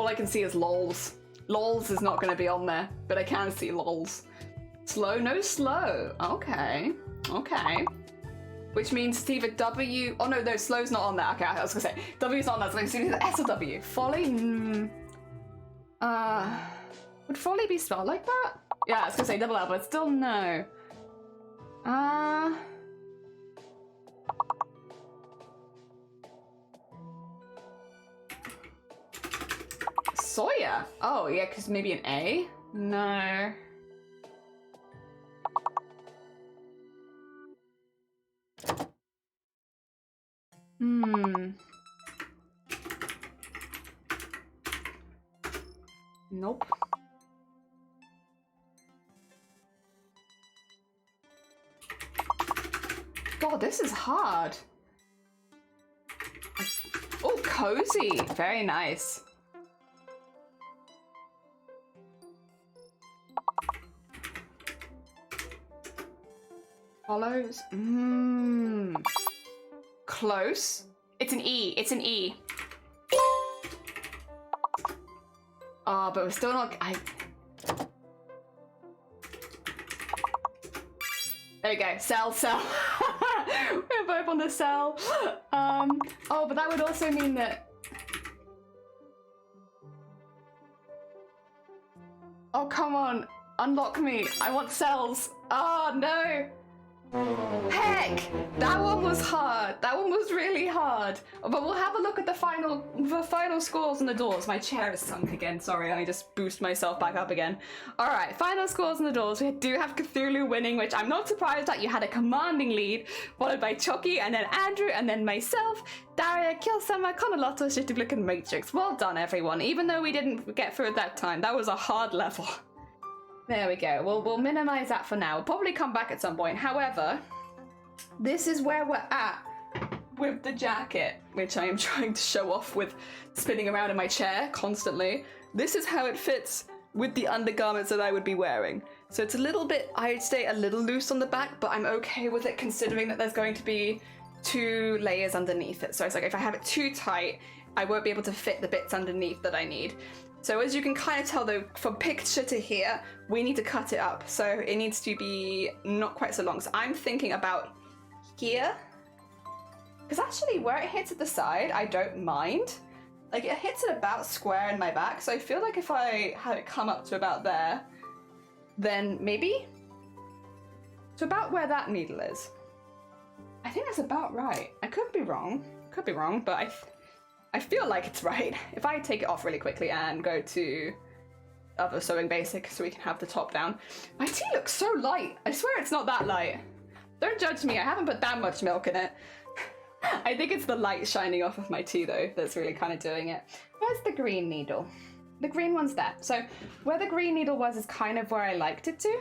I can see is lols. Lols is not gonna be on there, but I can see lols. Slow, no slow. Okay. Which means it's either W, oh no, slow's not on there. Okay, I was gonna say, W's not on there, so I can see the S or W. Folly, would folly be spelled like that? Yeah, I was gonna say double L, but still no. Sawyer? Oh, yeah, because maybe an A? No. Nope. God, this is hard. Oh, cozy. Very nice. Follows. Close. It's an E. It's an E. Oh, but we're still not. There we go. Cell. We're both on the cell. Oh, but that would also mean that. Oh, come on. Unlock me. I want cells. Oh, no. Heck, that one was hard. That one was really hard. But we'll have a look at the final scores on the doors. My chair is sunk again. Sorry, I just boost myself back up again. All right, final scores on the doors. We do have Cthulhu winning, which I'm not surprised that you had a commanding lead, followed by Chucky, and then Andrew, and then myself, Daria, Killsummer, Conolotto, Shitty and Matrix. Well done, everyone. Even though we didn't get through it that time, that was a hard level. There we go. We'll minimize that for now. We'll probably come back at some point. However, this is where we're at with the jacket, which I am trying to show off with spinning around in my chair constantly. This is how it fits with the undergarments that I would be wearing. So it's a little bit, I'd say a little loose on the back, but I'm okay with it considering that there's going to be 2 layers underneath it. So it's like if I have it too tight, I won't be able to fit the bits underneath that I need. So as you can kind of tell though, from picture to here, we need to cut it up. So it needs to be not quite so long. So I'm thinking about here. Because actually where it hits at the side, I don't mind. Like it hits it about square in my back. So I feel like if I had it come up to about there, then maybe to about where that needle is. I think that's about right. I could be wrong. But I feel like it's right. If I take it off really quickly and go to other sewing basic so we can have the top down. My tea looks so light. I swear it's not that light. Don't judge me, I haven't put that much milk in it. I think it's the light shining off of my tea though that's really kind of doing it. Where's the green needle? The green one's there. So where the green needle was is kind of where I liked it to.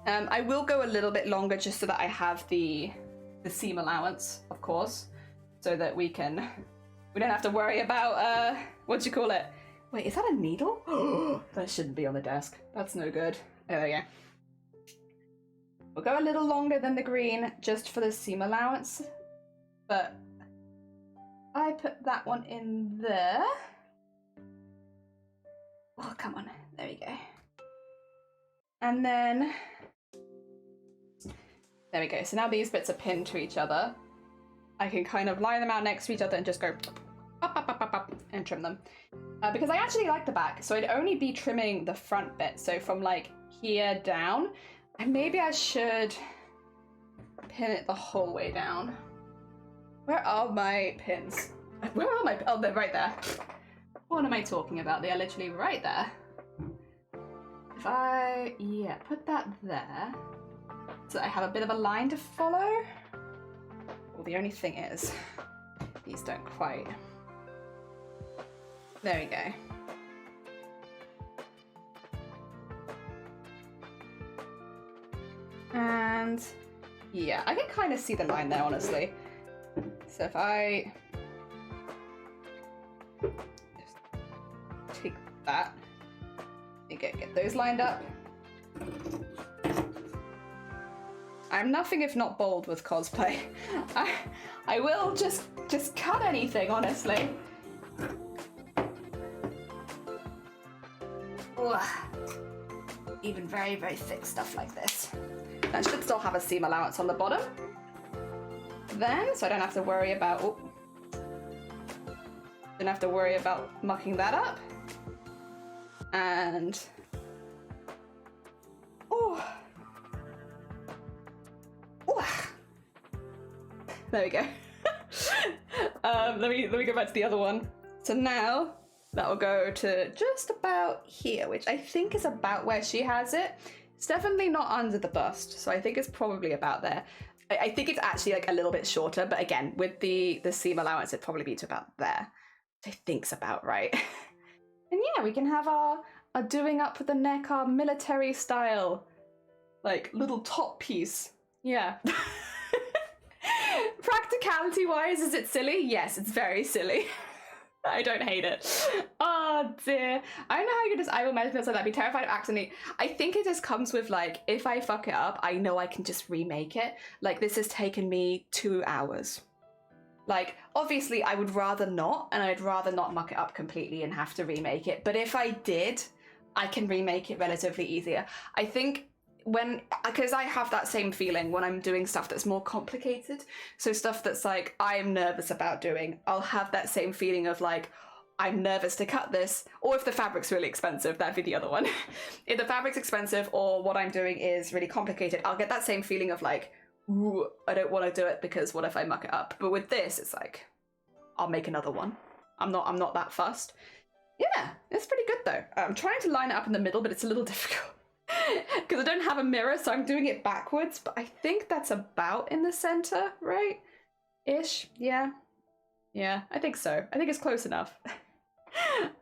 I will go a little bit longer just so that I have the seam allowance, of course, so that we don't have to worry about, what do you call it? Wait, is that a needle? That shouldn't be on the desk. That's no good. Oh, there we go. We'll go a little longer than the green just for the seam allowance. But I put that one in there. Oh, come on. There we go. And then, there we go. So now these bits are pinned to each other. I can kind of line them out next to each other and just go up, and trim them. Because I actually like the back, so I'd only be trimming the front bit. So from like here down, and maybe I should pin it the whole way down. Where are my pins? Where are my, oh, they're right there. What am I talking about? They are literally right there. If I, yeah, put that there, so I have a bit of a line to follow. Well, the only thing is, these don't quite. There we go. And yeah, I can kind of see the line there, honestly. So if I just take that, get those lined up. I'm nothing if not bold with cosplay. I will just cut anything, honestly. Ugh. Even very, very thick stuff like this. That should still have a seam allowance on the bottom. Then, so I don't have to worry about, don't have to worry about mucking that up. And, there we go. Let me go back to the other one. So now that will go to just about here, which I think is about where she has it. It's definitely not under the bust, so I think it's probably about there. I think it's actually like a little bit shorter, but again, with the seam allowance, it'd probably be to about there, which I think's about right. And yeah, we can have our doing up with the neck, our military style, like little top piece. Yeah. Practicality wise, is it silly? Yes, it's very silly. I don't hate it. Oh dear. I don't know how you could just I will imagine this like that. I'd be terrified of accidentally. I think it just comes with like, if I fuck it up, I know I can just remake it. Like this has taken me 2 hours. Like, obviously I would rather not, and I'd rather not muck it up completely and have to remake it. But if I did, I can remake it relatively easier. I think because I have that same feeling when I'm doing stuff that's more complicated. So stuff that's like, I'm nervous about doing, I'll have that same feeling of like, I'm nervous to cut this, or if the fabric's really expensive, that'd be the other one. If the fabric's expensive or what I'm doing is really complicated, I'll get that same feeling of like, ooh, I don't want to do it because what if I muck it up? But with this, it's like, I'll make another one. I'm not that fussed. Yeah, it's pretty good though. I'm trying to line it up in the middle, but it's a little difficult because I don't have a mirror, so I'm doing it backwards, but I think that's about in the center, right? Ish, yeah. Yeah, I think so. I think it's close enough.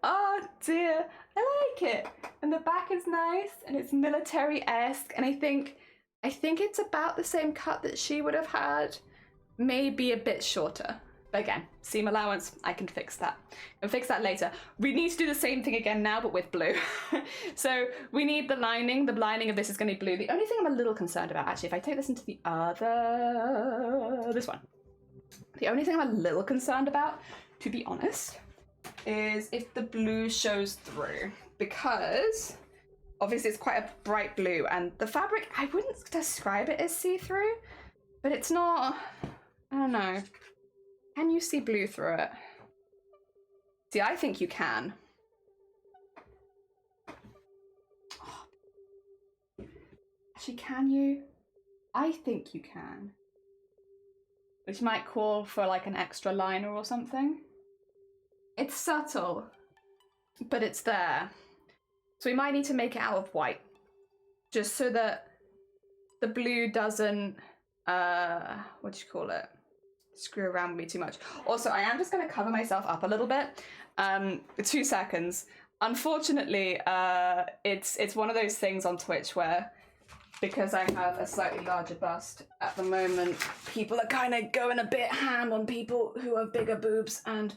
Oh dear, I like it. And the back is nice and it's military-esque, and I think it's about the same cut that she would have had, maybe a bit shorter. But again, seam allowance, I can fix that. I'll fix that later. We need to do the same thing again now, but with blue. So we need the lining. The lining of this is going to be blue. The only thing I'm a little concerned about, actually, if I take this into the other, this one. The only thing I'm a little concerned about, to be honest, is if the blue shows through, because obviously it's quite a bright blue, and the fabric, I wouldn't describe it as see-through, but it's not, I don't know. Can you see blue through it? See, I think you can. Actually, can you? I think you can. Which might call for like an extra liner or something. It's subtle, but it's there. So we might need to make it out of white, just so that the blue doesn't, what do you call it? Screw around with me too much. Also, I am just gonna cover myself up a little bit. 2 seconds. Unfortunately, it's one of those things on Twitch where, because I have a slightly larger bust at the moment, people are kind of going a bit ham on people who have bigger boobs, and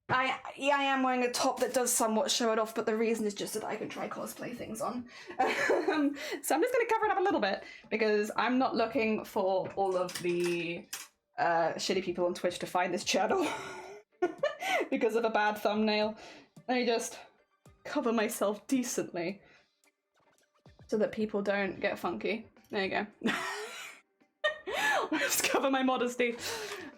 I am wearing a top that does somewhat show it off, but the reason is just that I can try cosplay things on. So I'm just going to cover it up a little bit, because I'm not looking for all of the shitty people on Twitch to find this channel because of a bad thumbnail. Let me just cover myself decently, so that people don't get funky. There you go. I'll just cover my modesty.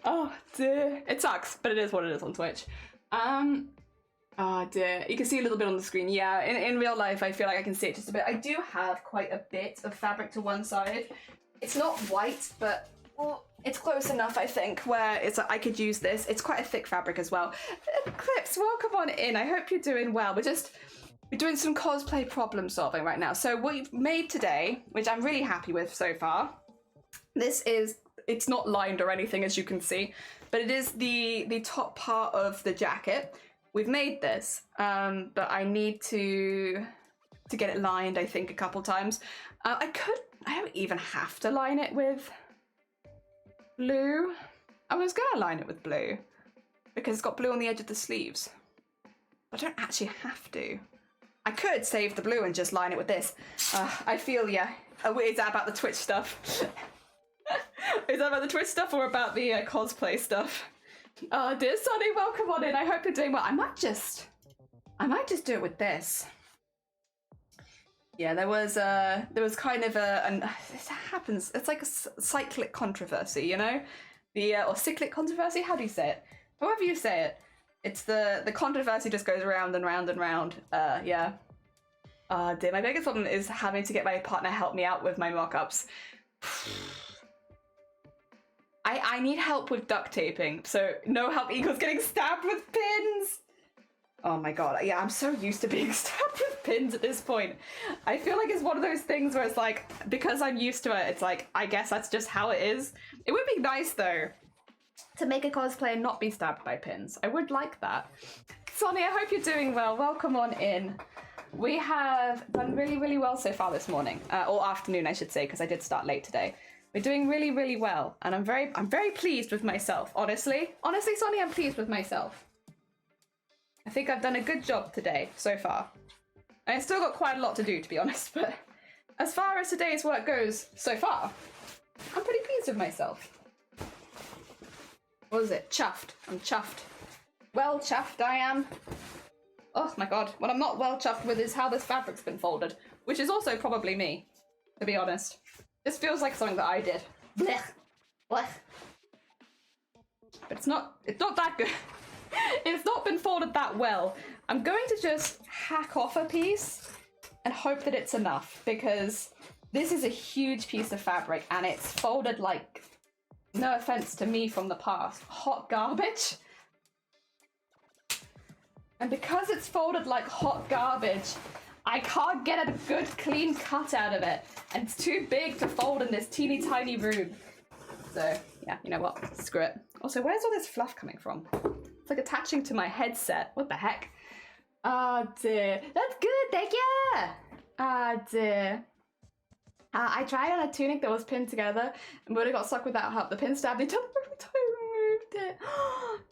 Oh dear. It sucks, but it is what it is on Twitch. Oh dear. You can see a little bit on the screen. Yeah, in real life I feel like I can see it just a bit. I do have quite a bit of fabric to one side. It's not white, but well, it's close enough, I think, where it's I could use this. It's quite a thick fabric as well. Clips, welcome on in. I hope you're doing well. We're doing some cosplay problem solving right now. So what we've made today, which I'm really happy with so far, it's not lined or anything, as you can see, but it is the top part of the jacket. We've made this, but I need to get it lined, I think, a couple times. I don't even have to line it with blue. I was gonna line it with blue, because it's got blue on the edge of the sleeves. I don't actually have to. I could save the blue and just line it with this. I feel, yeah. Is that about the Twitch stuff? Is that about the Twitch stuff or about the cosplay stuff? Dear Sonny, welcome on in. I hope you're doing well. I might just do it with this. Yeah, there was kind of this happens. It's like a cyclic controversy, you know, or cyclic controversy. How do you say it? However you say it. It's the controversy just goes round and round and round. Yeah. Dear, my biggest problem is having to get my partner help me out with my mock-ups. I need help with duct taping, so no help equals getting stabbed with pins. Oh my god, yeah, I'm so used to being stabbed with pins at this point. I feel like it's one of those things where it's like, because I'm used to it, it's like, I guess that's just how it is. It would be nice though to make a cosplay and not be stabbed by pins. I would like that. Sonny, I hope you're doing well. Welcome on in. We have done really, really well so far this morning, or afternoon, I should say, because I did start late today. We're doing really, really well, and I'm very pleased with myself. Honestly, Sonny, I'm pleased with myself. I think I've done a good job today so far. I still got quite a lot to do, to be honest, but as far as today's work goes so far, I'm pretty pleased with myself. What is it? Chuffed. I'm chuffed. Well chuffed I am. Oh my god. What I'm not well chuffed with is how this fabric's been folded, which is also probably me, to be honest. This feels like something that I did. Blech. Blech. But it's not that good. It's not been folded that well. I'm going to just hack off a piece and hope that it's enough, because this is a huge piece of fabric and it's folded like, no offense to me from the past, hot garbage. And because it's folded like hot garbage, I can't get a good clean cut out of it. And it's too big to fold in this teeny tiny room. So yeah, you know what, screw it. Also, where's all this fluff coming from? It's like attaching to my headset. What the heck? Oh dear. That's good, thank you! Oh dear. I tried on a tunic that was pinned together and would have got stuck without help. The pin stabbed each other every time I removed it.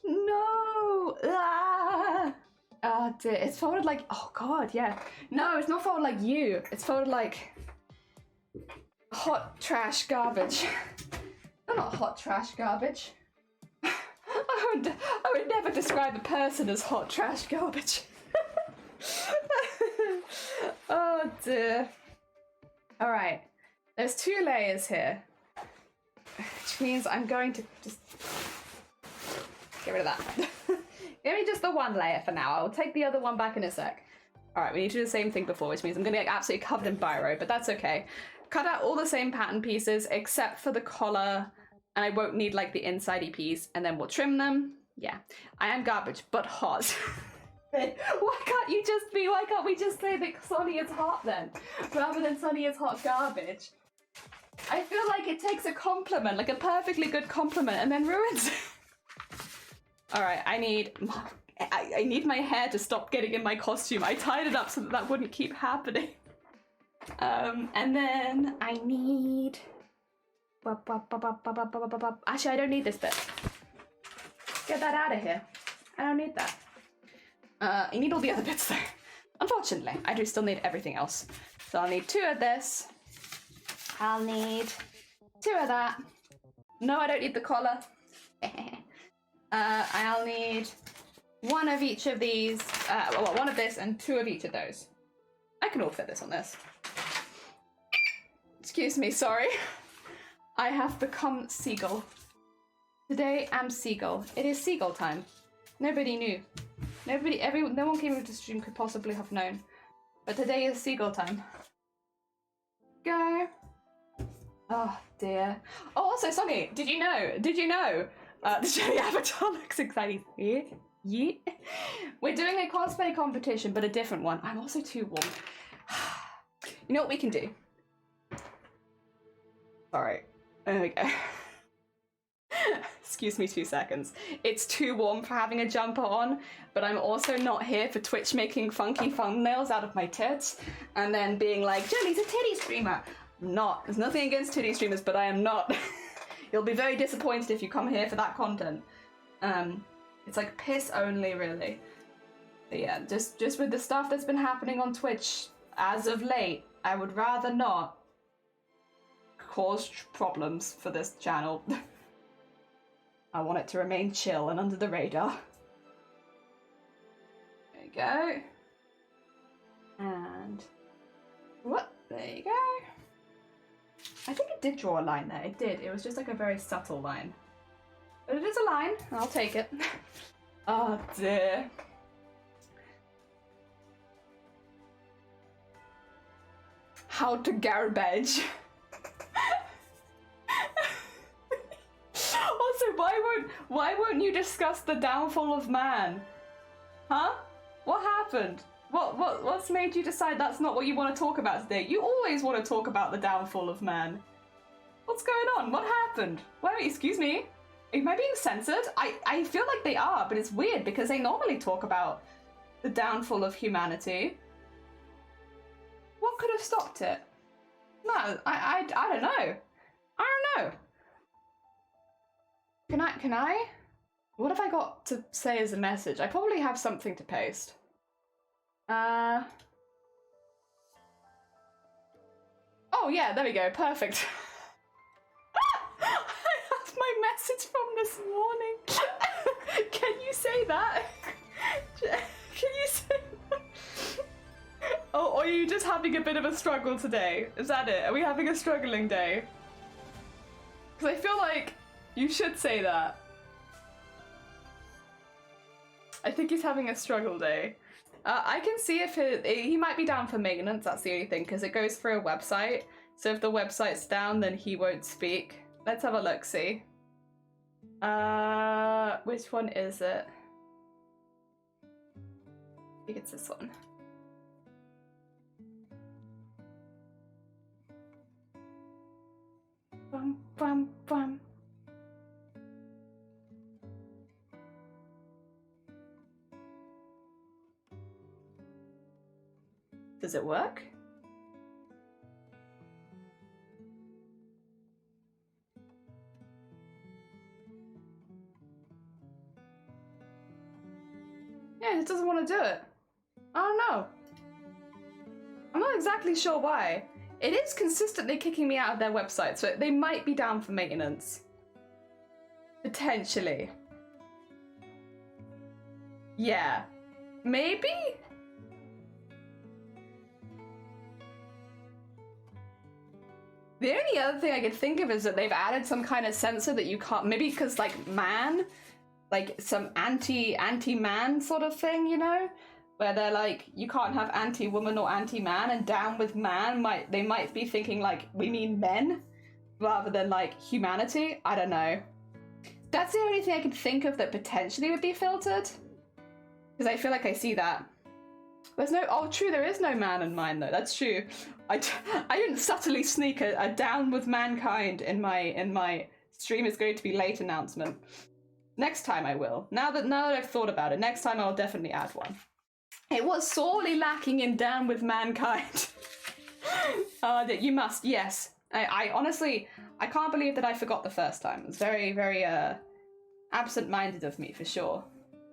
No! Ah! Oh dear. It's folded like, oh god, yeah. No, it's not folded like you. It's folded like hot trash garbage. No, not hot trash garbage. I would never describe a person as hot trash garbage. Oh dear. Alright, there's 2 layers here, which means I'm going to just get rid of that. Give me just the 1 layer for now. I'll take the other one back in a sec. Alright, we need to do the same thing before, which means I'm going to get absolutely covered in biro, but that's okay. Cut out all the same pattern pieces except for the collar, and I won't need like the inside-y piece, and then we'll trim them. Yeah, I am garbage, but hot. Why can't we just say that Sonny is hot then, rather than Sonny is hot garbage? I feel like it takes a compliment, like a perfectly good compliment, and then ruins it. Alright, I need my hair to stop getting in my costume. I tied it up so that wouldn't keep happening. And then I need... Actually, I don't need this bit. Get that out of here. I don't need that. I need all the other bits though. Unfortunately, I do still need everything else. So I'll need 2 of this. I'll need 2 of that. No, I don't need the collar. I'll need 1 of each of these. Well, 1 of this and 2 of each of those. I can all fit this on this. Excuse me, sorry. I have become seagull. Today I'm seagull. It is seagull time. Nobody knew. No one came into the stream could possibly have known. But today is seagull time. Go. Oh dear. Oh, also, Sonny, did you know? The jelly avatar looks exciting. Yeah. We're doing a cosplay competition, but a different one. I'm also too warm. You know what we can do? Alright. There we go. Excuse me 2 seconds. It's too warm for having a jumper on, but I'm also not here for Twitch making funky thumbnails out of my tits and then being like, Jelly's a titty streamer. I'm not. There's nothing against titty streamers, but I am not. You'll be very disappointed if you come here for that content. It's like piss only, really. But yeah, just with the stuff that's been happening on Twitch as of late, I would rather not cause problems for this channel. I want it to remain chill and under the radar. There you go. And what? There you go. I think it did draw a line there. It did. It was just like a very subtle line. But it is a line. I'll take it. Oh dear. How to garbage. Also, why won't you discuss the downfall of man? Huh? What happened? What's made you decide that's not what you want to talk about today? You always want to talk about the downfall of man. What's going on? What happened? Wait, excuse me? Am I being censored? I feel like they are, but it's weird because they normally talk about the downfall of humanity. What could have stopped it? No, I don't know. I don't know. Can I? What have I got to say as a message? I probably have something to post. Oh yeah, there we go, perfect. I have my message from this morning. Can you say that? Can you say that? Oh, or are you just having a bit of a struggle today? Is that it? Are we having a struggling day? Because I feel like you should say that. I think he's having a struggle day. I can see if he might be down for maintenance, that's the only thing, because it goes through a website. So if the website's down, then he won't speak. Let's have a look, see. Which one is it? I think it's this one. Bum, bum, bum. Does it work? Yeah, it doesn't want to do it. I don't know. I'm not exactly sure why. It is consistently kicking me out of their website, so they might be down for maintenance. Potentially. Yeah. Maybe? The only other thing I could think of is that they've added some kind of sensor that you can't, maybe because like man, like some anti-man sort of thing, you know? Where they're like, you can't have anti-woman or anti-man, and down with man, they might be thinking like, we mean men, rather than like humanity. I don't know. That's the only thing I could think of that potentially would be filtered. Because I feel like I see that. There's no, oh true, there is no man in mine though, that's true. I didn't subtly sneak a down with mankind in my stream is going to be late announcement. Next time I will. Now that I've thought about it, next time I'll definitely add one. It was sorely lacking in down with mankind. That you must, yes. I honestly, I can't believe that I forgot the first time. It was very, very absent-minded of me, for sure.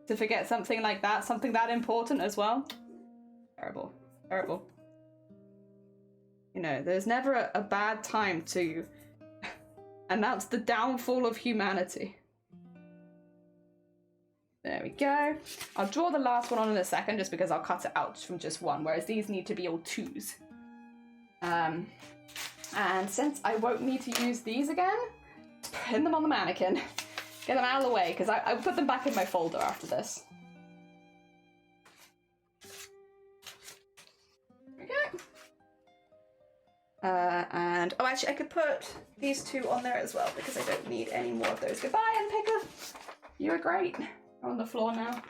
To forget something like that, something that important as well. Terrible, terrible. You know, there's never a bad time to announce the downfall of humanity. There we go. I'll draw the last one on in a second just because I'll cut it out from just one, whereas these need to be all twos. And since I won't need to use these again, pin them on the mannequin. Get them out of the way, because I put them back in my folder after this. There we go. And, oh actually I could put these two on there as well, because I don't need any more of those. Goodbye, Unpicker! You were great. They're on the floor now.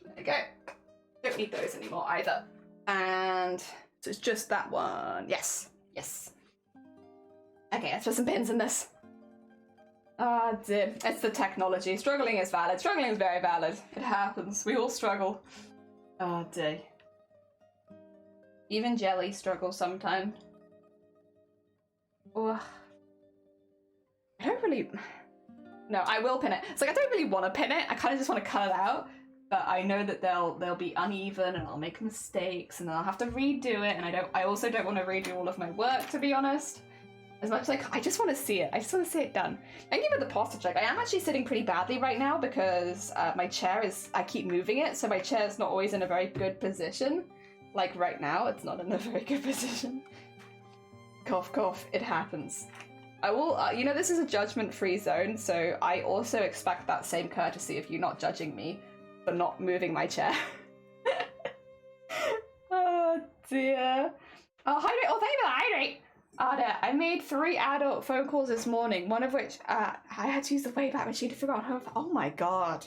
There we go. Don't need those anymore either. And so it's just that one. Yes, yes. Okay, let's put some pins in this. Ah, dear. It's the technology. Struggling is valid. Struggling is very valid. It happens. We all struggle. Oh, dear. Even Jelly struggles sometimes. Ugh. I don't really... No, I will pin it. It's like I don't really want to pin it. I kind of just want to cut it out. But I know that they'll be uneven and I'll make mistakes and then I'll have to redo it. And I also don't want to redo all of my work, to be honest. As much as I just want to see it. I just want to see it done. Thank you for the posture check. I am actually sitting pretty badly right now because my chair is... I keep moving it, so my chair is not always in a very good position. Like right now, it's not in a very good position. Cough, cough. It happens. I will... you know, this is a judgment-free zone, so I also expect that same courtesy of you not judging me for not moving my chair. Oh, dear. Oh, hydrate. Oh, thank you for the hydrate. I made 3 adult phone calls this morning, one of which I had to use the Wayback Machine to figure out how... Oh my god.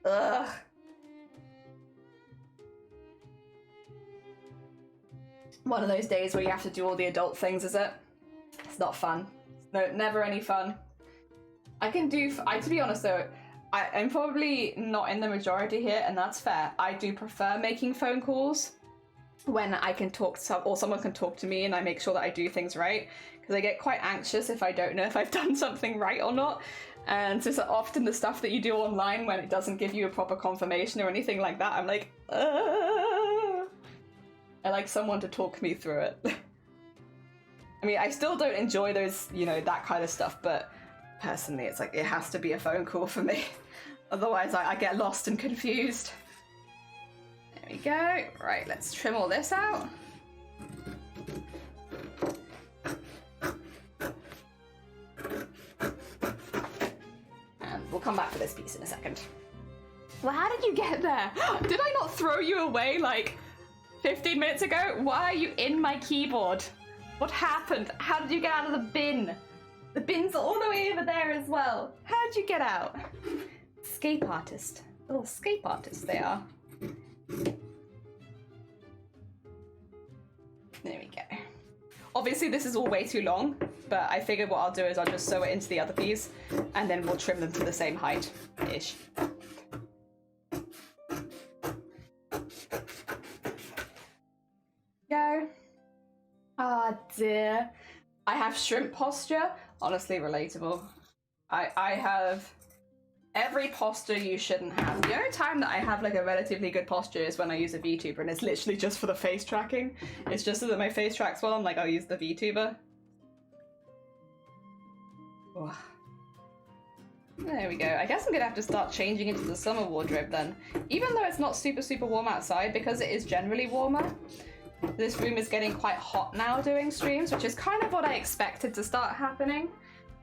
Ugh. One of those days where you have to do all the adult things, is it? It's not fun. No, never any fun. I can do... to be honest though, I'm probably not in the majority here, and that's fair. I do prefer making phone calls when I can talk to or someone can talk to me and I make sure that I do things right, because I get quite anxious if I don't know if I've done something right or not. And so often the stuff that you do online when it doesn't give you a proper confirmation or anything like that, I'm like, I like someone to talk me through it. I mean, I still don't enjoy those, you know, that kind of stuff, but personally it's like it has to be a phone call for me. Otherwise I get lost and confused. There we go. Right, let's trim all this out. And we'll come back to this piece in a second. Well, how did you get there? Did I not throw you away like 15 minutes ago? Why are you in my keyboard? What happened? How did you get out of the bin? The bin's all the way over there as well. How did you get out? Escape artist. Little escape artists they are. There we go. Obviously this is all way too long, but I figured what I'll do is I'll just sew it into the other piece and then we'll trim them to the same height-ish. Go. Ah, dear. I have shrimp posture. Honestly, relatable. I have every posture you shouldn't have. The only time that I have like a relatively good posture is when I use a VTuber, and it's literally just for the face tracking. It's just so that my face tracks well, and like I'll use the VTuber. Oh. There we go. I guess I'm gonna have to start changing into the summer wardrobe then. Even though it's not super warm outside, because it is generally warmer, this room is getting quite hot now doing streams, which is kind of what I expected to start happening.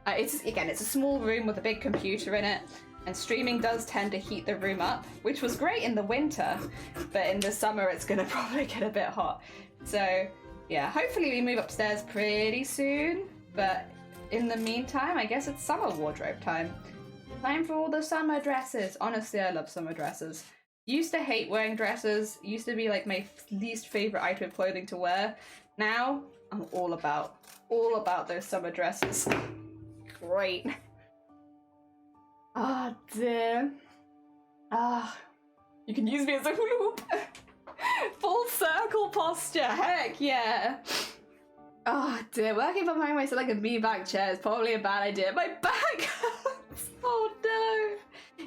It's a small room with a big computer in it, and streaming does tend to heat the room up, which was great in the winter, but in the summer it's gonna probably get a bit hot. So yeah, hopefully we move upstairs pretty soon, but in the meantime, I guess it's summer wardrobe time. Time for all the summer dresses. Honestly, I love summer dresses. Used to hate wearing dresses, used to be like my least favorite item of clothing to wear. Now, I'm all about those summer dresses. Great. Ah, dear. Ah, you can use me as a hula hoop. Full circle posture, heck yeah. Oh dear, working from home so like a beanbag chair is probably a bad idea. My back hurts. Oh no.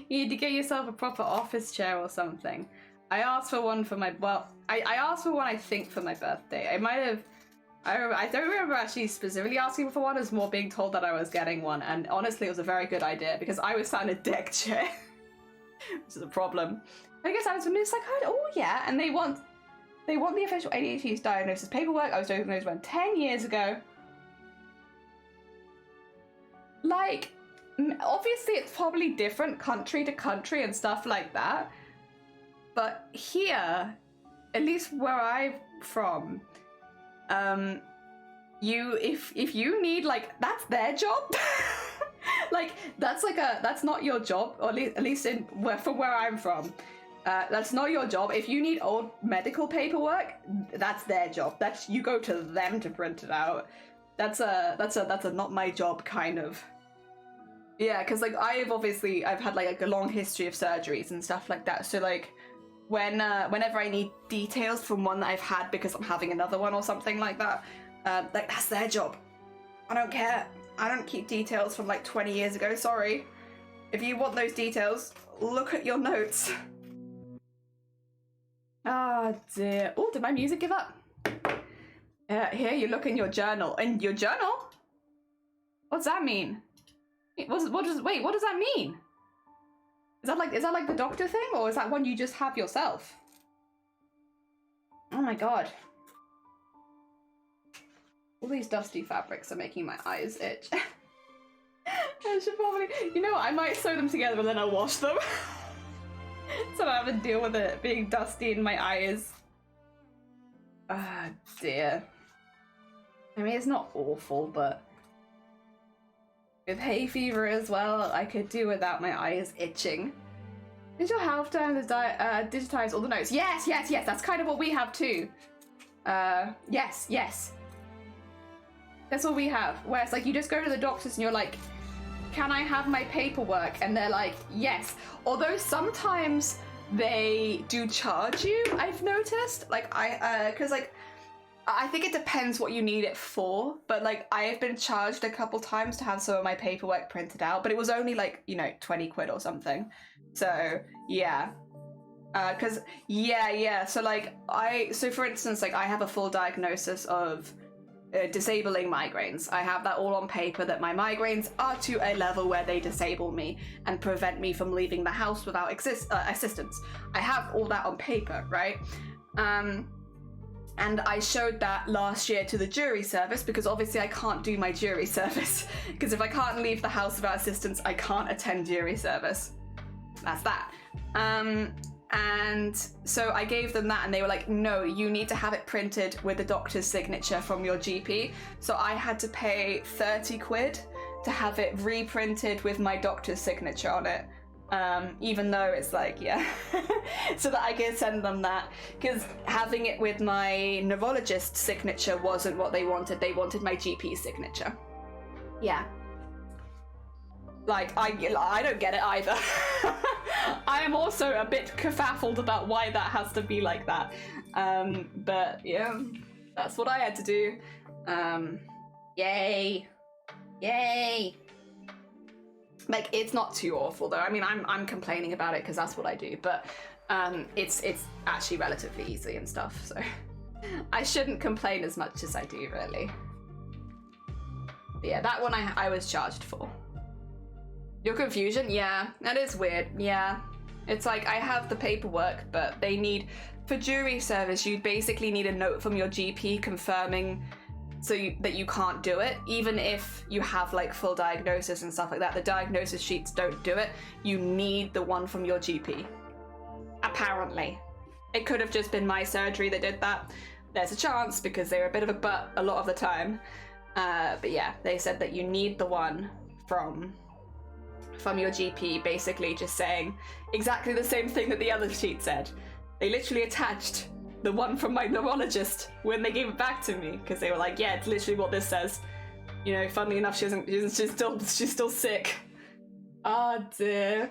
You need to get yourself a proper office chair or something. I asked for one for my, well, I asked for one I think for my birthday. I might have, I don't remember actually specifically asking for one, as more being told that I was getting one, and honestly it was a very good idea because I was sat in a deck chair, which is a problem. I guess I was from this like, oh yeah, and they want the official ADHD diagnosis paperwork. I was diagnosed when 10 years ago. Like, obviously it's probably different country to country and stuff like that, but here, at least where I'm from, if you need, like, that's their job. Like, that's not your job, or at least from where I'm from. That's not your job. If you need old medical paperwork, that's their job. You go to them to print it out. That's a not my job kind of. Yeah, because like I've had like a long history of surgeries and stuff like that. So like whenever I need details from one that I've had because I'm having another one or something like that, like that's their job. I don't care. I don't keep details from like 20 years ago. Sorry. If you want those details, look at your notes. Oh dear. Oh, did my music give up? Here you look in your journal. In your journal? What's that mean? Wait, what does that mean? Is that like the doctor thing, or is that one you just have yourself? Oh my god. All these dusty fabrics are making my eyes itch. I should probably, you know what, I might sew them together and then I'll wash them. So I don't have to deal with it being dusty in my eyes. Ah, dear. I mean, it's not awful, but with hay fever as well, I could do without my eyes itching. Did your health time digitize all the notes? Yes, that's kind of what we have too. Yes. That's what we have. Where it's like you just go to the doctors and you're like, can I have my paperwork? And they're like, yes. Although sometimes they do charge you, I've noticed. Like because like, I think it depends what you need it for, but like I have been charged a couple times to have some of my paperwork printed out, but it was only like, you know, 20 quid or something. So yeah, because so like so for instance, like I have a full diagnosis of disabling migraines. I have that all on paper, that my migraines are to a level where they disable me and prevent me from leaving the house without assistance. I have all that on paper, right? And I showed that last year to the jury service, because obviously I can't do my jury service, because if I can't leave the house without assistance, I can't attend jury service. that's that. And so I gave them that and they were like, no, you need to have it printed with the doctor's signature from your GP. So I had to pay 30 quid to have it reprinted with my doctor's signature on it. Even though it's like, yeah, so that I can send them that, because having it with my neurologist's signature wasn't what they wanted. They wanted my GP signature. Yeah. Like, I don't get it either. I am also a bit kerfuffled about why that has to be like that. But yeah, that's what I had to do. Yay. Yay. Like, it's not too awful though. I mean, I'm complaining about it because that's what I do, but it's actually relatively easy and stuff, so I shouldn't complain as much as I do, really. But yeah, that one I was charged for. Your confusion? Yeah, that is weird. Yeah, it's like I have the paperwork, but they need, for jury service, you basically need a note from your GP confirming that you can't do it, even if you have like full diagnosis and stuff like that. The diagnosis sheets don't do it. You need the one from your GP. Apparently. It could have just been my surgery that did that. There's a chance because they're a bit of a butt a lot of the time. But yeah, they said that you need the one from your GP, basically just saying exactly the same thing that the other sheet said. They literally attached the one from my neurologist when they gave it back to me, because they were like, yeah, it's literally what this says. You know, funnily enough, she's still sick. Oh dear.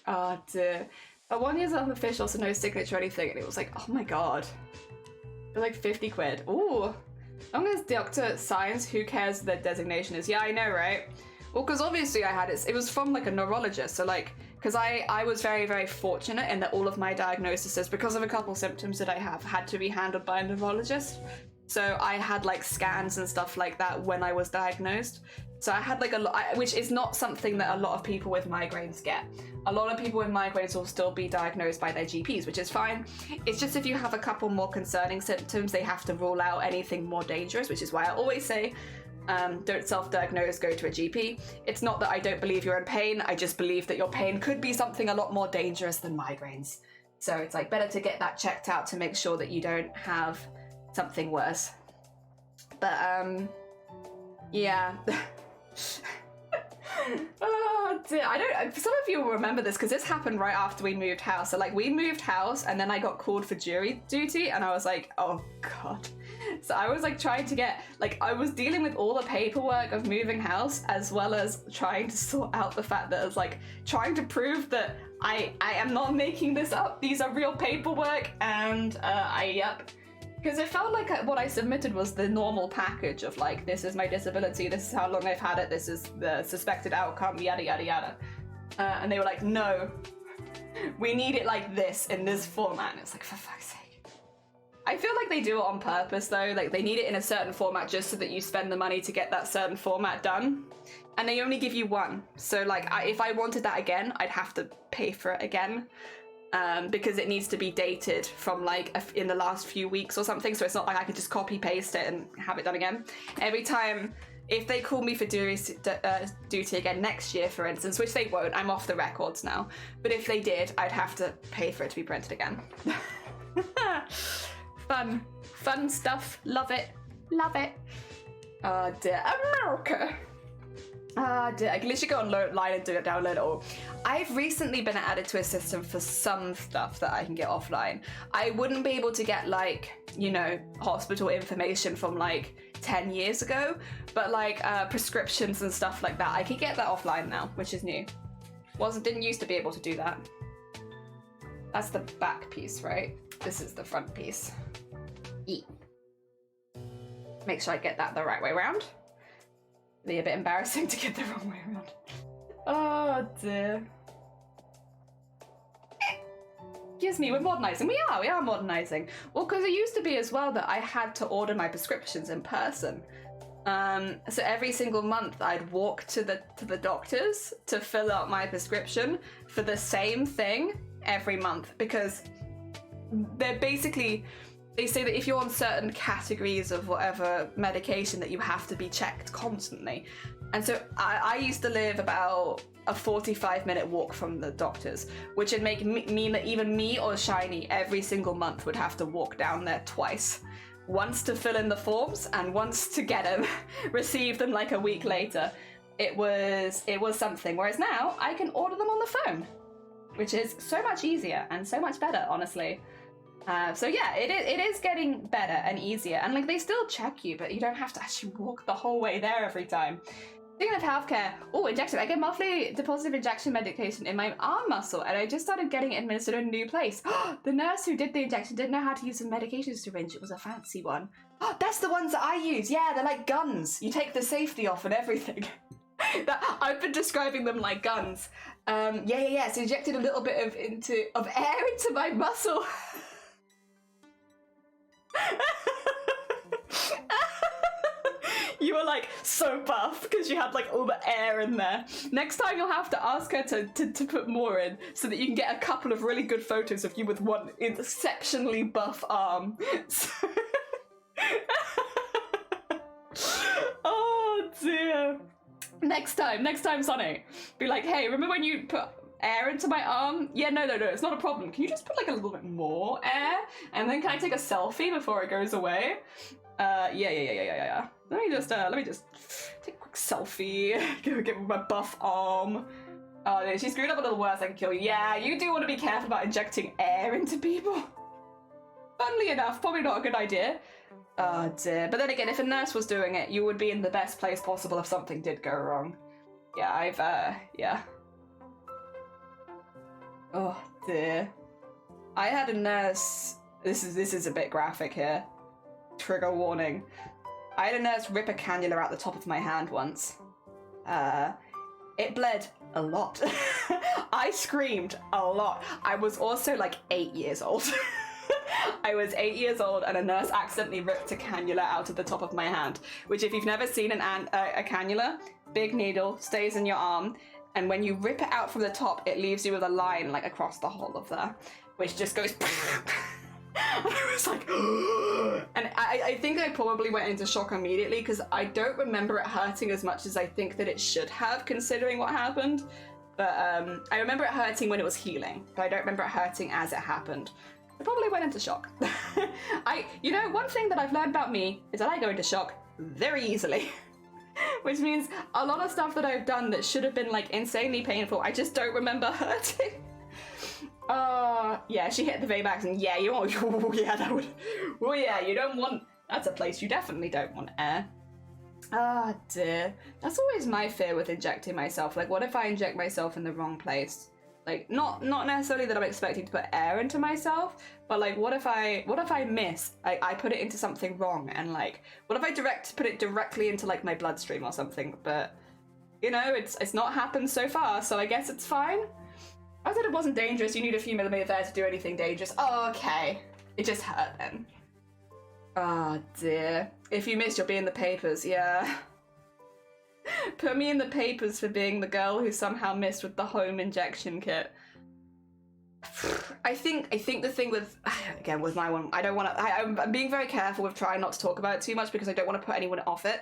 Oh dear. But 1 year's unofficial, so no signature or anything, and it was like, oh my god. They're like 50 quid. Ooh. As long as doctor signs, who cares what their designation is? Yeah, I know, right? Well, because obviously I had it was from like a neurologist, so like, because I was very, very fortunate in that all of my diagnoses, because of a couple symptoms that I have, had to be handled by a neurologist. So I had like scans and stuff like that when I was diagnosed. So I had like a lot, which is not something that a lot of people with migraines get. A lot of people with migraines will still be diagnosed by their GPs, which is fine. It's just if you have a couple more concerning symptoms, they have to rule out anything more dangerous, which is why I always say, don't self-diagnose, go to a GP. It's not that I don't believe you're in pain, I just believe that your pain could be something a lot more dangerous than migraines. So it's like better to get that checked out to make sure that you don't have something worse. But yeah. Oh dear, some of you will remember this because this happened right after we moved house. So like we moved house and then I got called for jury duty and I was like, oh god. So I was like trying to get, like I was dealing with all the paperwork of moving house as well as trying to sort out the fact that I was like trying to prove that I am not making this up. These are real paperwork and yep. Because it felt like what I submitted was the normal package of like, this is my disability, this is how long I've had it, this is the suspected outcome, yada yada yada. And they were like, no, we need it like this, in this format. And it's like, for fuck's sake. I feel like they do it on purpose though, like they need it in a certain format just so that you spend the money to get that certain format done. And they only give you one. So like, if I wanted that again, I'd have to pay for it again. Because it needs to be dated from like in the last few weeks or something, so it's not like I could just copy paste it and have it done again. Every time, if they call me for duty again next year, for instance, which they won't, I'm off the records now, but if they did, I'd have to pay for it to be printed again. Fun stuff, love it. Oh dear, America. I can literally go online and download it all. I've recently been added to a system for some stuff that I can get offline. I wouldn't be able to get like, you know, hospital information from like 10 years ago, but like prescriptions and stuff like that, I can get that offline now, which is new. Didn't used to be able to do that. That's the back piece, right? This is the front piece. Make sure I get that the right way around. Be a bit embarrassing to get the wrong way around. Oh dear. Excuse me, we're modernising. We are modernising. Well, because it used to be as well that I had to order my prescriptions in person. So every single month I'd walk to the doctors to fill out my prescription for the same thing every month, because they're basically, they say that if you're on certain categories of whatever medication that you have to be checked constantly. And so I used to live about a 45-minute walk from the doctors, which would mean that even me or Shiny every single month would have to walk down there twice. Once to fill in the forms and once to get them, receive them like a week later. It was something. Whereas now I can order them on the phone, which is so much easier and so much better, honestly. So yeah, it is getting better and easier. And like they still check you, but you don't have to actually walk the whole way there every time. Speaking of healthcare, injection. I get monthly depositive injection medication in my arm muscle, and I just started getting it administered in a new place. The nurse who did the injection didn't know how to use the medication syringe. It was a fancy one. That's the ones that I use. Yeah, they're like guns. You take the safety off and everything. I've been describing them like guns. Yeah. So injected a little bit of air into my muscle. You were like so buff because you had like all the air in there. Next time you'll have to ask her to put more in so that you can get a couple of really good photos of you with one exceptionally buff arm. Oh dear. Next time, Sonny, be like, hey, remember when you put air into my arm? Yeah, no, it's not a problem. Can you just put like a little bit more air? And then can I take a selfie before it goes away? Yeah. Let me just take a quick selfie. Go get my buff arm. Oh, no, she screwed up a little worse. I can kill you. Yeah, you do want to be careful about injecting air into people. Funnily enough, probably not a good idea. Oh dear. But then again, if a nurse was doing it, you would be in the best place possible if something did go wrong. Yeah, yeah. Oh dear. I had a nurse. This is a bit graphic here. Trigger warning. I had a nurse rip a cannula out the top of my hand once. It bled a lot. I screamed a lot. I was also like 8 years old. I was 8 years old and a nurse accidentally ripped a cannula out of the top of my hand, which if you've never seen a cannula, big needle, stays in your arm, and when you rip it out from the top, it leaves you with a line like across the whole of there, which just goes and I was like and I think I probably went into shock immediately because I don't remember it hurting as much as I think that it should have considering what happened. But I remember it hurting when it was healing, but I don't remember it hurting as it happened. I probably went into shock. One thing that I've learned about me is that I go into shock very easily. Which means a lot of stuff that I've done that should have been like insanely painful, I just don't remember hurting. Yeah, she hit the Vaymax and yeah, you don't want, that's a place you definitely don't want air. Ah dear. That's always my fear with injecting myself. Like, what if I inject myself in the wrong place? Like, not necessarily that I'm expecting to put air into myself, but like, what if I miss? I put it into something wrong, and like, what if I put it directly into like my bloodstream or something? But it's not happened so far, so I guess it's fine. I said it wasn't dangerous. You need a few millimeters there to do anything dangerous. Oh, okay. It just hurt then. Oh dear. If you miss, you'll be in the papers. Yeah. Put me in the papers for being the girl who somehow missed with the home injection kit. I think the thing with, again, with my one, I don't want to, I'm being very careful with trying not to talk about it too much because I don't want to put anyone off it.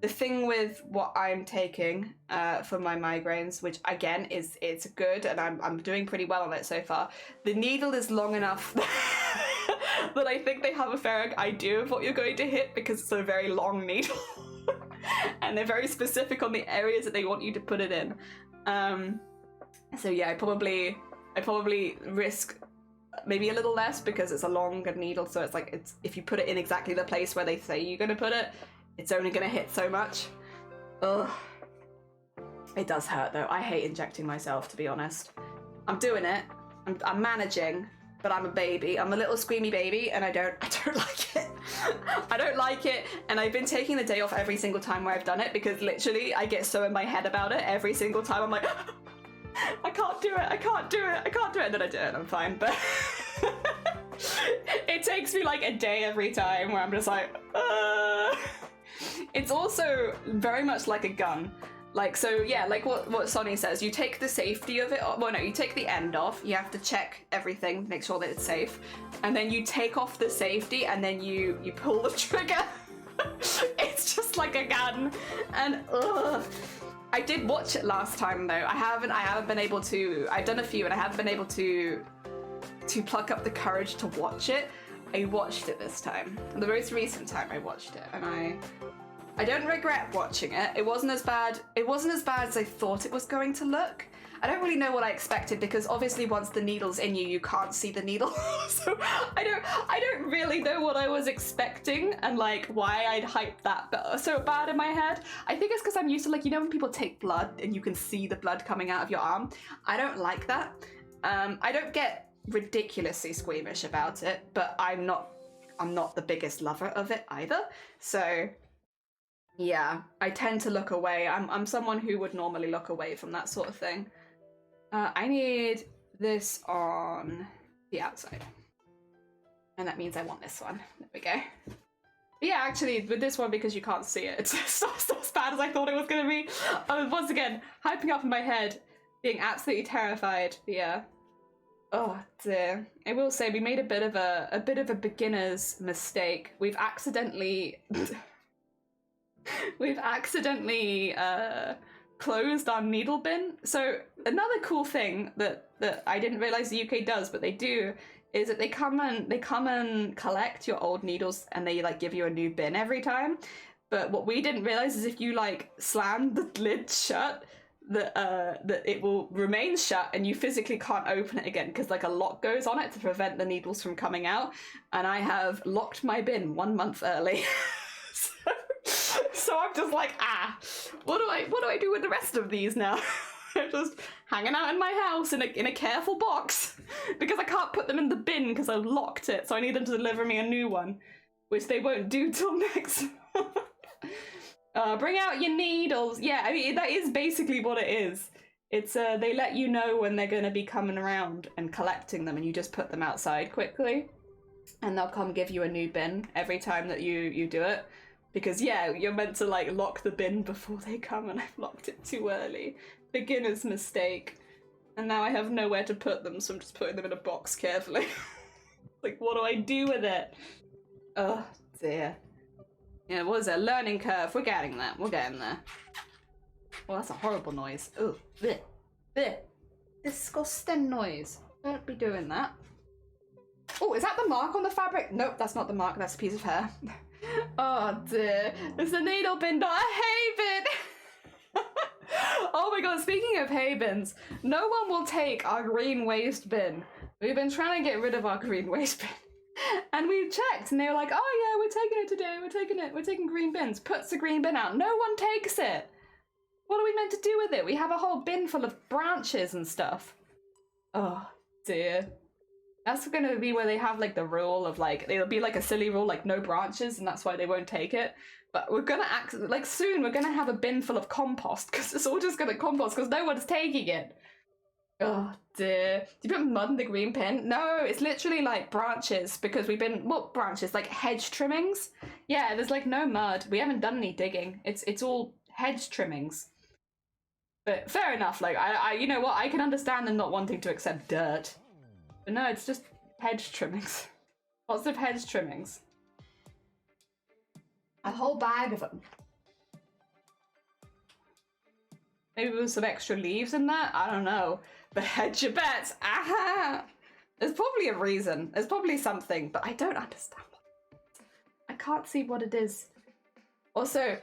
The thing with what I'm taking for my migraines, which again it's good and I'm doing pretty well on it so far, the needle is long enough that I think they have a fair idea of what you're going to hit because it's a very long needle. And they're very specific on the areas that they want you to put it in. So yeah, I probably risk maybe a little less because it's a longer needle, so it's like if you put it in exactly the place where they say you're going to put it, it's only going to hit so much. Ugh. It does hurt though. I hate injecting myself, to be honest. I'm doing it. I'm managing, but I'm a baby. I'm a little screamy baby, and I don't like it. I don't like it, and I've been taking the day off every single time where I've done it because literally I get so in my head about it every single time. I'm like, I can't do it, and then I do it and I'm fine, but it takes me like a day every time where I'm just like, It's also very much like a gun. Like, so yeah, like what Sonny says, you take the safety of it, well no, you take the end off, you have to check everything, make sure that it's safe, and then you take off the safety, and then you pull the trigger. It's just like a gun, and ugh. I did watch it last time though. I haven't been able to, I've done a few and I haven't been able to pluck up the courage to watch it. I watched it this time, the most recent time I watched it, and I don't regret watching it. It wasn't as bad as I thought it was going to look. I don't really know what I expected, because obviously once the needle's in you, you can't see the needle. So I don't really know what I was expecting and like why I'd hyped that so bad in my head. I think it's because I'm used to, like, you know when people take blood and you can see the blood coming out of your arm? I don't like that. I don't get ridiculously squeamish about it, but I'm not the biggest lover of it either. So yeah, I tend to look away. I'm someone who would normally look away from that sort of thing. I need this on the outside. And that means I want this one. There we go. But yeah, actually, with this one, because you can't see it, it's not as bad as I thought it was going to be. I was, once again, hyping up in my head, being absolutely terrified. But yeah. Oh dear. I will say, we made a bit of a beginner's mistake. We've accidentally... closed our needle bin. So another cool thing that I didn't realize the UK does, but they do, is that they come and collect your old needles, and they like give you a new bin every time. But what we didn't realize is if you like slam the lid shut, that it will remain shut, and you physically can't open it again because like a lock goes on it to prevent the needles from coming out. And I have locked my bin 1 month early. So I'm just like, what do I do with the rest of these now? I'm just hanging out in my house in a careful box, because I can't put them in the bin because I've locked it. So I need them to deliver me a new one, which they won't do till next month. Bring out your needles. Yeah, I mean, that is basically what it is. It's they let you know when they're going to be coming around and collecting them, and you just put them outside quickly, and they'll come give you a new bin every time that you do it. Because yeah, you're meant to like lock the bin before they come, and I've locked it too early. Beginner's mistake. And now I have nowhere to put them, so I'm just putting them in a box carefully. Like, what do I do with it? Oh dear. Yeah, what is it? Learning curve. We're getting there. We're getting there. Well, that's a horrible noise. Ooh, bleh, bleh. Disgusting noise. Don't be doing that. Oh, is that the mark on the fabric? Nope, that's not the mark. That's a piece of hair. Oh dear, it's a needle bin, not a hay bin. Oh my god, speaking of hay bins, no one will take our green waste bin. We've been trying to get rid of our green waste bin, and we've checked, and they were like, oh yeah, we're taking it today, we're taking green bins. Puts the green bin out, no one takes it. What are we meant to do with it? We have a whole bin full of branches and stuff. Oh dear. That's going to be where they have like the rule of like, it'll be like a silly rule, like no branches, and that's why they won't take it. But we're going to like soon we're going to have a bin full of compost, because it's all just going to compost because no one's taking it. Oh dear. Do you put mud in the green bin? No, it's literally like branches, because we've been, what branches? Like hedge trimmings? Yeah, there's like no mud. We haven't done any digging. It's all hedge trimmings. But fair enough, like I you know what, I can understand them not wanting to accept dirt. But no, it's just hedge trimmings. Lots of hedge trimmings. A whole bag of them. Maybe with some extra leaves in there? I don't know. But hedge your bets. Aha! There's probably a reason. There's probably something, but I don't understand what it is. I can't see what it is. Also,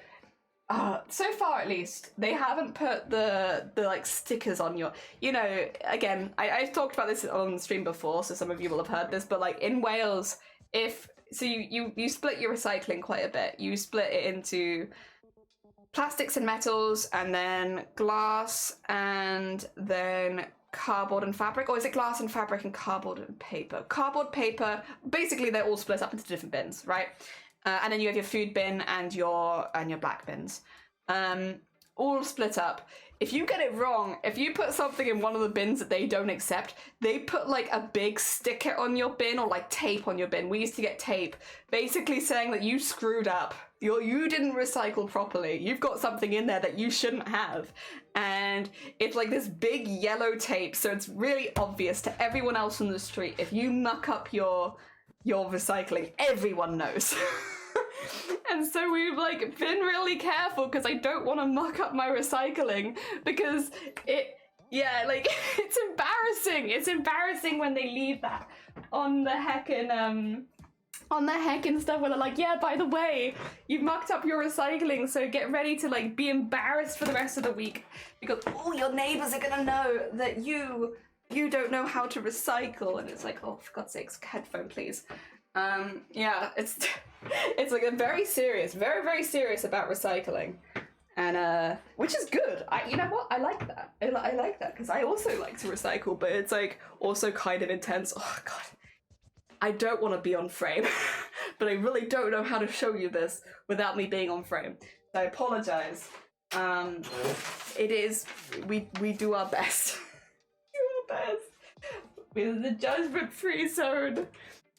so far at least, they haven't put the like stickers on your, you know, again, I've talked about this on the stream before, so some of you will have heard this, but like in Wales, you split your recycling quite a bit. You split it into plastics and metals, and then glass, and then cardboard and fabric, or is it glass and fabric and cardboard and paper? Cardboard, paper, basically they're all split up into different bins, right? And then you have your food bin and your black bins, all split up. If you get it wrong, if you put something in one of the bins that they don't accept, they put like a big sticker on your bin, or like tape on your bin. We used to get tape, basically saying that you screwed up. you didn't recycle properly. You've got something in there that you shouldn't have. And it's like this big yellow tape, so it's really obvious to everyone else on the street. If you muck up your recycling, everyone knows. And so we've like been really careful because I don't want to muck up my recycling because it's embarrassing. It's embarrassing when they leave that on the heckin' stuff where they're like, yeah, by the way, you've mucked up your recycling, so get ready to like be embarrassed for the rest of the week because your neighbors are gonna know that you don't know how to recycle. And it's like, oh, for God's sakes, headphone please. It's like a very serious, very, very serious about recycling. And which is good. You know what? I like that. I like that because I also like to recycle, but it's like also kind of intense. Oh God, I don't want to be on frame, but I really don't know how to show you this without me being on frame. So I apologize. It is we do our best. Do our best. We're the judgment-free zone.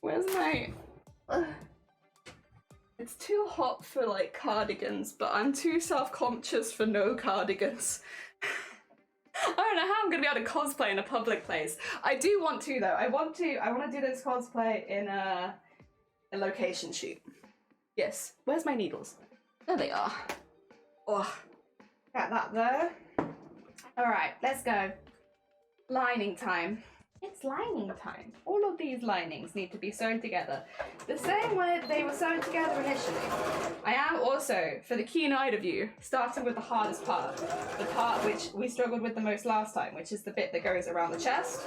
Where's my? It's too hot for like cardigans, but I'm too self-conscious for no cardigans. I don't know how I'm gonna be able to cosplay in a public place. I do want to though. I want to do this cosplay in a location shoot. Yes. Where's my needles? There they are. Oh, got that there. All right, let's go. Lining time. It's lining time. All of these linings need to be sewn together the same way they were sewn together initially. I am also, for the keen-eyed of you, starting with the hardest part. The part which we struggled with the most last time, which is the bit that goes around the chest,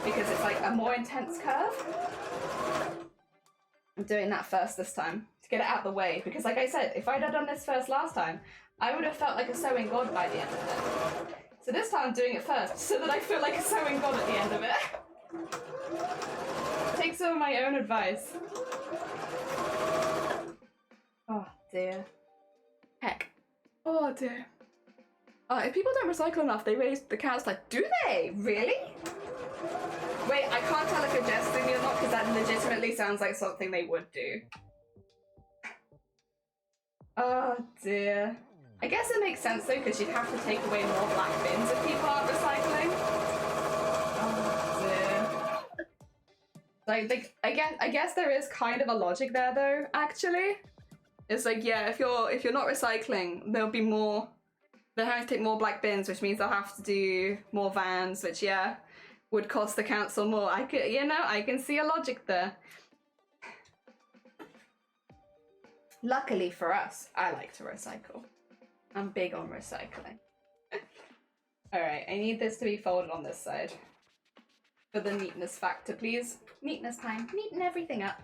because it's like a more intense curve. I'm doing that first this time, to get it out of the way, because like I said, if I'd have done this first last time, I would have felt like a sewing god by the end of it. So this time I'm doing it first, so that I feel like a sewing god at the end of it. Take some of my own advice. Oh dear. Heck. Oh dear. If people don't recycle enough, they raise the cat's like, do they? Really? Wait, I can't tell if you're jesting or not, because that legitimately sounds like something they would do. Oh dear. I guess it makes sense though, because you'd have to take away more black bins if people aren't recycling. Oh dear. Like I guess there is kind of a logic there though, actually. It's like, yeah, if you're not recycling, there'll be more. They'll have to take more black bins, which means they'll have to do more vans, which yeah, would cost the council more. I can see a logic there. Luckily for us, I like to recycle. I'm big on recycling. Alright, I need this to be folded on this side. For the neatness factor, please. Neatness time. Neaten everything up.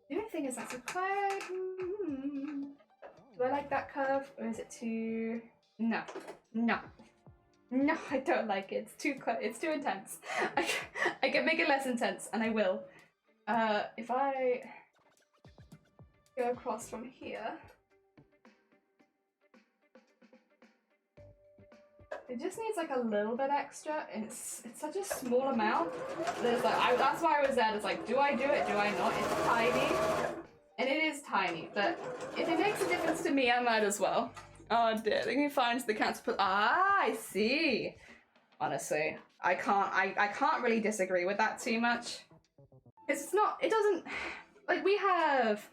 The only thing is that's a quite... Do I like that curve? Or is it too... No. No. No, I don't like it. It's too intense. I can make it less intense, and I will. If I go across from here... It just needs like a little bit extra, and it's such a small amount that it's like, that's why I was there. It's like, do I do it? Do I not? It's tiny, and it is tiny, but if it makes a difference to me, I might as well. Oh dear, let me find the council put. I see. Honestly, I can't really disagree with that too much. It's not. It doesn't. Like we have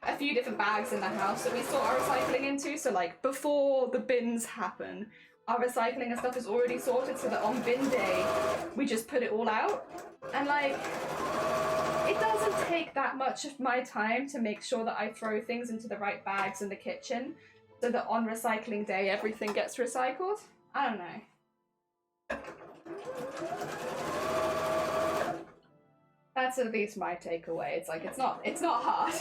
a few different bags in the house that we sort our recycling into. So like before the bins happen. Our recycling and stuff is already sorted so that on bin day, we just put it all out. And like, it doesn't take that much of my time to make sure that I throw things into the right bags in the kitchen so that on recycling day, everything gets recycled. I don't know. That's at least my takeaway. It's like, it's not hard.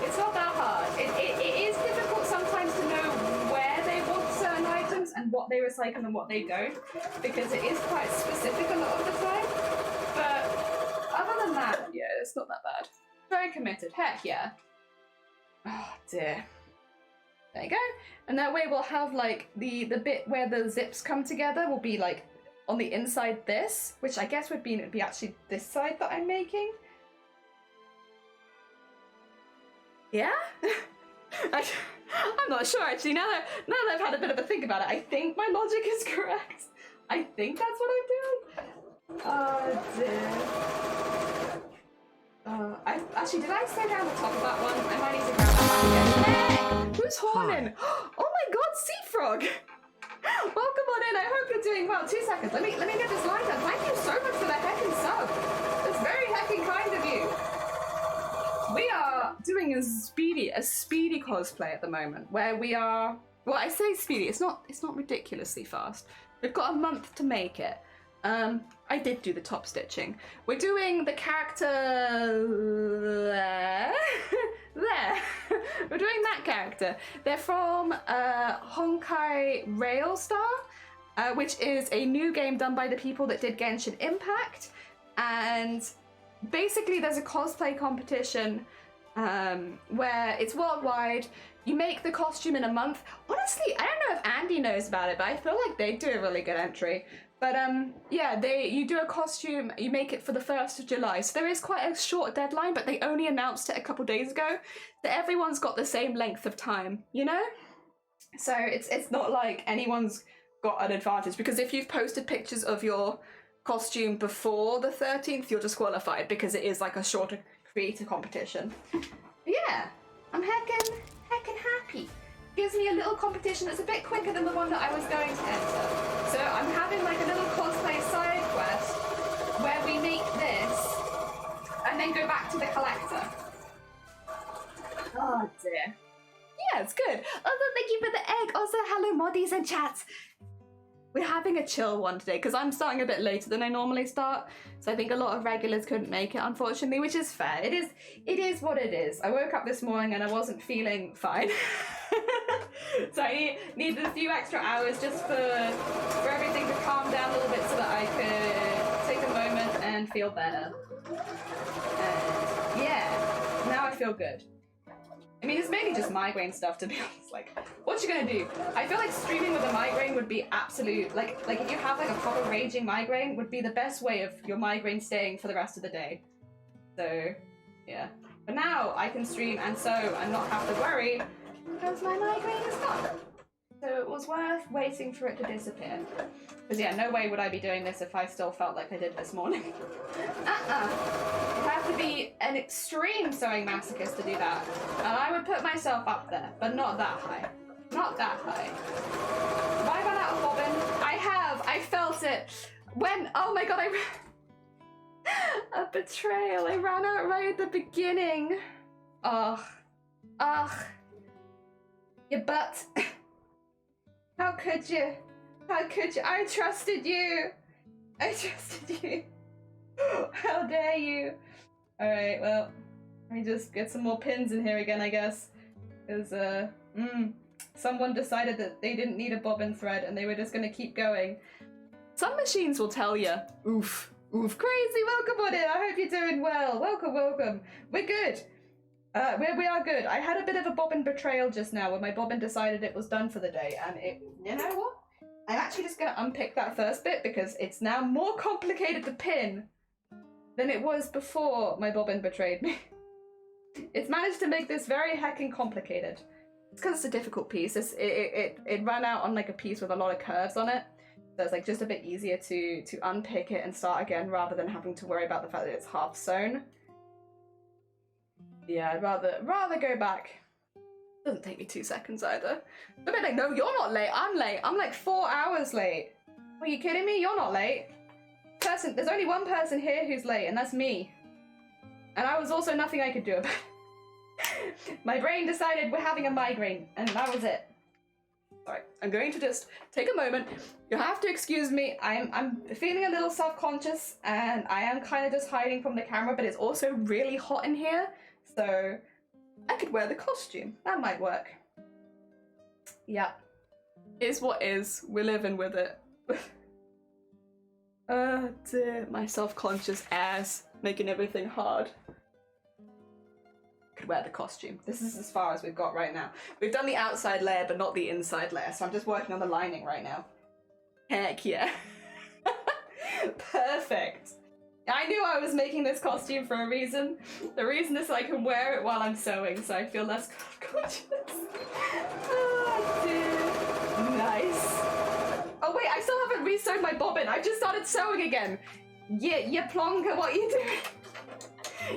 It's not that hard. It is difficult sometimes to know where they want certain items and what they recycle and what they don't, because it is quite specific a lot of the time. But other than that, yeah, it's not that bad. Very committed. Heck yeah. Oh dear. There you go. And that way we'll have like the bit where the zips come together will be like on the inside this, which I guess would be actually this side that I'm making. Yeah? I'm not sure actually. Now that I've had a bit of a think about it, I think my logic is correct. I think that's what I'm doing. Oh dear. Actually, did I stay down the top of that one? I might need to grab that one again. Who's horning? Oh my god, Sea Frog! Welcome on in. I hope you're doing well. 2 seconds. Let me get this line done. Thank you so much for the heckin' sub. That's very heckin' kind of you. We are doing a speedy cosplay at the moment, where we are. Well, I say speedy. It's not ridiculously fast. We've got a month to make it. I did do the top stitching. We're doing the character there. There. We're doing that character. They're from Honkai Rail Star, which is a new game done by the people that did Genshin Impact. And basically there's a cosplay competition where it's worldwide. You make the costume in a month. Honestly, I don't know if Andy knows about it, but I feel like they do a really good entry. But yeah, you do a costume, you make it for the 1st of July. So there is quite a short deadline, but they only announced it a couple days ago. So everyone's got the same length of time, you know? So it's not like anyone's got an advantage, because if you've posted pictures of your costume before the 13th, you're disqualified because it is like a shorter creator competition. But yeah, I'm heckin' happy. Gives me a little competition that's a bit quicker than the one that I was going to enter. So I'm having like a little cosplay side quest where we make this and then go back to the collector. Oh dear. Yeah, it's good. Also, thank you for the egg. Also, hello moddies and chats. We're having a chill one today because I'm starting a bit later than I normally start. So I think a lot of regulars couldn't make it, unfortunately, which is fair. It is what it is. I woke up this morning and I wasn't feeling fine. So I needed a few extra hours just for everything to calm down a little bit so that I could take a moment and feel better. And yeah, now I feel good. I mean, it's mainly just migraine stuff, to be honest. Like, what you gonna do? I feel like streaming with a migraine would be absolute, like if you have like a proper raging migraine, would be the best way of your migraine staying for the rest of the day. So, yeah. But now I can stream and sew and not have to worry because my migraine is gone. So it was worth waiting for it to disappear. Because yeah, no way would I be doing this if I still felt like I did this morning. You have to be an extreme sewing masochist to do that. And I would put myself up there, but not that high. Not that high. Have I run out of bobbin? I have. I felt it. When, oh my god, a betrayal. I ran out right at the beginning. Ugh. Your butt. How could you? How could you? I trusted you. I trusted you. How dare you? Alright, well, let me just get some more pins in here again, I guess. Because, someone decided that they didn't need a bobbin thread and they were just gonna keep going. Some machines will tell you, oof, crazy, welcome on in, I hope you're doing well. Welcome. We're good. We are good. I had a bit of a bobbin betrayal just now when my bobbin decided it was done for the day, and you know what? I'm actually just gonna unpick that first bit because it's now more complicated to pin than it was before my bobbin betrayed me. It's managed to make this very heckin' complicated. It's because it's a difficult piece. It ran out on like a piece with a lot of curves on it, so it's like just a bit easier to unpick it and start again rather than having to worry about the fact that it's half sewn. Yeah, I'd rather go back. Doesn't take me 2 seconds either. But like, no, you're not late. I'm late. I'm like 4 hours late. Are you kidding me? You're not late. There's only one person here who's late, and that's me. And I was also nothing I could do about it. My brain decided we're having a migraine, and that was it. Sorry, I'm going to just take a moment. You'll have to excuse me. I'm feeling a little self-conscious, and I am kind of just hiding from the camera, but it's also really hot in here, so I could wear the costume. That might work. Yeah. Is what is. We're living with it. Oh dear, my self-conscious ass making everything hard. Could wear the costume. This is as far as we've got right now. We've done the outside layer, but not the inside layer, so I'm just working on the lining right now. Heck yeah. Perfect. I knew I was making this costume for a reason. The reason is so I can wear it while I'm sewing, so I feel less conscious. Oh, dear. Nice. Oh wait, I still haven't re-sewed my bobbin. I just started sewing again. Yeah, you plonker, what are you doing?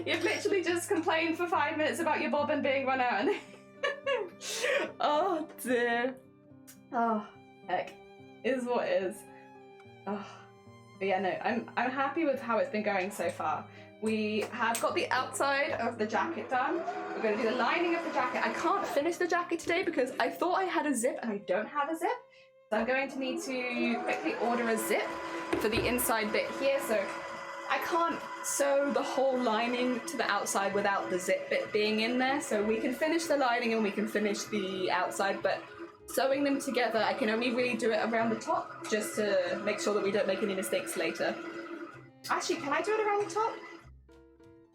You've literally just complained for 5 minutes about your bobbin being run out. And oh dear. Oh heck, is what is. Oh. But yeah, no, I'm happy with how it's been going so far. We have got the outside of the jacket done. We're going to do the lining of the jacket. I can't finish the jacket today because I thought I had a zip and I don't have a zip. So I'm going to need to quickly order a zip for the inside bit here. So I can't sew the whole lining to the outside without the zip bit being in there. So we can finish the lining and we can finish the outside, but sewing them together, I can only really do it around the top just to make sure that we don't make any mistakes later. Actually, can I do it around the top?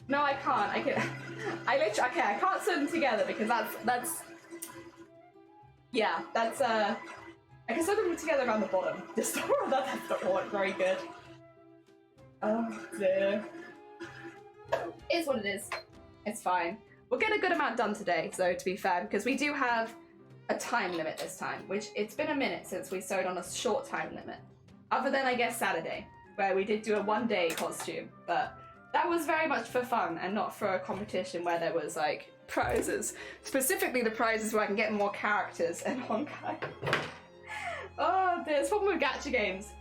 No, I can't. I can't sew them together because that's I can sew them together around the bottom. Just that's not work very good. Oh dear. It's what it is. It's fine. We'll get a good amount done today, so to be fair, because we do have a time limit this time, which it's been a minute since we sewed on a short time limit. Other than, I guess, Saturday, where we did do a one-day costume, but that was very much for fun and not for a competition where there was, like, prizes. Specifically the prizes where I can get more characters in Honkai. Oh, there's one with gacha games.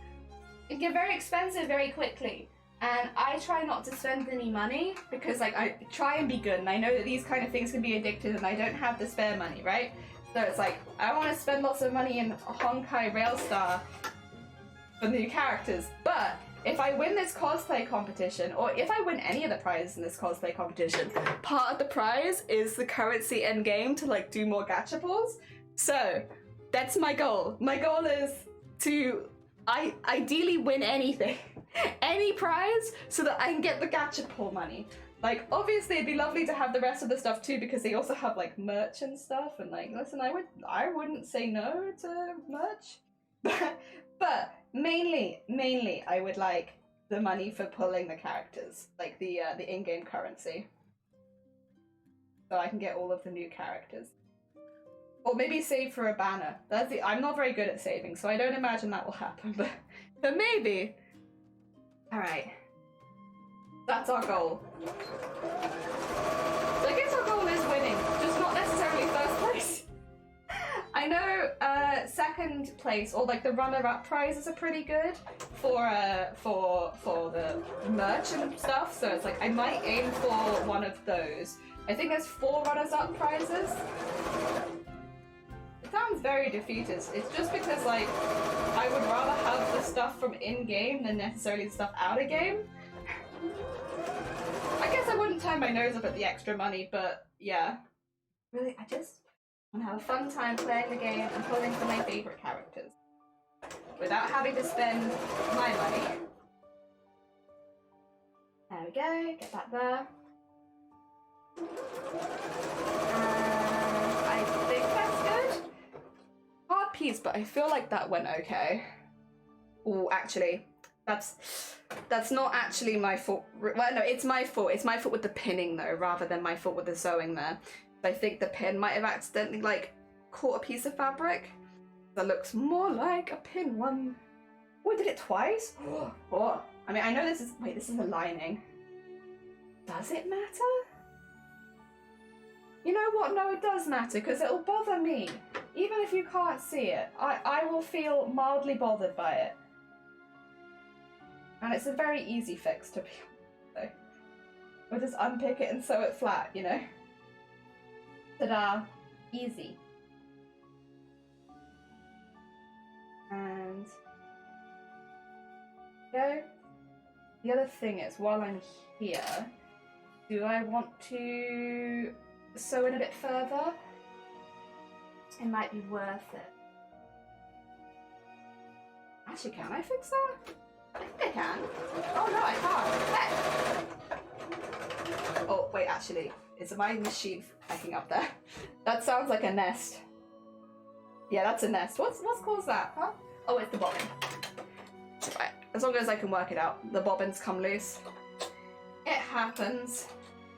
It can get very expensive very quickly, and I try not to spend any money because, like, I try and be good, and I know that these kind of things can be addictive and I don't have the spare money, right? So it's like, I want to spend lots of money in Honkai Rail Star for new characters, but if I win this cosplay competition, or if I win any of the prizes in this cosplay competition, part of the prize is the currency end game to, like, do more gachapons. So that's my goal. My goal is to ideally win anything, any prize, so that I can get the gachapon money. Like, obviously it'd be lovely to have the rest of the stuff too, because they also have, like, merch and stuff, and, like, listen, I wouldn't say no to merch. But mainly I would like the money for pulling the characters, like the in-game currency, so I can get all of the new characters. Or maybe save for a banner. I'm not very good at saving, so I don't imagine that will happen, but maybe. Alright. That's our goal. So I guess our goal is winning, just not necessarily first place. I know second place, or like the runner-up prizes are pretty good for the merch and stuff, so it's like I might aim for one of those. I think there's 4 runners-up prizes. It sounds very defeatist. It's just because, like, I would rather have the stuff from in-game than necessarily the stuff out-of-game. I guess I wouldn't turn my nose up at the extra money, but yeah. Really, I just want to have a fun time playing the game and pulling for my favourite characters without having to spend my money. There we go, get that there. And I think that's good. Hard piece, but I feel like that went okay. Oh, actually, that's not actually my fault. Well, no, it's my fault. It's my fault with the pinning, though, rather than my fault with the sewing there. I think the pin might have accidentally, like, caught a piece of fabric that looks more like a pin one. Oh, I did it twice? Oh, I mean, I know this is... Wait, this is a lining. Does it matter? You know what? No, it does matter, because it'll bother me. Even if you can't see it, I will feel mildly bothered by it. And it's a very easy fix, to be honest. We'll just unpick it and sew it flat, you know? Ta-da! Easy. And... go. The other thing is, while I'm here, do I want to sew in a bit further? It might be worth it. Actually, can I fix that? I think I can. Oh no, I can't. Heck. Oh, wait, actually. Is my machine packing up there? That sounds like a nest. Yeah, that's a nest. What's caused that, huh? Oh, it's the bobbin. Right, as long as I can work it out. The bobbins come loose. It happens.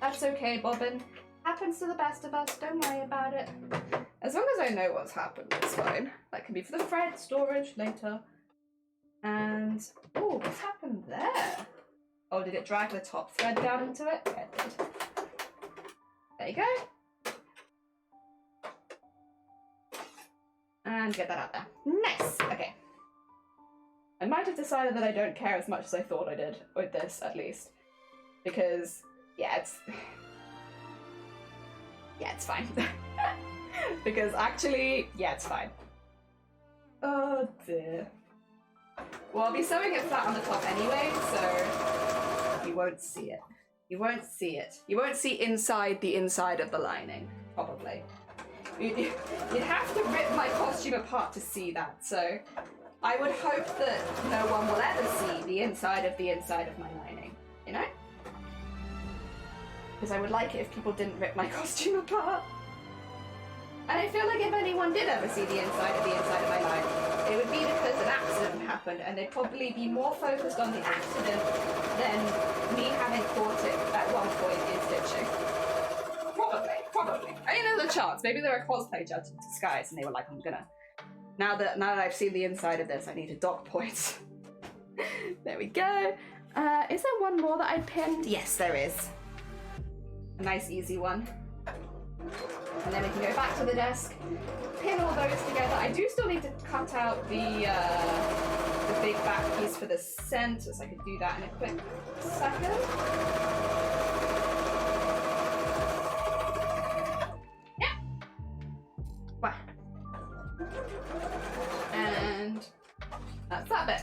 That's okay, Bobbin. Happens to the best of us, don't worry about it. As long as I know what's happened, it's fine. That can be for the thread storage later. And, oh, what's happened there? Oh, did it drag the top thread down into it? Yeah, it did. There you go. And get that out there. Nice, okay. I might have decided that I don't care as much as I thought I did, with this at least. Because, yeah, it's fine. Because actually, yeah, it's fine. Oh dear. Well, I'll be sewing it flat on the top anyway, so you won't see it. You won't see it. You won't see inside the inside of the lining, probably. You'd have to rip my costume apart to see that, so I would hope that no one will ever see the inside of my lining, you know? Because I would like it if people didn't rip my costume apart. And I feel like if anyone did ever see the inside of my lining, it would be because an accident happened, and they'd probably be more focused on the accident than me having caught it at one point in stitching. Probably. I know the chance. Maybe they're a cosplay judge in disguise, and they were like, I'm gonna. Now that I've seen the inside of this, I need to dock points. There we go. Is there one more that I pinned? Yes, there is. A nice easy one. And then we can go back to the desk, pin all those together. I do still need to cut out the big back piece for the center, so I could do that in a quick second. Yeah. Wow. And that's that bit.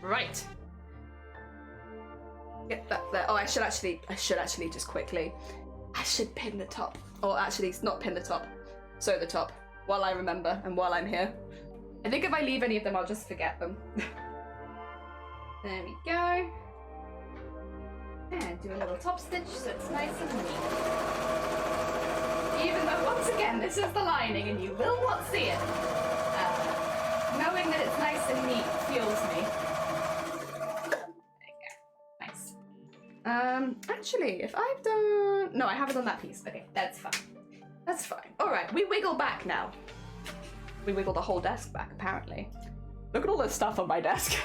Right. Get that there. Oh, I should actually just quickly. I should pin the top. Or actually, not pin the top. Sew the top. While I remember and while I'm here. I think if I leave any of them, I'll just forget them. There we go. And do a little top stitch so it's nice and neat. Even though, once again, this is the lining and you will not see it. Knowing that it's nice and neat fuels me. Actually, if I've done... No, I haven't done that piece. Okay, that's fine. That's fine. Alright, we wiggle back now. We wiggle the whole desk back, apparently. Look at all this stuff on my desk.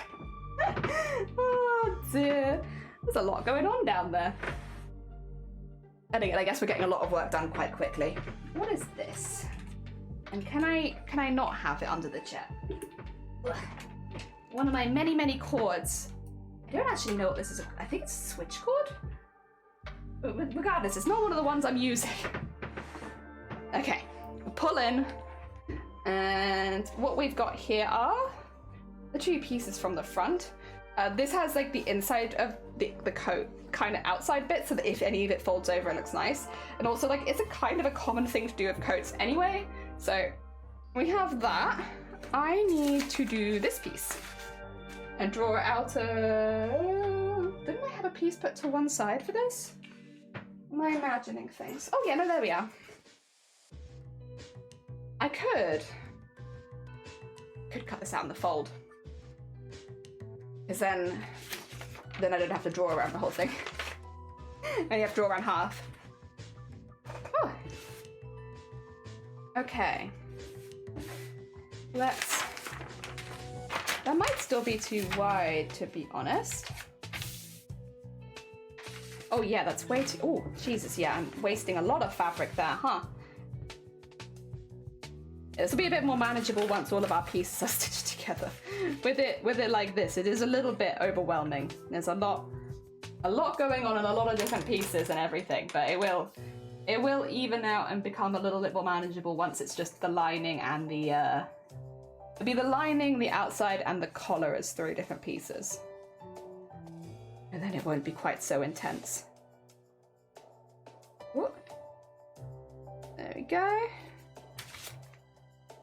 Oh, dear. There's a lot going on down there. And again, I guess we're getting a lot of work done quite quickly. What is this? And can I not have it under the chair? One of my many, many cords. I don't actually know what this is. I think it's a switch cord? But regardless, it's not one of the ones I'm using. Okay, pull in. And what we've got here are the two pieces from the front. This has like the inside of the coat kind of outside bit, so that if any of it folds over, it looks nice. And also, like, it's a kind of a common thing to do with coats anyway. So we have that. I need to do this piece. And draw out didn't I have a piece put to one side for this? Am I imagining things? Oh yeah, no, there we are. I could cut this out in the fold. Because then I don't have to draw around the whole thing. And you have to draw around half. Oh. Okay. That might still be too wide, to be honest. Oh yeah, that's way too... Oh, Jesus, yeah, I'm wasting a lot of fabric there, huh? This will be a bit more manageable once all of our pieces are stitched together. With it like this, it is a little bit overwhelming. There's a lot going on and a lot of different pieces and everything, but it will even out and become a little bit more manageable once it's just the lining and the it'll be the lining, the outside, and the collar as 3 different pieces. And then it won't be quite so intense. Ooh. There we go.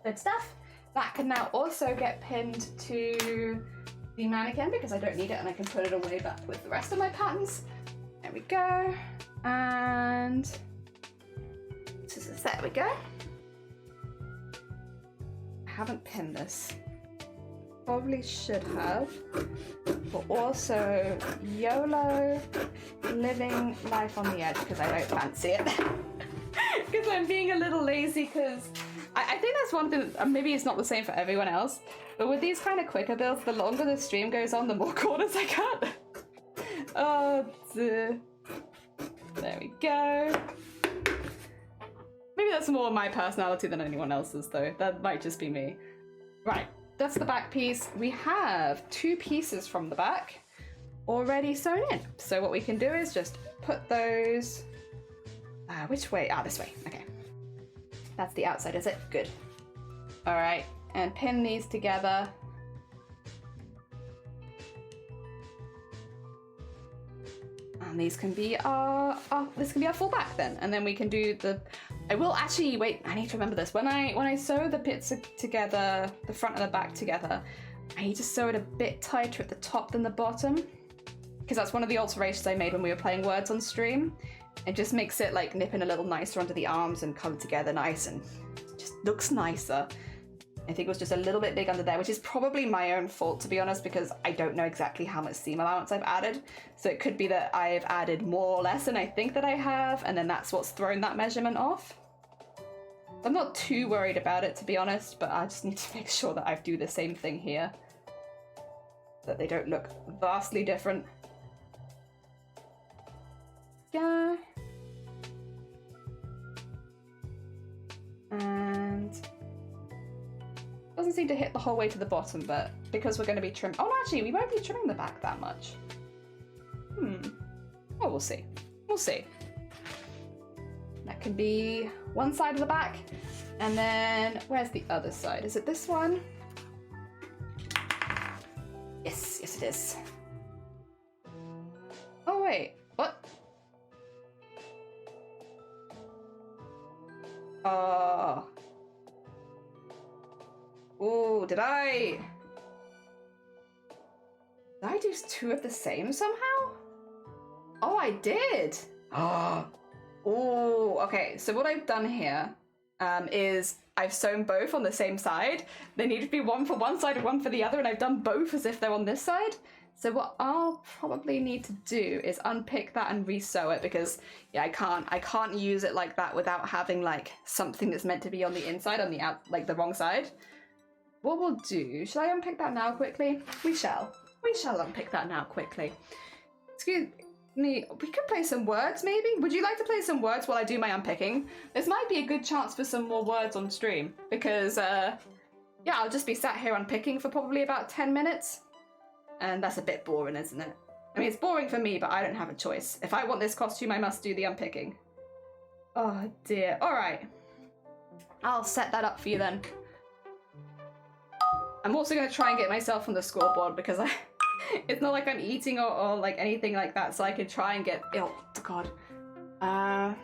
Good stuff. That can now also get pinned to the mannequin because I don't need it and I can put it away back with the rest of my patterns. There we go. And there we go. I haven't pinned this. Probably should have. But also YOLO, living life on the edge because I don't fancy it. Because I'm being a little lazy because I think that's one thing, maybe it's not the same for everyone else, but with these kind of quicker builds, the longer the stream goes on, the more corners I cut. Oh, dear. There we go. Maybe that's more my personality than anyone else's though. That might just be me. Right, that's the back piece. We have 2 pieces from the back already sewn in. So what we can do is just put those, which way? This way, okay. That's the outside, is it? Good. All right, and pin these together. And these can be our this can be our full back then. And then we can do I will actually, wait, I need to remember this. When I sew the bits together, the front and the back together, I need to sew it a bit tighter at the top than the bottom. Because that's one of the alterations I made when we were playing words on stream. It just makes it like nip in a little nicer under the arms and come together nice and just looks nicer. I think it was just a little bit big under there, which is probably my own fault, to be honest, because I don't know exactly how much seam allowance I've added. So it could be that I've added more or less than I think that I have, and then that's what's thrown that measurement off. I'm not too worried about it, to be honest, but I just need to make sure that I do the same thing here, that they don't look vastly different. Yeah. And doesn't seem to hit the whole way to the bottom, but because we're going to be trimming... Oh, actually, we won't be trimming the back that much. Oh, we'll see. We'll see. That can be one side of the back. And then, where's the other side? Is it this one? Yes, yes it is. Oh, wait. What? Oh. Oh, did I do 2 of the same somehow? Oh, I did. Oh, okay. So what I've done here is I've sewn both on the same side. They need to be one for one side and one for the other, and I've done both as if they're on this side. So what I'll probably need to do is unpick that and re-sew it, because yeah, I can't use it like that without having like something that's meant to be on the inside on the out, like the wrong side. What we'll do, should I unpick that now quickly? We shall unpick that now quickly. Excuse me, we could play some words maybe? Would you like to play some words while I do my unpicking? This might be a good chance for some more words on stream, because yeah, I'll just be sat here unpicking for probably about 10 minutes. And that's a bit boring, isn't it? I mean, it's boring for me, but I don't have a choice. If I want this costume, I must do the unpicking. Oh dear, all right. I'll set that up for you then. I'm also going to try and get myself on the scoreboard, because it's not like I'm eating or like anything like that, so I can try and get... Oh, God. I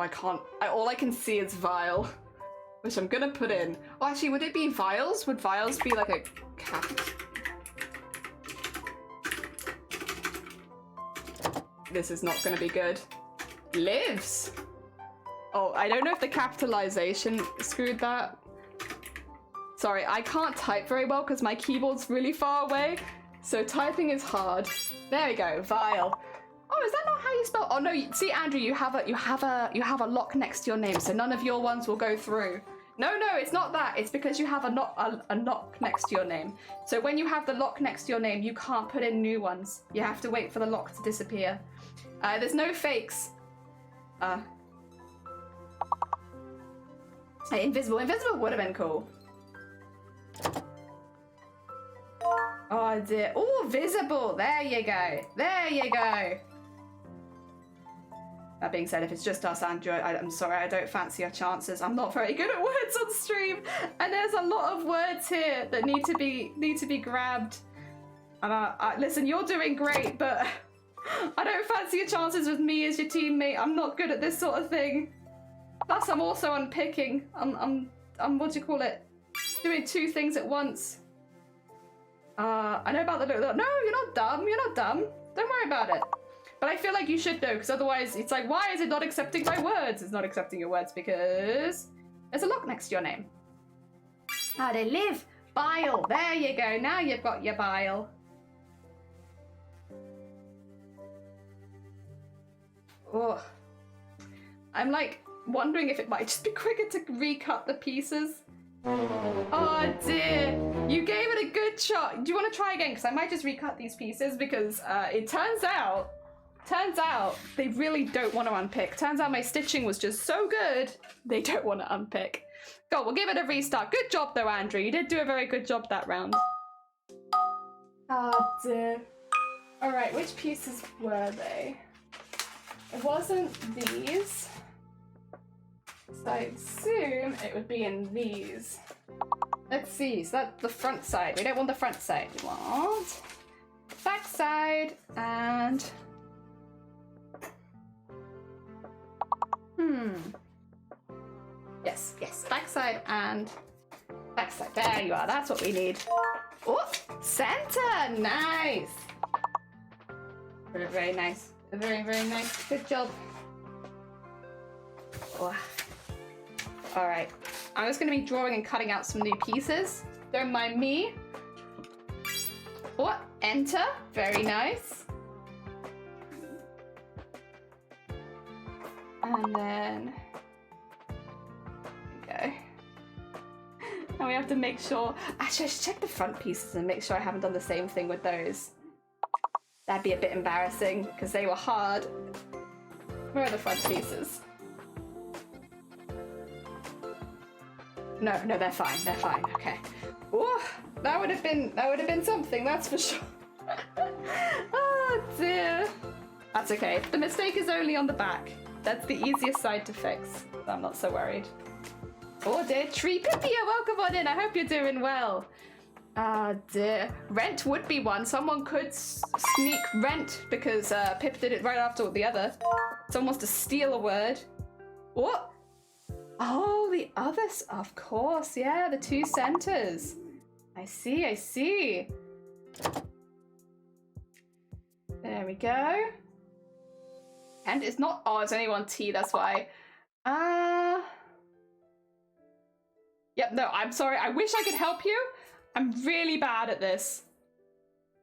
can't... all I can see is vial, which I'm going to put in. Oh, actually, would it be vials? Would vials be like a cap? This is not going to be good. Lives. Oh, I don't know if the capitalization screwed that. Sorry, I can't type very well because my keyboard's really far away, so typing is hard. There we go, vial. Oh, is that not how you spell? Oh no, see, Andrew, you have a lock next to your name, so none of your ones will go through. No, it's not that. It's because you have a knock next to your name. So when you have the lock next to your name, you can't put in new ones. You have to wait for the lock to disappear. There's no fakes. Invisible. Invisible would have been cool. Oh dear. Oh, visible. There you go. There you go. That being said, if it's just us, Andrew, I'm sorry, I don't fancy our chances. I'm not very good at words on stream, and there's a lot of words here that need to be grabbed. And listen, you're doing great, but I don't fancy your chances with me as your teammate. I'm not good at this sort of thing. Plus, I'm also unpicking. I'm what do you call it? Doing 2 things at once. I know about the... No, you're not dumb. You're not dumb. Don't worry about it. But I feel like you should know, because otherwise it's like, why is it not accepting my words? It's not accepting your words because there's a lock next to your name. Ah, they live. Bile. There you go. Now you've got your bile. Oh. I'm like wondering if it might just be quicker to recut the pieces. Oh dear. You gave it a good shot. Do you want to try again? Because I might just recut these pieces because it turns out they really don't want to unpick. Turns out my stitching was just so good, they don't want to unpick. Go, we'll give it a restart. Good job though, Andrew. You did do a very good job that round. Oh dear. Alright, which pieces were they? It wasn't these. So I assume it would be in these. Let's see, so that's the front side. We don't want the front side. We want back side and... Yes, back side and back side. There you are, that's what we need. Oh, center, nice. Very, very nice. Very, very nice. Good job. Oh. All right, I'm just gonna be drawing and cutting out some new pieces. Don't mind me. Oh, enter. Very nice. And then, there we go. And we have to make sure, actually I should check the front pieces and make sure I haven't done the same thing with those. That'd be a bit embarrassing because they were hard. Where are the front pieces? No, they're fine, okay. Ooh, that would have been something, that's for sure. Oh dear. That's okay, the mistake is only on the back. That's the easiest side to fix. I'm not so worried. Oh dear, Tree Pippi, welcome on in, I hope you're doing well. Ah dear, rent would be one. Someone could sneak rent because Pip did it right after the other. Someone wants to steal a word. What? Oh, the others, of course, yeah, the two centers. I see. There we go. And it's not, oh, it's only one T, that's why. Yep, no, I'm sorry, I wish I could help you. I'm really bad at this.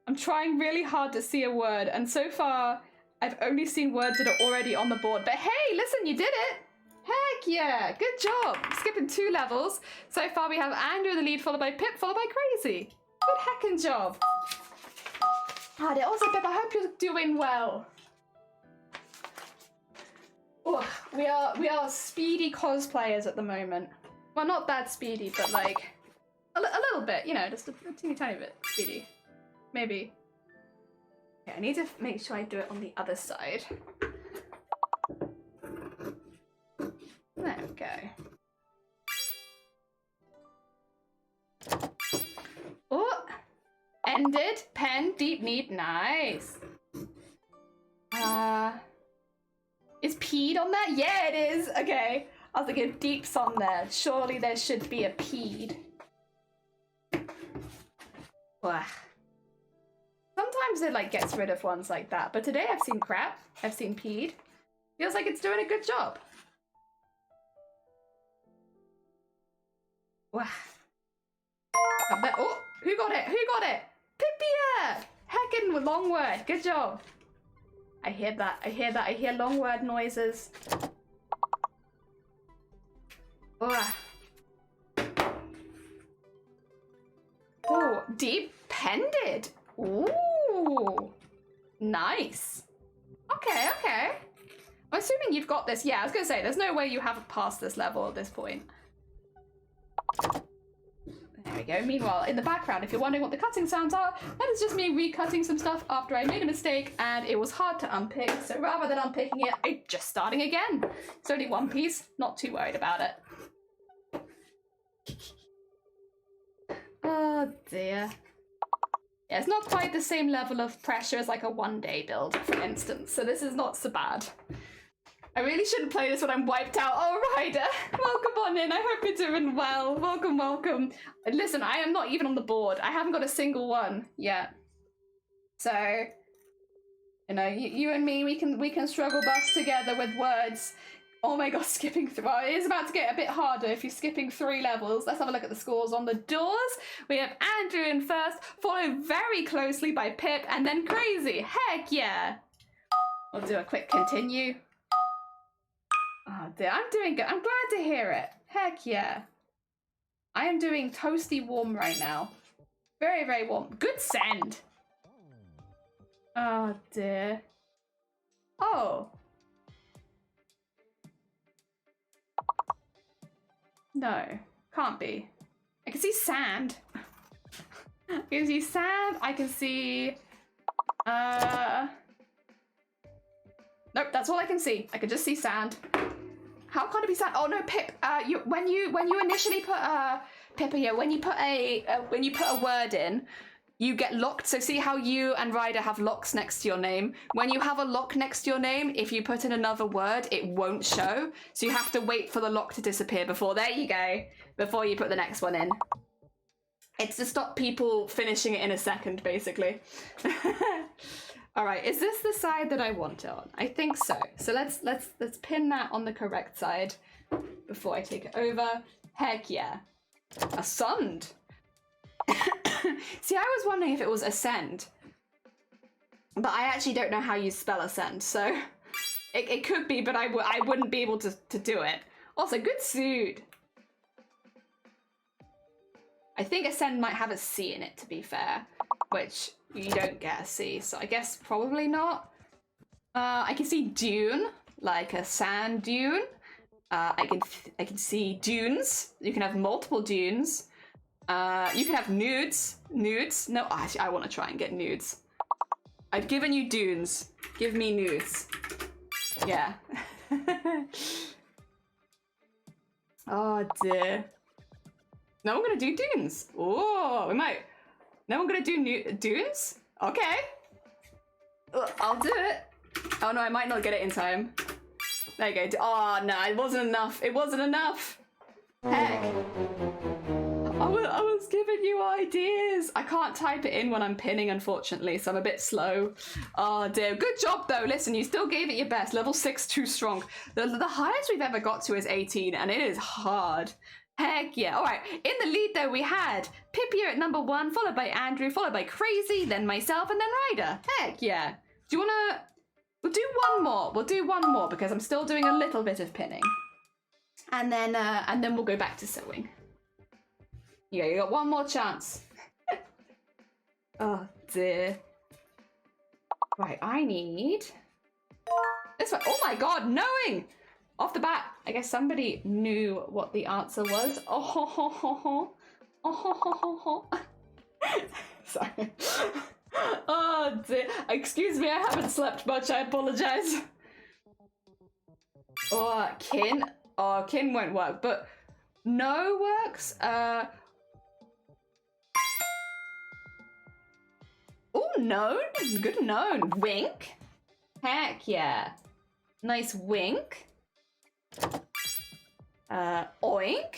I'm trying really hard to see a word, and so far, I've only seen words that are already on the board. But hey, listen, you did it! Heck yeah, good job. Skipping 2 levels. So far we have Andrew in the lead, followed by Pip, followed by Crazy. Good heckin' job. Ah, also Pip, I hope you're doing well. Oh, we are speedy cosplayers at the moment. Well, not that speedy, but like a little bit, you know, just a teeny tiny bit speedy. Maybe. Okay, I need to make sure I do it on the other side. There we go. Oh, ended, pen, deep, neat, nice. Is peed on there? Yeah, it is. Okay. I was thinking deep's on there. Surely there should be a peed. Ugh. Sometimes it like gets rid of ones like that, but today I've seen crap. I've seen peed. Feels like it's doing a good job. Wow. Oh, who got it? Who got it? Pipia! Heckin' long word. Good job. I hear that. I hear long word noises. Oh, deep pended. Ooh, nice. Okay. I'm assuming you've got this. Yeah, I was gonna say, there's no way you haven't passed this level at this point. There we go. Meanwhile, in the background, if you're wondering what the cutting sounds are, that is just me recutting some stuff after I made a mistake and it was hard to unpick. So rather than unpicking it, I'm just starting again. It's only one piece, not too worried about it. Oh dear. Yeah, it's not quite the same level of pressure as like a one-day build, for instance, so this is not so bad. I really shouldn't play this when I'm wiped out. Oh, Ryder, welcome on in. I hope you're doing well. Welcome. Listen, I am not even on the board. I haven't got a single one yet. So, You know, you and me, we can struggle bus together with words. Oh my god, skipping through. Well, it is about to get a bit harder if you're skipping 3 levels. Let's have a look at the scores on the doors. We have Andrew in first, followed very closely by Pip, and then Crazy. Heck yeah. We'll do a quick continue. Oh dear, I'm doing good. I'm glad to hear it. Heck yeah. I am doing toasty warm right now. Very, very warm. Good send. Oh dear. Oh. No, can't be. I can see sand. I can see sand. I can see. Nope, that's all I can see. I can just see sand. How can't it be sand? Oh no, Pip. When you initially put Pippa, yeah, when you put a word in, you get locked. So see how you and Ryder have locks next to your name? When you have a lock next to your name, if you put in another word, it won't show. So you have to wait for the lock to disappear before, there you go, before you put the next one in. It's to stop people finishing it in a second, basically. All right, is this the side that I want it on? I think so. So let's pin that on the correct side before I take it over. Heck yeah. Ascend. See, I was wondering if it was ascend, but I actually don't know how you spell ascend, so it could be, but I wouldn't be able to do it. Also, good suit. I think ascend might have a C in it, to be fair, which you don't get a C, so I guess probably not. I can see dune, like a sand dune. I can see dunes. You can have multiple dunes. You can have nudes. Nudes? No, actually, I want to try and get nudes. I've given you dunes. Give me nudes. Yeah. Oh dear. No, I'm gonna do dunes. Oh, we might. No, I'm gonna do dunes? Okay. I'll do it. Oh no, I might not get it in time. There you go. Oh no, it wasn't enough. It wasn't enough. Heck. I was giving you ideas. I can't type it in when I'm pinning, unfortunately, so I'm a bit slow. Oh dear. Good job though. Listen, you still gave it your best. Level 6, too strong. The highest we've ever got to is 18, and it is hard. Heck yeah. All right. In the lead though, we had Pip here at number 1, followed by Andrew, followed by Crazy, then myself, and then Ryder. Heck yeah. Do you wanna? We'll do one more. We'll do one more because I'm still doing a little bit of pinning, and then we'll go back to sewing. Yeah, you got one more chance. Oh dear. Right, I need this one. Oh my god, knowing! Off the bat, I guess somebody knew what the answer was. Oh ho ho ho ho. Oh ho ho ho ho. Sorry. Oh dear. Excuse me, I haven't slept much, I apologize. Oh, kin. Oh, kin won't work, but no works. Oh, known. Good known. Wink. Heck yeah. Nice wink. Oink.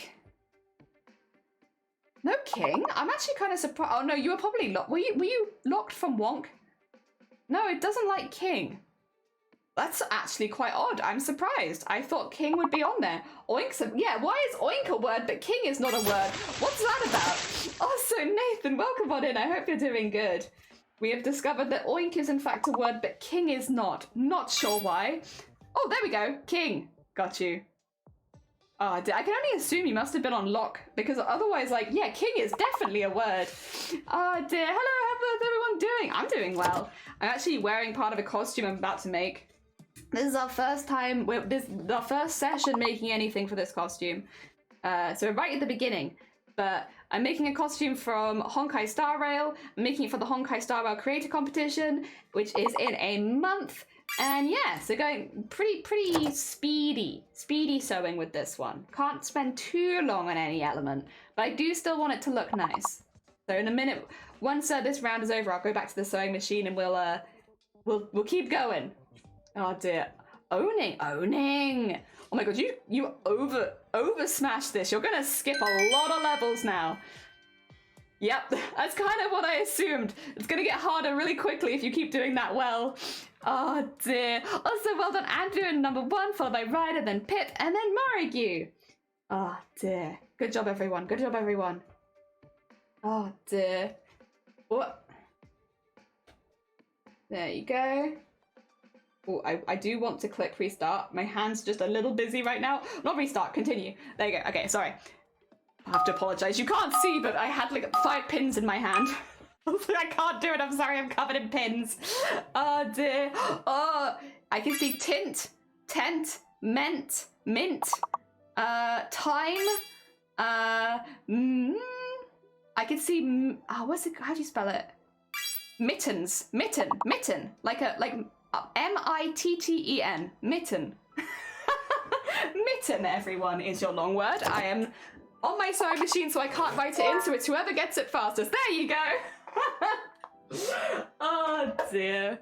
No king. I'm actually kind of surprised. Oh no, you were probably locked. Were you locked from wonk? No, it doesn't like king. That's actually quite odd. I'm surprised. I thought king would be on there. Oink's yeah, why is oink a word but king is not a word? What's that about? Also, Nathan, welcome on in. I hope you're doing good. We have discovered that oink is in fact a word but king is not. Not sure why. Oh, there we go. King. Got you. Oh, I can only assume you must have been on lock because otherwise, like, yeah, king is definitely a word. Oh dear. Hello, how's everyone doing? I'm doing well. I'm actually wearing part of a costume I'm about to make. This is our first time, this is our first session making anything for this costume. So we're right at the beginning, but I'm making a costume from Honkai Star Rail. I'm making it for the Honkai Star Rail Creator Competition, which is in a month. And yeah, so going pretty speedy sewing with this one. Can't spend too long on any element, but I do still want it to look nice. So in a minute, once this round is over, I'll go back to the sewing machine and we'll keep going. Oh dear. Owning. Oh my god, you over smashed this. You're gonna skip a lot of levels now. Yep, that's kind of what I assumed. It's gonna get harder really quickly if you keep doing that well. Oh dear. Also, well done, Andrew in number 1, followed by Ryder, then Pip, and then Morrigue. Oh dear. Good job, everyone. Good job, everyone. Oh dear. What? There you go. Oh, I do want to click restart. My hand's just a little busy right now. Not restart, continue. There you go. Okay, sorry. I have to apologize. You can't see, but I had like 5 pins in my hand. I can't do it. I'm sorry. I'm covered in pins. Oh dear. Oh, I can see tint, tent, mint, time. I can see. What's it? How do you spell it? Mittens. Mitten. Like M-I-T-T-E-N. Mitten. Mitten, everyone, is your long word. I am on my sewing machine, so I can't write it in, so it's whoever gets it fastest. There you go. Oh, dear.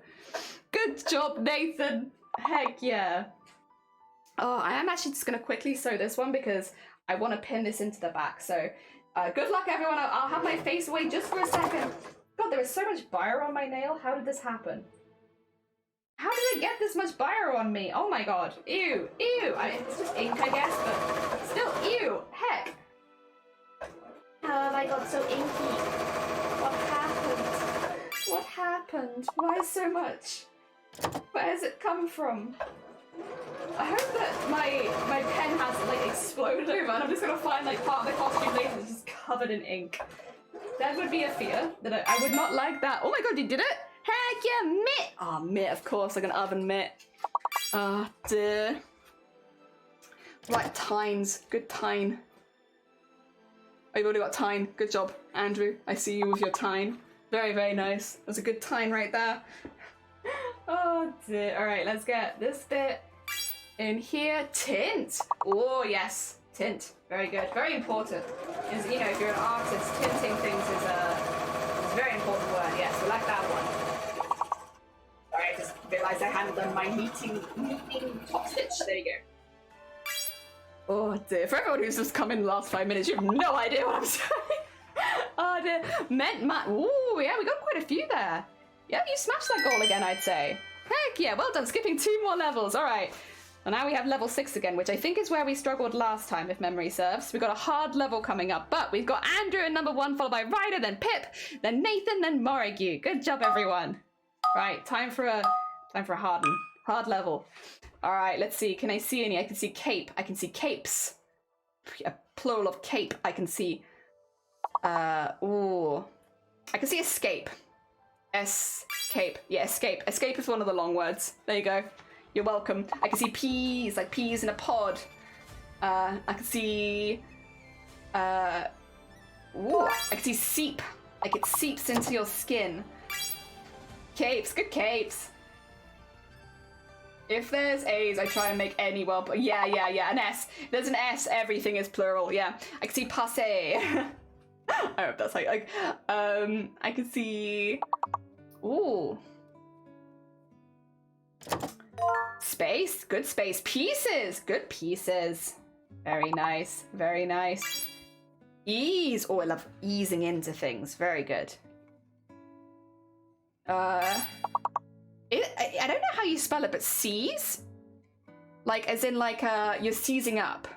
Good job, Nathan. Heck yeah. Oh, I am actually just going to quickly sew this one because I want to pin this into the back. So good luck, everyone. I'll have my face away just for a second. God, there is so much biro on my nail. How did this happen? How did I get this much biro on me? Oh my god. Ew. It's just ink, I guess, but still, ew. Heck. How have I got so inky? What happened? What happened? Why so much? Where has it come from? I hope that my pen hasn't like exploded over and I'm just gonna find like part of the costume later that's just covered in ink. That would be a fear that I would not like that. Oh my god, you did it? Heck yeah, mitt! Oh, mitt, of course, like an oven mitt. Ah, dear. Right, tines. Good tine. Oh, you've already got tine. Good job, Andrew. I see you with your tine. Very, very nice. That's a good tine right there. Oh, dear. All right, let's get this bit in here. Tint. Oh, yes. Tint. Very good. Very important. Is, you know, if you're an artist, tinting things is a very important word. Yes, we like that one. Sorry, I just realised I hadn't done my meeting top stitch. There you go. Oh dear. For everyone who's just come in the last 5 minutes, you have no idea what I'm saying. Oh dear. Ooh, yeah, we got quite a few there. Yeah, you smashed that goal again, I'd say. Heck yeah, well done. Skipping 2 more levels. All right. Well, now we have level 6 again, which I think is where we struggled last time, if memory serves. We've got a hard level coming up, but we've got Andrew in number 1, followed by Ryder, then Pip, then Nathan, then Morrigue. Good job, everyone. Right, time for a hard level. All right, let's see. Can I see any? I can see cape. I can see capes. A plural of cape. I can see. Ooh. I can see escape. Escape. Yeah, escape. Escape is one of the long words. There you go. You're welcome. I can see peas, like peas in a pod. I can see. Ooh. I can see seep. Like it seeps into your skin. Capes. Good capes. If there's A's, I try and make any well, but yeah, an S. If there's an S, everything is plural, yeah. I can see passé. I hope that's like, I can see, ooh. Space, good space. Pieces, good pieces. Very nice, very nice. Ease, oh, I love easing into things, very good. I don't know how you spell it, but seize? Like, as in, like, you're seizing up.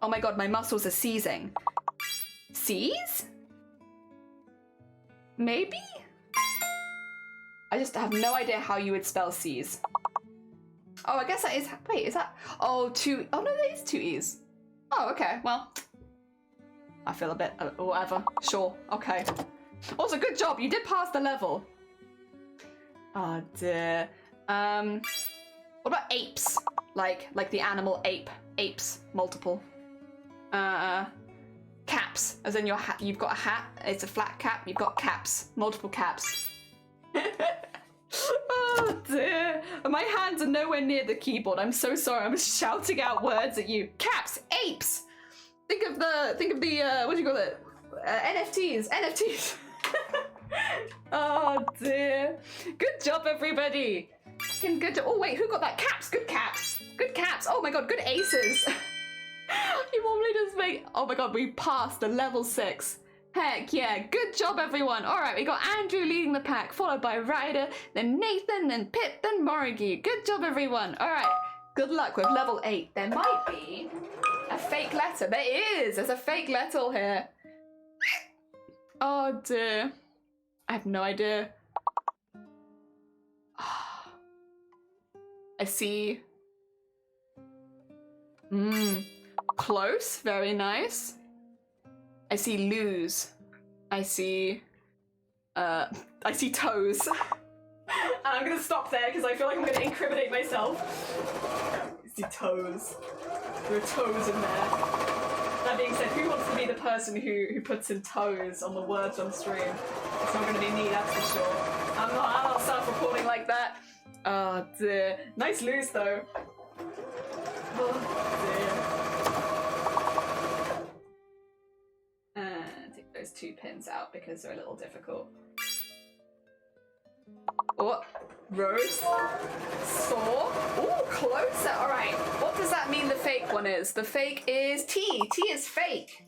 Oh my god, my muscles are seizing. Seize? Maybe? I just have no idea how you would spell seize. Oh, I guess that is... Wait, is that... Oh, 2... Oh, no, that is 2 E's. Oh, okay, well... I feel a bit... whatever. Sure, okay. Also, good job, you did pass the level. Oh dear. What about apes? Like the animal ape. Apes, multiple. Caps, as in your hat. You've got a hat. It's a flat cap. You've got caps, multiple caps. Oh dear. My hands are nowhere near the keyboard. I'm so sorry. I'm shouting out words at you. Caps, apes. Think of the what do you call it? NFTs. Oh dear. Good job, everybody. Good. Oh wait, who got that? Caps. Good caps. Good caps. Oh my god, good aces. You want me to just make... Oh my god, we passed the level 6. Heck yeah, good job everyone. Alright, we got Andrew leading the pack, followed by Ryder, then Nathan, then Pip, then Morrigue. Good job everyone. Alright, good luck with level 8. There might be a fake letter. There is! There's a fake letter here. Oh dear. I have no idea. I see. Close, very nice. I see lose. I see toes. And I'm gonna stop there because I feel like I'm gonna incriminate myself. I see toes. There are toes in there. That being said, who wants to be the person who puts in toes on the words on stream? It's not gonna be me, that's for sure. I'm not self-reporting like that. Oh dear. Nice lose though. Oh dear. Take those 2 pins out because they're a little difficult. Oh, rose, saw. Oh, closer. All right. What does that mean the fake one is? The fake is tea. Tea is fake.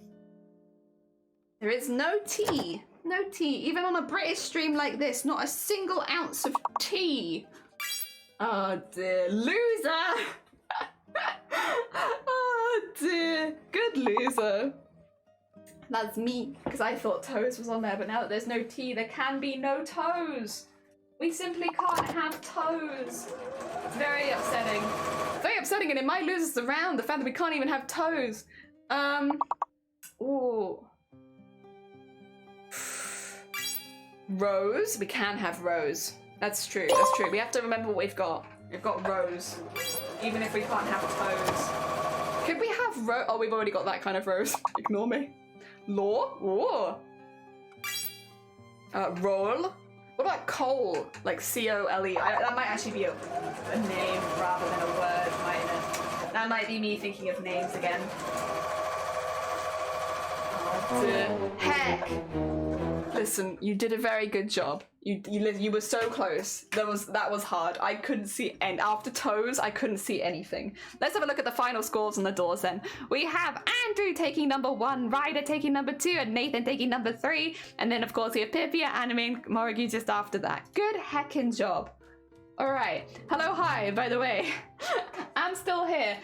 There is no tea. No tea. Even on a British stream like this, not a single ounce of tea. Oh dear. Loser. Oh dear. Good loser. That's me, because I thought toes was on there, but now that there's no tea, there can be no toes. We simply can't have toes. It's very upsetting. Very upsetting, and it might lose us the round, the fact that we can't even have toes. Ooh. Rose? We can have rose. That's true, that's true. We have to remember what we've got. We've got rose, even if we can't have toes. Could we have rose? Oh, we've already got that kind of rose. Ignore me. Law? Ooh. Roll? What about coal? Like C-O-L-E? That might actually be a name rather than a word, mightn't it? That might be me thinking of names again. Heck! Listen, you did a very good job. You were so close. That was hard. I couldn't see, and after toes, I couldn't see anything. Let's have a look at the final scores on the doors then. We have Andrew taking number 1, Ryder taking number 2, and Nathan taking number 3. And then of course we have Pipia, Anime, and Morrigue just after that. Good heckin' job. Alright. Hello, hi, by the way. I'm still here.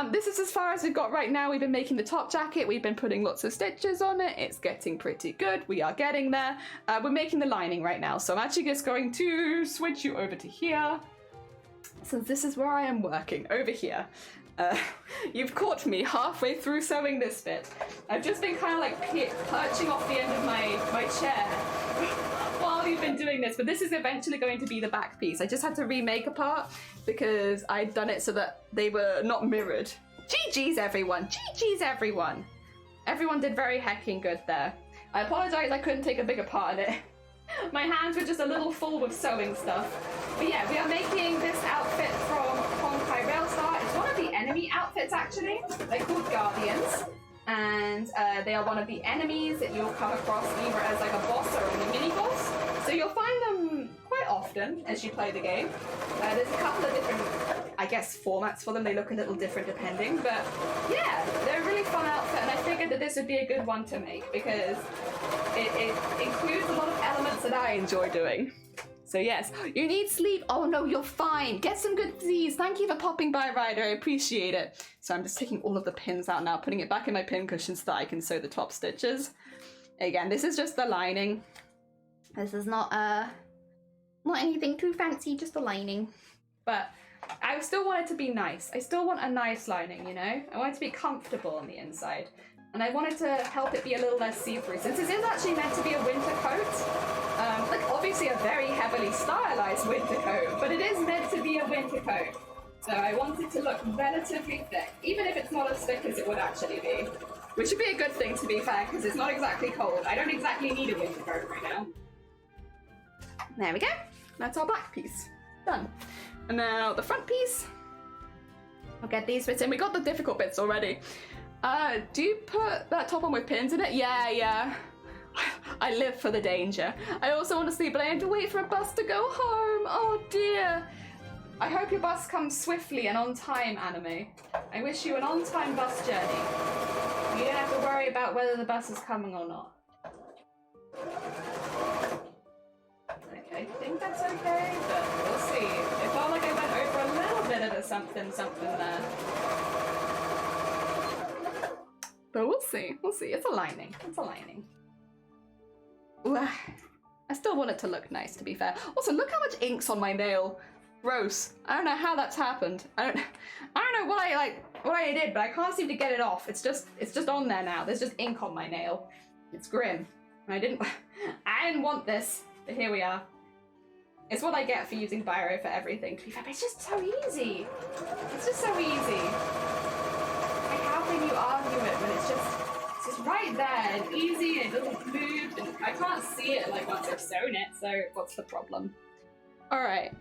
This is as far as we've got right now. We've been making the top jacket. We've been putting lots of stitches on it. It's getting pretty good. We are getting there. We're making the lining right now. So I'm actually just going to switch you over to here. Since this is where I am working, over here. You've caught me halfway through sewing this bit. I've just been kind of like perching off the end of my chair while you've been doing this, but this is eventually going to be the back piece. I just had to remake a part because I'd done it so that they were not mirrored. GG's everyone, GG's everyone. Everyone did very hecking good there. I apologize I couldn't take a bigger part in it. My hands were just a little full with sewing stuff. But yeah, we are making this outfit from Honkai Rail. It's one of the enemy outfits actually. They're called Guardians. And they are one of the enemies that you'll come across either as like a boss or a mini boss. So you'll find them quite often as you play the game. There's a couple of different, I guess, formats for them. They look a little different depending, but yeah, they're a really fun outfit, and I figured that this would be a good one to make because it includes a lot of elements that I enjoy doing. So yes, you need sleep. Oh no, you're fine. Get some good Z's. Thank you for popping by, Ryder. I appreciate it. So I'm just taking all of the pins out now, putting it back in my pin cushion so that I can sew the top stitches. Again, this is just the lining. This is not anything too fancy, just the lining. But I still want it to be nice. I still want a nice lining, you know? I want it to be comfortable on the inside. And I wanted to help it be a little less see-through, since this is actually meant to be a winter coat. Like obviously a very heavily stylized winter coat, but it is meant to be a winter coat. So I want it to look relatively thick, even if it's not as thick as it would actually be. Which would be a good thing, to be fair, because it's not exactly cold. I don't exactly need a winter coat right now. There we go. That's our back piece. Done. And now the front piece. I'll get these bits in. We got the difficult bits already. Do you put that top on with pins in it? Yeah. I live for the danger. I also want to sleep, but I have to wait for a bus to go home. Oh dear. I hope your bus comes swiftly and on time, Anime. I wish you an on-time bus journey. You don't have to worry about whether the bus is coming or not. Okay, I think that's okay, but we'll see. It felt like I went over a little bit of a something there. But we'll see. We'll see. It's a lining. It's a lining. Ooh, I still want it to look nice, to be fair. Also, look how much ink's on my nail. Gross. I don't know how that's happened. I don't know what I did, but I can't seem to get it off. It's just on there now. There's just ink on my nail. It's grim. I didn't want this, but here we are. It's what I get for using biro for everything, to be fair, but it's just so easy. It's just so easy. Like, how can you argue it when it's just right there and easy and it doesn't move and I can't see it like once I've sewn it, so what's the problem? Alright,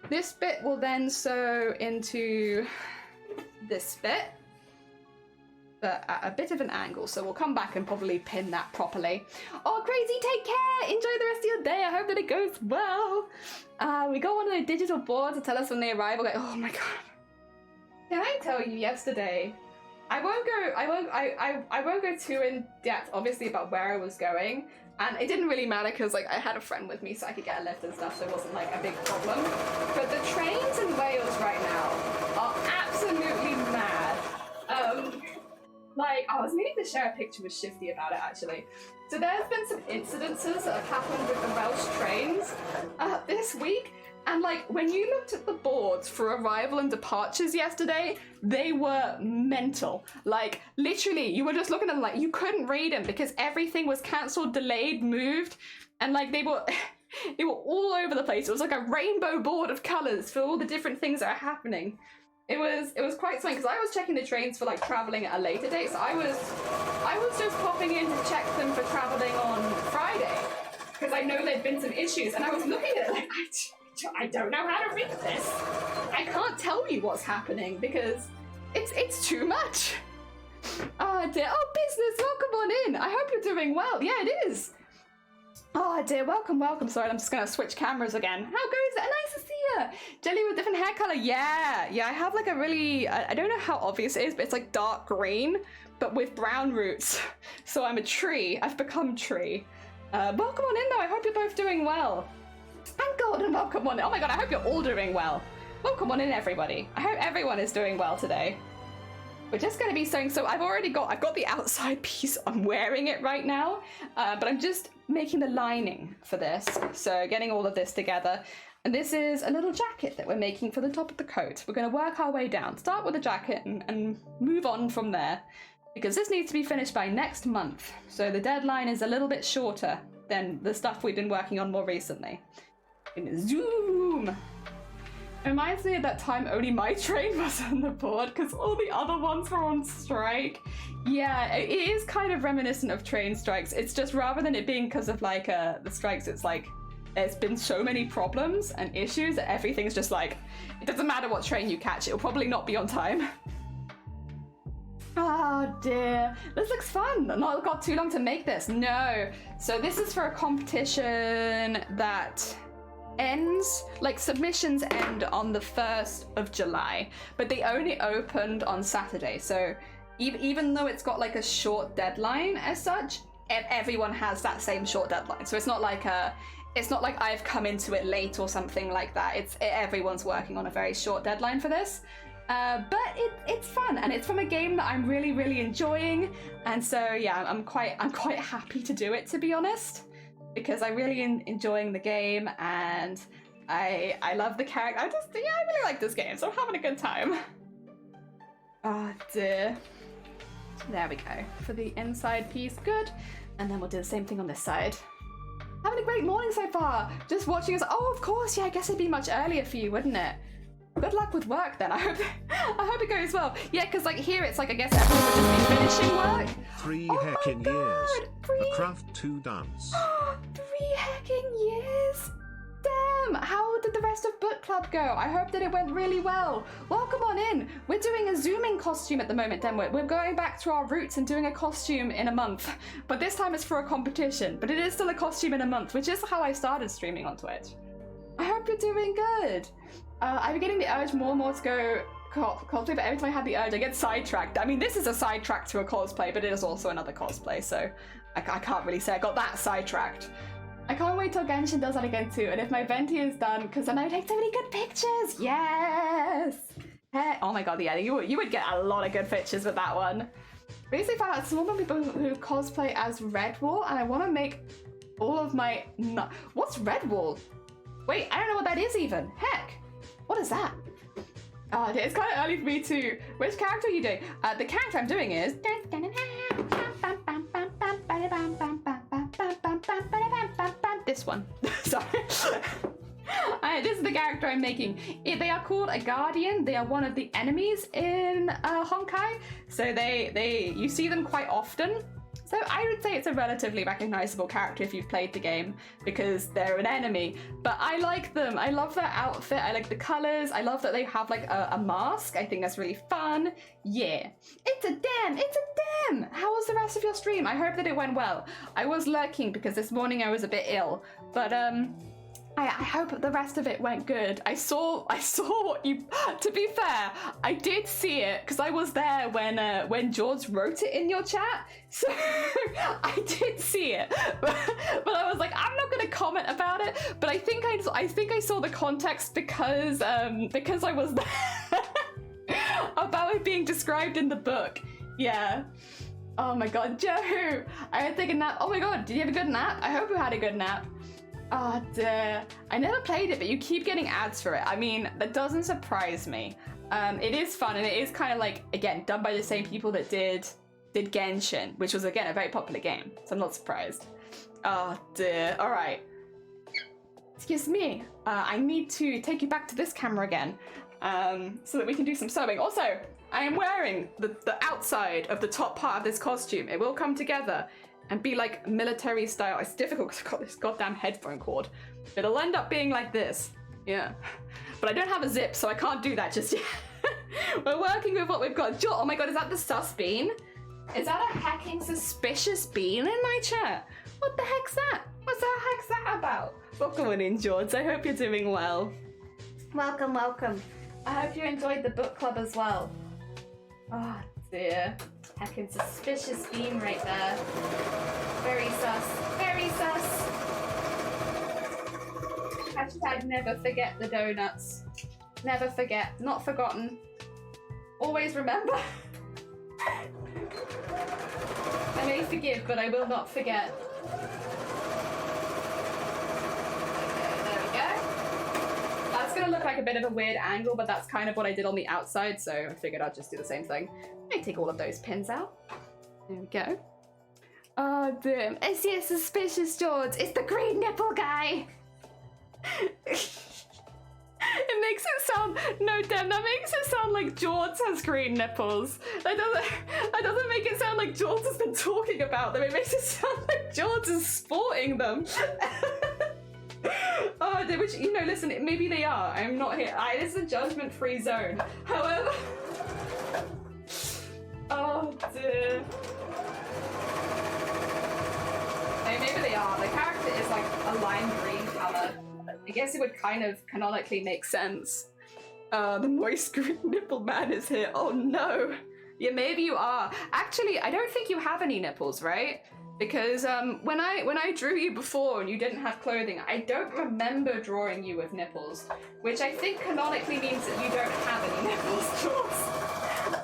this bit will then sew into this bit, but at a bit of an angle, so we'll come back and probably pin that properly. Oh, Crazy, take care! Enjoy the rest of your day, I hope that it goes well! We got one of the digital boards to tell us when they arrive. We're like, oh my god. Can I tell you, yesterday, I won't go too in depth, obviously, about where I was going, and it didn't really matter because like I had a friend with me, so I could get a lift and stuff, so it wasn't like a big problem. But the trains in Wales right now are absolutely mad. Like, I was needing to share a picture with Shifty about it actually. So there's been some incidences that have happened with the Welsh trains this week. And like, when you looked at the boards for arrival and departures yesterday, they were mental. Like, literally, you were just looking at them like, you couldn't read them because everything was cancelled, delayed, moved. And like, they were all over the place. It was like a rainbow board of colours for all the different things that are happening. It was quite something, because I was checking the trains for like travelling at a later date, so I was just popping in to check them for travelling on Friday, because I know there'd been some issues, and I was looking at it like, I don't know how to read this. I can't tell you what's happening because it's too much. Oh dear. Oh, business, welcome on in. I hope you're doing well. Yeah, it is. Oh dear, welcome. Sorry, I'm just gonna switch cameras again. How goes it? Nice to see you. Jelly with different hair color. Yeah, I have like a really, I don't know how obvious it is, but it's like dark green, but with brown roots. So I'm a tree. I've become tree. Welcome on in though. I hope you're both doing well. Thank God, and welcome on in. Oh my god, I hope you're all doing well. Welcome on in, everybody. I hope everyone is doing well today. We're just going to be sewing, so I've got the outside piece, I'm wearing it right now, but I'm just making the lining for this, so getting all of this together. And this is a little jacket that we're making for the top of the coat. We're going to work our way down, start with the jacket and move on from there, because this needs to be finished by next month, so the deadline is a little bit shorter than the stuff we've been working on more recently. Zoom! It reminds me of that time only my train was on the board because all the other ones were on strike. Yeah, it is kind of reminiscent of train strikes. It's just rather than it being because of like the strikes, it's like there's been so many problems and issues that everything's just like, it doesn't matter what train you catch, it'll probably not be on time. Oh dear, this looks fun. Not got too long to make this, no. So this is for a competition that ends, like submissions end on the 1st of July, but they only opened on Saturday. So even though it's got like a short deadline as such, everyone has that same short deadline. So it's not like I've come into it late or something like that. Everyone's working on a very short deadline for this. But it's fun, and it's from a game that I'm really, really enjoying, and so yeah, I'm quite happy to do it, to be honest, because I'm really enjoying the game, and I love the character. I really like this game, so I'm having a good time. Oh dear. There we go. For the inside piece, good, and then we'll do the same thing on this side. Having a great morning so far. Just watching us. Oh, of course, yeah. I guess it'd be much earlier for you, wouldn't it? Good luck with work then. I hope it goes well. Yeah, because like here it's like I guess everyone would just be finishing work. 3 heckin' years. A craft 2 dance. 3 heckin' years. Damn. How did the rest of book club go? I hope that it went really well. Welcome on in. We're doing a zooming costume at the moment, then we're going back to our roots and doing a costume in a month. But this time it's for a competition. But it is still a costume in a month, which is how I started streaming on Twitch. I hope you're doing good. I'm getting the urge more and more to go cosplay, but every time I had the urge, I get sidetracked. I mean, this is a sidetrack to a cosplay, but it is also another cosplay, so I can't really say I got that sidetracked. I can't wait till Genshin does that again too, and if my venti is done, because then I take so many good pictures. Yes. Hey. Oh my god, yeah, you would get a lot of good pictures with that one. Basically, found out some more people who cosplay as Redwall, and I want to make all of my. No, what's Redwall? Wait, I don't know what that is even. Heck, what is that? It's kind of early for me too. Which character are you doing? The character I'm doing is. This one. Sorry. This is the character I'm making. They are called a Guardian. They are one of the enemies in Honkai. So you see them quite often. So I would say it's a relatively recognizable character if you've played the game, because they're an enemy. But I like them. I love their outfit. I like the colors. I love that they have like a mask. I think that's really fun. Yeah. It's a damn. How was the rest of your stream? I hope that it went well. I was lurking because this morning I was a bit ill. But I hope the rest of it went good. I saw what you. To be fair, I did see it because I was there when George wrote it in your chat. So I did see it, but I was like, I'm not gonna comment about it. But I think I saw the context because I was there about it being described in the book. Yeah. Oh my god, Joe! I had to take a nap. Oh my god, did you have a good nap? I hope you had a good nap. Oh dear. I never played it, but you keep getting ads for it. I mean, that doesn't surprise me. It is fun, and it is kind of like, again, done by the same people that did Genshin, which was, again, a very popular game, so I'm not surprised. Oh dear. All right. Excuse me. I need to take you back to this camera again, so that we can do some sewing. Also, I am wearing the outside of the top part of this costume. It will come together and be like military style. It's difficult because I've got this goddamn headphone cord. It'll end up being like this. Yeah. But I don't have a zip, so I can't do that just yet. We're working with what we've got. Oh my god, is that the sus bean? Is that a hacking suspicious bean in my chat? What the heck's that? What's that about? Welcome on in, George. I hope you're doing well. Welcome, welcome. I hope you enjoyed the book club as well. Oh dear. Heckin' suspicious bean right there. Very sus. Very sus. Hashtag never forget the donuts. Never forget. Not forgotten. Always remember. I may forgive, but I will not forget. Okay, there we go. That's gonna look like a bit of a weird angle, but that's kind of what I did on the outside, so I figured I'd just do the same thing. I take all of those pins out. There we go. Oh, damn. I see a suspicious George. It's the green nipple guy. It makes it sound, no, damn, that makes it sound like George has green nipples. That doesn't make it sound like George has been talking about them. It makes it sound like George is sporting them. Oh, which, you know, listen, maybe they are. I'm not here. This is a judgment-free zone. However, oh dear. Hey, maybe they are. The character is like a lime green color. I guess it would kind of canonically make sense. The moist green nipple man is here. Oh no. Yeah, maybe you are. Actually, I don't think you have any nipples, right? Because when I drew you before and you didn't have clothing, I don't remember drawing you with nipples, which I think canonically means that you don't have any nipples, Jules.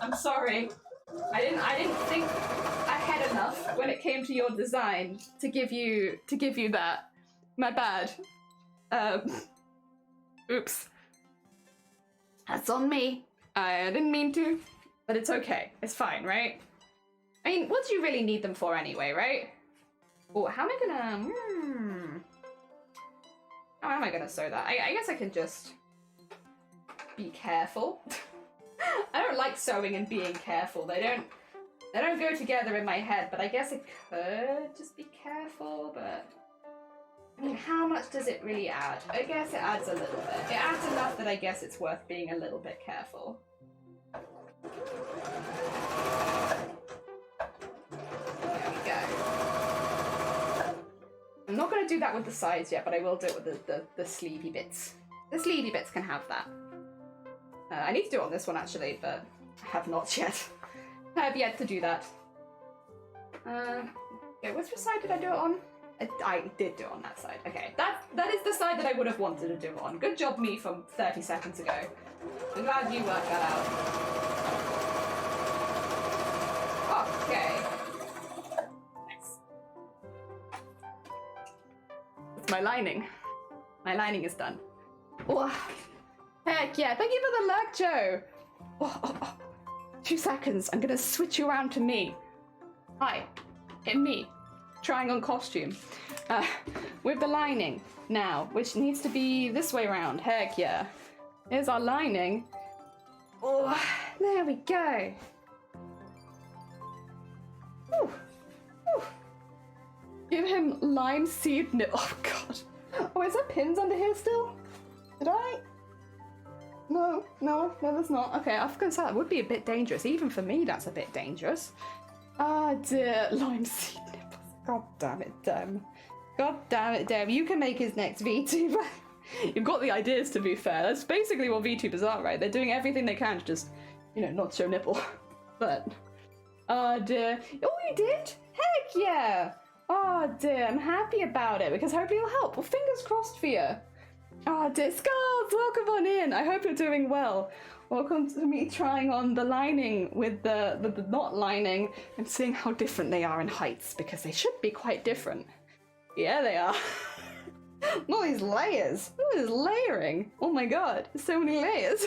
I'm sorry. I didn't think ahead enough when it came to your design to give you that. My bad. Oops. That's on me. I didn't mean to, but it's okay. It's fine, right? I mean, what do you really need them for anyway, right? Oh, how am I gonna... How am I gonna sew that? I guess I can just be careful. I don't like sewing and being careful. They don't go together in my head, but I guess I could just be careful, but... I mean, how much does it really add? I guess it adds a little bit. It adds enough that I guess it's worth being a little bit careful. There we go. I'm not going to do that with the sides yet, but I will do it with the sleevey bits. The sleevey bits can have that. I need to do it on this one actually, but I have not yet. I have yet to do that. Okay, which side did I do it on? I did do it on that side. Okay, that is the side that I would have wanted to do it on. Good job, me, from 30 seconds ago. I'm glad you worked that out. Okay. Nice. It's my lining. My lining is done. Oh, heck yeah! Thank you for the lurk, Joe. Oh. 2 seconds. I'm gonna switch you around to me. Hi, it's me. Trying on costume. With the lining now, which needs to be this way around. Heck yeah. Here's our lining. Oh, there we go. Whew. Whew. Give him lime seed nip. Oh god. Oh, is there pins under here still? Did I? No, there's not. Okay, I was gonna say that would be a bit dangerous. Even for me, that's a bit dangerous. Ah, dear. Lime seed nipples. God damn it, Dem. God damn it, Dem. You can make his next VTuber. You've got the ideas, to be fair. That's basically what VTubers are, right? They're doing everything they can to just, you know, not show nipple. But, oh dear. Oh, you did? Heck yeah. Oh dear, I'm happy about it, because hopefully it'll help. Well, fingers crossed for you. Oh dear, Skulls, welcome on in. I hope you're doing well. Welcome to me trying on the lining with the not lining and seeing how different they are in heights, because they should be quite different. Yeah, they are. All these layers. Look at this layering. Oh my god, so many layers.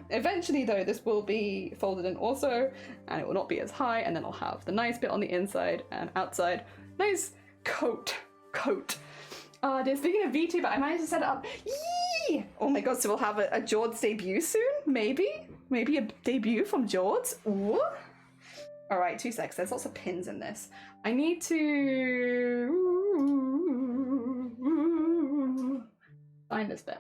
Eventually though, this will be folded in also, and it will not be as high, and then I'll have the nice bit on the inside and outside. Nice coat. Speaking of VTuber, I managed to set it up. Yee! Oh my god, so we'll have a Jord's debut soon? Maybe? Maybe a debut from Jord's? Ooh. Alright, 2 secs. There's lots of pins in this. I need to find this bit.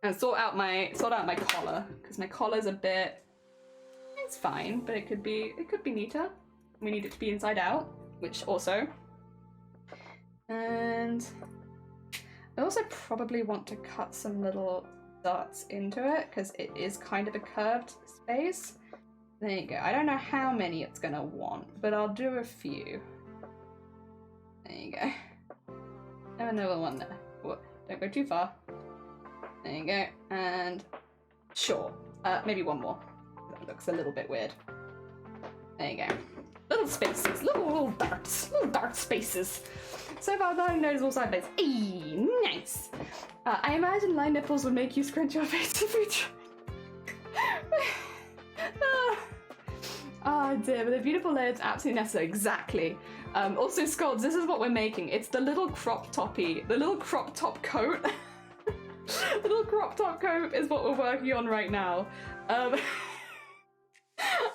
And sort out my collar, because my collar's a bit, it's fine, but it could be neater. We need it to be inside out, which also. And I also probably want to cut some little dots into it, because it is kind of a curved space. There you go. I don't know how many it's gonna want, but I'll do a few. There you go. Have another one there. Whoa, don't go too far. There you go. And sure. Maybe one more. That looks a little bit weird. There you go. Little spaces. Little darts. Little dark spaces. So far, I noticeable side base. Eee, nice. I imagine line nipples would make you scrunch your face if you tried. Oh dear, but the beautiful layer is absolutely necessary. Exactly. Also, Scolds, this is what we're making. It's the little crop toppy, the little crop top coat. The little crop top coat is what we're working on right now.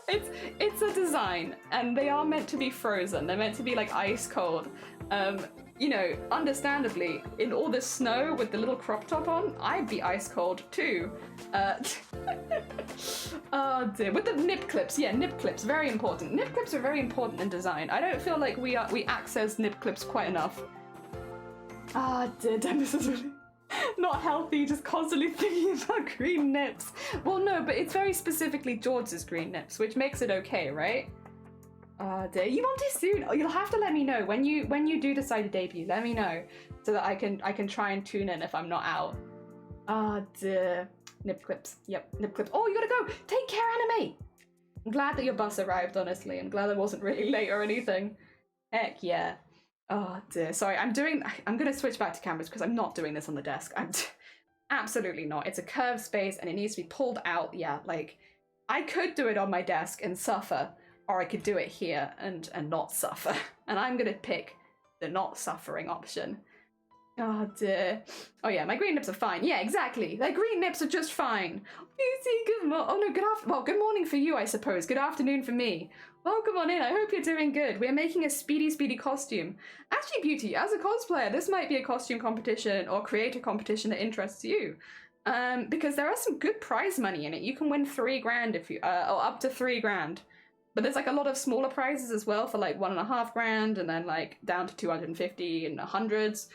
It's a design, and they are meant to be frozen. They're meant to be like ice cold. You know, understandably, in all this snow with the little crop top on, I'd be ice cold too. Oh dear, with the nip clips, yeah, nip clips, very important. Nip clips are very important in design. I don't feel like we access nip clips quite enough. Ah dear, damn, this is really not healthy, just constantly thinking about green nips. Well, no, but it's very specifically George's green nips, which makes it okay, right? Dear, you want it soon? Oh, you'll have to let me know when you do decide to debut. Let me know so that I can try and tune in if I'm not out. Dear, nip clips. Yep, nip clips. Oh, you gotta go. Take care, Anime. I'm glad that your bus arrived. Honestly, I'm glad I wasn't really late or anything. Heck yeah. Oh dear. Sorry, I'm gonna switch back to cameras because I'm not doing this on the desk. I'm absolutely not. It's a curved space and it needs to be pulled out. Yeah, like I could do it on my desk and suffer. Or I could do it here and not suffer. And I'm gonna pick the not suffering option. Oh dear. Oh yeah, my green nips are fine. Yeah, exactly. Their green nips are just fine. Good morning for you, I suppose. Good afternoon for me. Welcome on in. I hope you're doing good. We're making a speedy costume. Actually, Beauty, as a cosplayer, this might be a costume competition or creator competition that interests you. Because there are some good prize money in it. You can win 3 grand if you, or up to 3 grand. But there's like a lot of smaller prizes as well for like 1.5 grand and then like down to 250 and hundreds.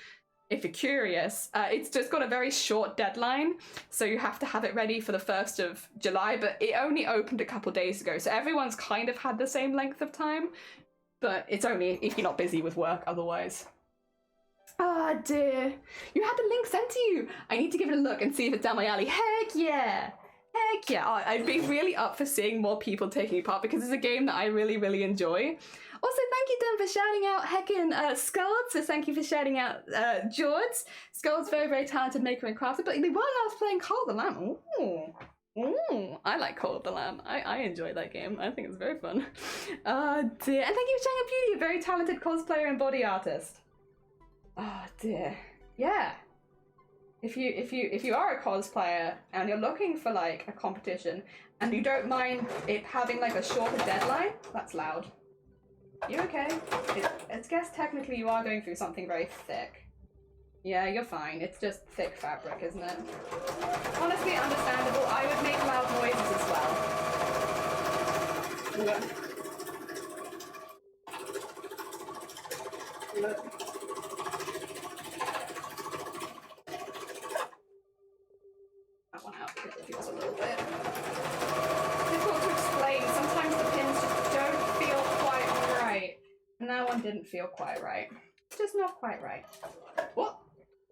if you're curious. It's just got a very short deadline, so you have to have it ready for the 1st of July, but it only opened a couple days ago, so everyone's kind of had the same length of time, but it's only if you're not busy with work otherwise. Oh dear, you had the link sent to you. I need to give it a look and see if it's down my alley. Heck yeah. Heck yeah. I'd be really up for seeing more people taking part because it's a game that I really, really enjoy. Also, thank you, Dan, for shouting out heckin' Skulls. So thank you for shouting out George. Skulls, very, very talented maker and crafter, but they were last playing Call of the Lamb. Ooh, I like Call of the Lamb. I enjoy that game. I think it's very fun. Oh dear. And thank you for shouting out Beauty, a very talented cosplayer and body artist. Oh dear. Yeah. If you are a cosplayer and you're looking for like a competition and you don't mind it having like a shorter deadline, that's loud. You okay? I guess technically you are going through something very thick. Yeah, you're fine. It's just thick fabric, isn't it? Honestly, understandable. I would make loud noises as well. Look. That one out because it feels a little bit difficult to explain. Sometimes the pins just don't feel quite right. And that one didn't feel quite right. Just not quite right. What?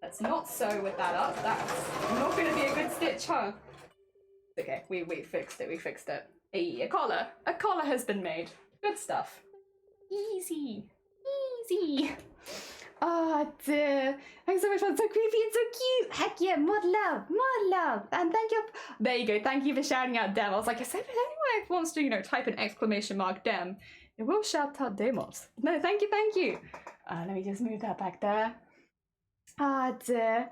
Let's not sew with that up. That's not going to be a good stitch, huh? Okay, we fixed it. We fixed it. A collar. A collar has been made. Good stuff. Easy. Easy. Oh dear. Thanks so much for so creepy and so cute. Heck yeah, more love, more love. And thank you. There you go. Thank you for shouting out Dem. I was like, if anyone wants to, type an exclamation mark Dem, it will shout out Demos. No, thank you, thank you. Let me just move that back there. Ah dear.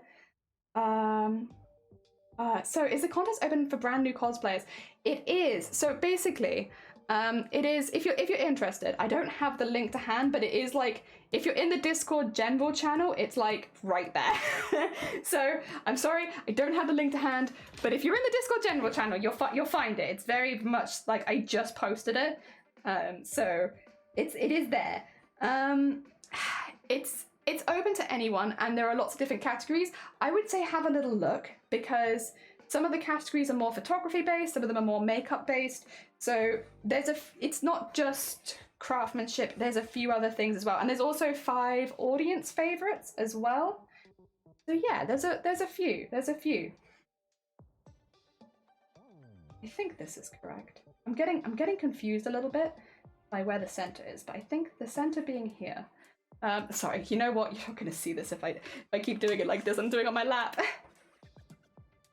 So is the contest open for brand new cosplayers? It is. So basically, it is, if you're interested, I don't have the link to hand, but it is like, if you're in the Discord general channel, it's like right there. So I'm sorry, I don't have the link to hand, but if you're in the Discord general channel, you'll find it. It's very much like I just posted it. So it is there. It's open to anyone, and there are lots of different categories. I would say have a little look, because some of the categories are more photography based, some of them are more makeup based. So it's not just craftsmanship, there's a few other things as well. And there's also 5 audience favorites as well. So yeah, there's a few. I think this is correct. I'm getting confused a little bit by where the center is, but I think the center being here. Sorry, you know what? You're not gonna see this if I keep doing it like this. I'm doing it on my lap.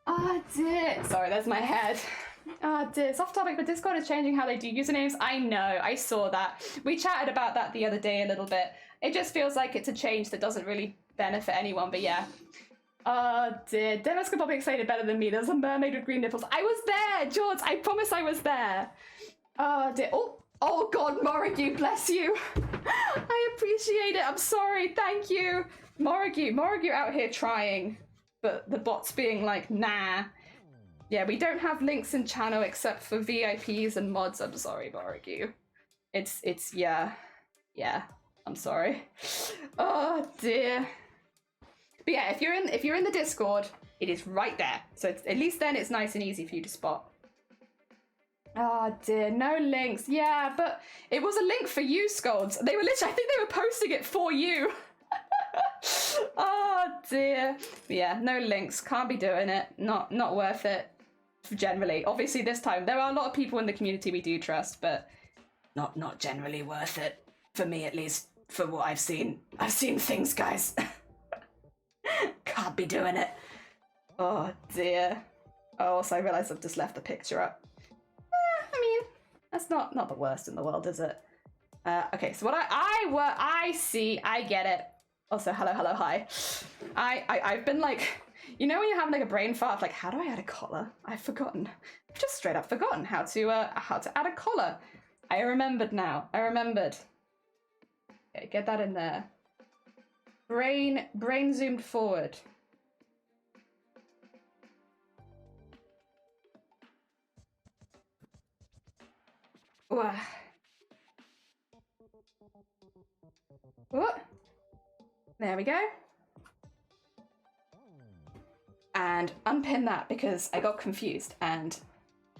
Oh dear. Sorry, that's my head. Oh dear. It's off topic, but Discord is changing how they do usernames. I know, I saw that. We chatted about that the other day a little bit. It just feels like it's a change that doesn't really benefit anyone, but yeah. Oh dear. Dennis could probably explain it better than me. There's a mermaid with green nipples. I was there, George. I promise I was there. Oh dear. Oh God, Morigu, bless you. I appreciate it. I'm sorry. Thank you. Morigu out here trying, but the bot's being like, nah. Yeah, we don't have links in channel except for VIPs and mods. I'm sorry, Morigu. It's yeah. I'm sorry. Oh dear. But yeah, if you're in the Discord, it is right there. So at least then it's nice and easy for you to spot. Oh dear, no links. Yeah, but it was a link for you, Scolds. They were literally, I think they were posting it for you. Oh dear. But yeah, no links. Can't be doing it. Not worth it. Generally. Obviously this time, there are a lot of people in the community we do trust, but not generally worth it. For me at least, for what I've seen. I've seen things, guys. Can't be doing it. Oh dear. Oh, also I realised I've just left the picture up. I mean, that's not the worst in the world, is it? Okay, so what I see, I get it. Also, hello, hi. I've been like, you know when you have like a brain fart, like, how do I add a collar? I've forgotten. I've just straight up forgotten how to add a collar. I remembered now. I remembered. Okay, get that in there. Brain zoomed forward. What? There we go. and unpin that because I got confused. And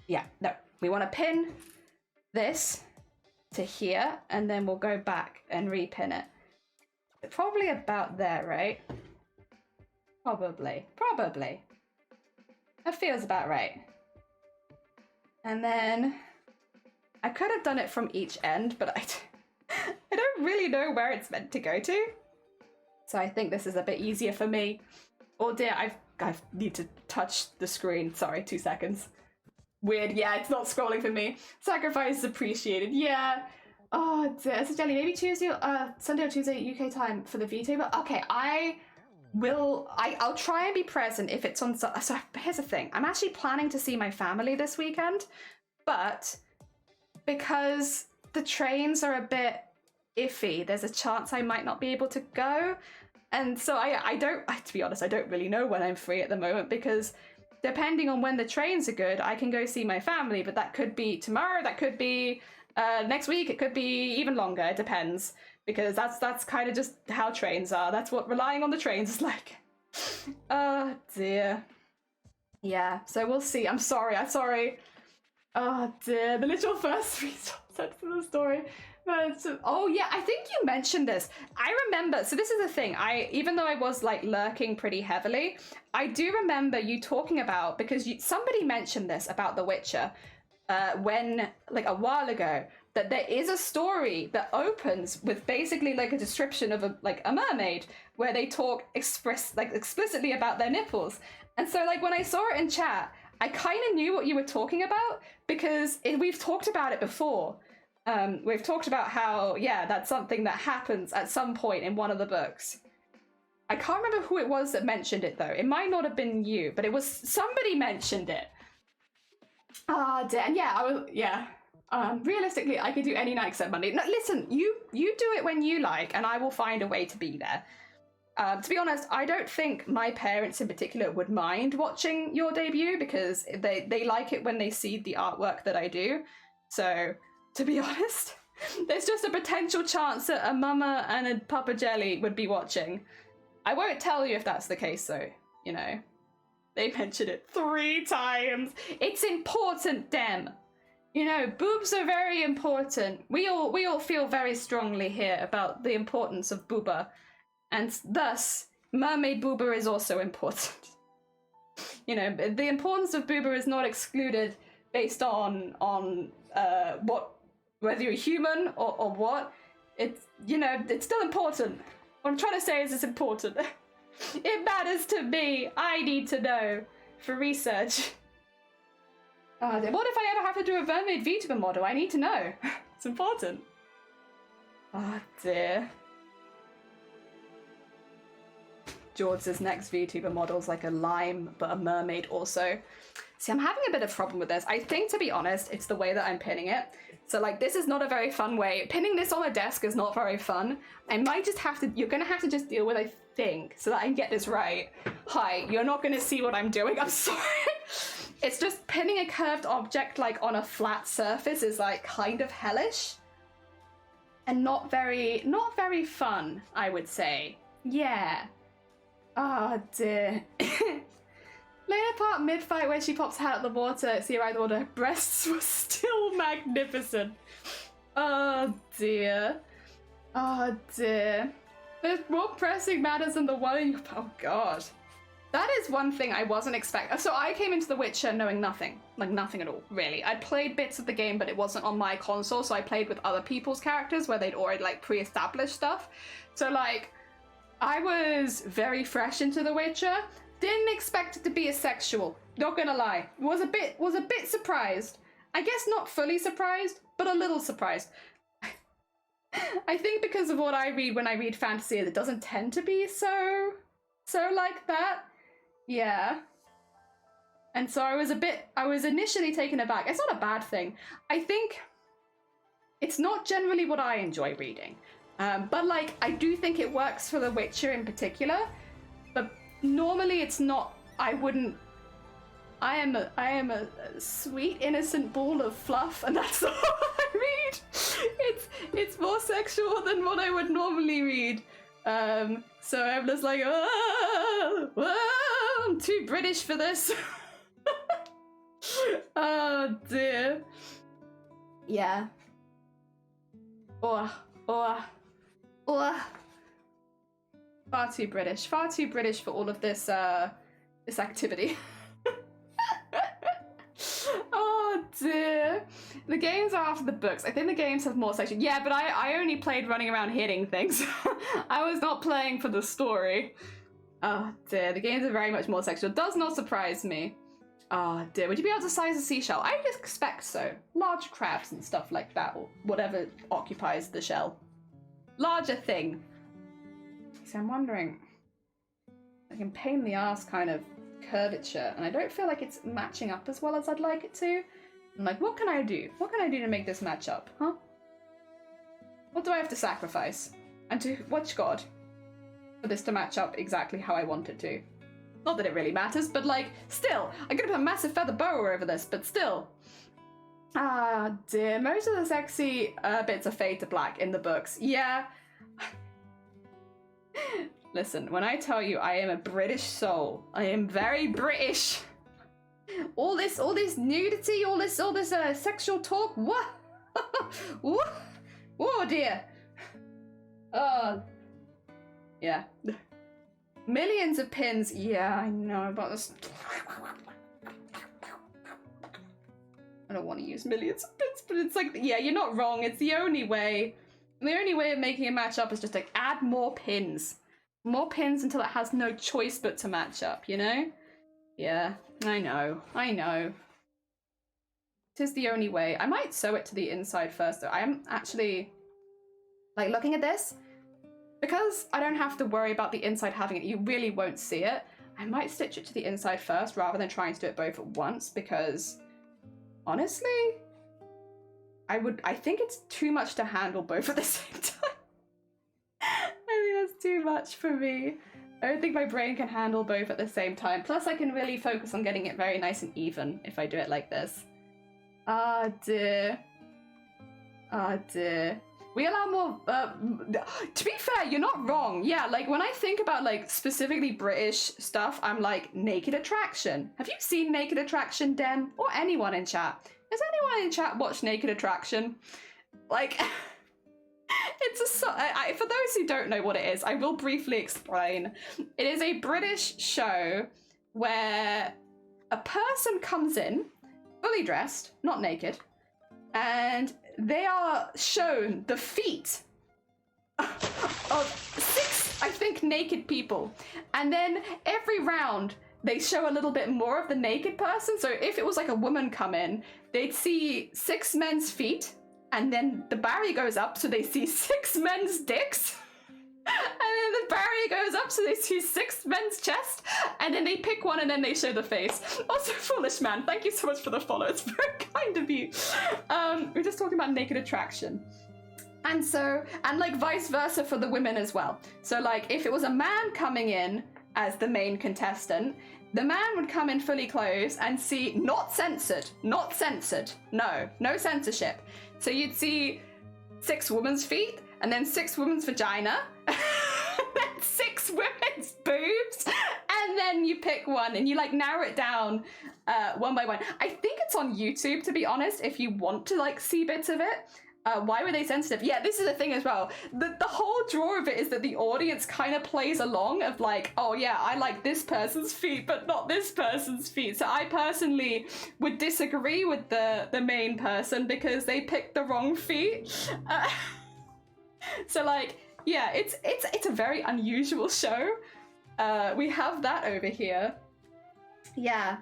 yeah, no, we want to pin this to here, and then we'll go back and repin it. Probably about there, right? Probably. That feels about right. And then I could have done it from each end, but I don't really know where it's meant to go to. So I think this is a bit easier for me. Oh dear, I need to touch the screen. Sorry, 2 seconds. Weird, yeah, it's not scrolling for me. Sacrifice is appreciated, yeah. Oh dear, so Jelly, maybe Sunday or Tuesday UK time for the VTuber? Okay, I'll try and be present if it's on, so here's the thing. I'm actually planning to see my family this weekend, but because the trains are a bit iffy, there's a chance I might not be able to go. And so to be honest, I don't really know when I'm free at the moment, because depending on when the trains are good, I can go see my family, but that could be tomorrow, that could be next week, it could be even longer, it depends, because that's kind of just how trains are. That's what relying on the trains is like. Oh dear. Yeah, so we'll see. I'm sorry. Oh dear, the literal first 3 sentences of the story. Oh yeah, I think you mentioned this. I remember, so this is the thing, even though I was like lurking pretty heavily, I do remember you talking about, because somebody mentioned this about The Witcher when, like a while ago, that there is a story that opens with basically like a description of a mermaid, where they talk explicitly about their nipples. And so like when I saw it in chat, I kind of knew what you were talking about, because we've talked about it before. We've talked about how, yeah, that's something that happens at some point in one of the books. I can't remember who it was that mentioned it though. It might not have been you, but it was somebody mentioned it. Ah, damn. Yeah, realistically, I could do any night except Monday. No, listen, you do it when you like, and I will find a way to be there. To be honest, I don't think my parents in particular would mind watching your debut, because they like it when they see the artwork that I do. So, to be honest, there's just a potential chance that a mama and a Papa Jelly would be watching. I won't tell you if that's the case though, you know. They mentioned it 3 times. It's important, Dem. You know, boobs are very important. We all feel very strongly here about the importance of booba. And thus, mermaid booba is also important. You know, the importance of booba is not excluded based on whether you're human or what. It's, you know, it's still important. What I'm trying to say is it's important. It matters to me. I need to know for research. What if I ever have to do a mermaid VTuber model? I need to know. It's important. Oh dear. George's next VTuber model's like a lime, but a mermaid also. See, I'm having a bit of problem with this. I think, to be honest, it's the way that I'm pinning it. So like, this is not a very fun way. Pinning this on a desk is not very fun. I might just have to, you're gonna have to just deal with, I think, so that I can get this right. Hi, you're not gonna see what I'm doing, I'm sorry. It's just pinning a curved object like on a flat surface is like kind of hellish. And not very fun, I would say. Yeah. Oh dear. Later part mid-fight where she pops out of the water, see her out of the water, breasts were still magnificent. Oh dear. Oh dear. There's more pressing matters than the one you... Oh god. That is one thing I wasn't expecting. So I came into The Witcher knowing nothing. Like nothing at all, really. I'd played bits of the game, but it wasn't on my console, so I played with other people's characters where they'd already like pre-established stuff. So like, I was very fresh into The Witcher. Didn't expect it to be asexual. Not gonna lie. Was a bit surprised. I guess not fully surprised, but a little surprised. I think because of what I read when I read fantasy, it doesn't tend to be so like that. Yeah. And so I was initially taken aback. It's not a bad thing. I think it's not generally what I enjoy reading. But like, I do think it works for The Witcher in particular. But normally it's not, I am a sweet innocent ball of fluff, and that's all I read. It's more sexual than what I would normally read. So I'm just like, I'm too British for this. Oh dear. Yeah. Oh. Far too British. Far too British for all of this this activity. Oh dear. The games are after the books. I think the games have more section. Yeah, but I only played running around hitting things. I was not playing for the story. Oh dear, the games are very much more sexual. Does not surprise me. Oh dear, would you be able to size a seashell? I just expect so. Large crabs and stuff like that, or whatever occupies the shell. Larger thing. So I'm wondering, like in pain in the ass kind of curvature, and I don't feel like it's matching up as well as I'd like it to. I'm like, what can I do? What can I do to make this match up, huh? What do I have to sacrifice? And to which god? For this to match up exactly how I want it to. Not that it really matters, but like, still, I'm gonna put a massive feather boa over this, but still. Ah, dear, most of the sexy bits are fade to black in the books. Yeah. Listen, when I tell you I am a British soul, I am very British. All this nudity, all this sexual talk, what? What? Oh dear. Yeah. Millions of pins. Yeah, I know about this. I don't want to use millions of pins, but it's like, yeah, you're not wrong. It's the only way. The only way of making a match up is just to add more pins. More pins until it has no choice but to match up, you know? Yeah, I know. It is the only way. I might sew it to the inside first, though. I am actually, like, looking at this. Because I don't have to worry about the inside having it, you really won't see it. I might stitch it to the inside first rather than trying to do it both at once, because honestly, I think it's too much to handle both at the same time. I think that's too much for me. I don't think my brain can handle both at the same time. Plus, I can really focus on getting it very nice and even if I do it like this. Ah dear. Ah dear. We allow more, to be fair, you're not wrong. Yeah, like when I think about like specifically British stuff, I'm like, Naked Attraction. Have you seen Naked Attraction, Dem? Or anyone in chat? Has anyone in chat watched Naked Attraction? Like, it's a, for those who don't know what it is, I will briefly explain. It is a British show where a person comes in, fully dressed, not naked, and they are shown the feet of 6, I think, naked people. And then every round, they show a little bit more of the naked person. So if it was like a woman come in, they'd see 6 men's feet, and then the barrier goes up, so they see 6 men's dicks. And then the barrier goes up, so they see 6 men's chest, and then they pick one and then they show the face. Also, Foolish Man, thank you so much for the follow. It's very kind of you. We're just talking about Naked Attraction. And so, and like vice versa for the women as well. So like if it was a man coming in as the main contestant, the man would come in fully clothed and see, not censored, no censorship. So you'd see 6 women's feet, and then 6 women's vagina, and then 6 women's boobs, and then you pick one and you like narrow it down one by one. I think it's on YouTube, to be honest, if you want to like see bits of it. Why were they sensitive? Yeah, this is the thing as well. The whole draw of it is that the audience kind of plays along of like, oh yeah, I like this person's feet, but not this person's feet. So I personally would disagree with the main person because they picked the wrong feet. So like, yeah, it's a very unusual show. We have that over here. Yeah,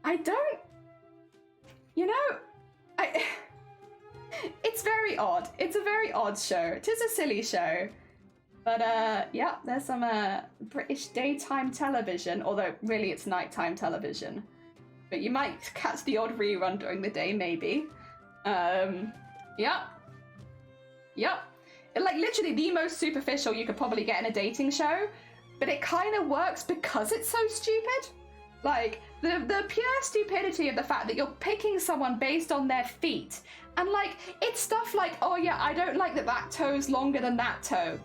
I don't, you know, it's very odd. It's a very odd show. It is a silly show. But yeah, there's some British daytime television, although really it's nighttime television. But you might catch the odd rerun during the day, maybe. Yep. Like literally the most superficial you could probably get in a dating show, but it kind of works because it's so stupid. Like the pure stupidity of the fact that you're picking someone based on their feet, and like it's stuff like, oh yeah, I don't like that toe's longer than that toe.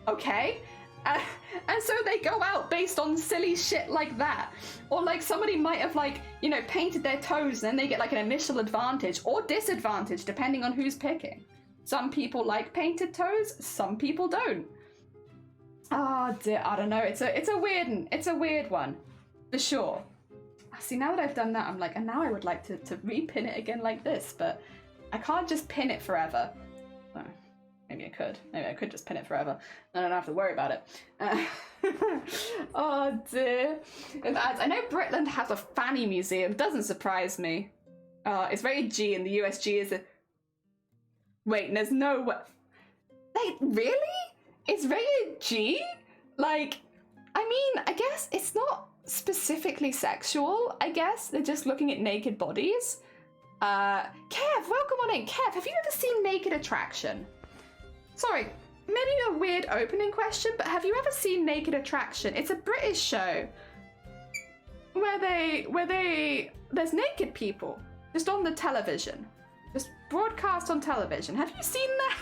Okay, And so they go out based on silly shit like that. Or like somebody might have like, you know, painted their toes and then they get like an initial advantage or disadvantage depending on who's picking. Some people like painted toes, some people don't. Oh dear, I don't know. It's a weird one, for sure. See, now that I've done that, I'm like, and now I would like to repin it again like this, but I can't just pin it forever. Oh, maybe I could. Maybe I could just pin it forever. I don't have to worry about it. Oh dear. I know Britland has a fanny museum. Doesn't surprise me. It's very G, and the USG is a... Wait, there's no... Wait, really? It's very G? Like, I mean, I guess it's not specifically sexual, I guess. They're just looking at naked bodies. Kev, welcome on in. Kev, have you ever seen Naked Attraction? Sorry, maybe a weird opening question, but have you ever seen Naked Attraction? It's a British show where there's naked people just on the television, just broadcast on television. Have you seen that?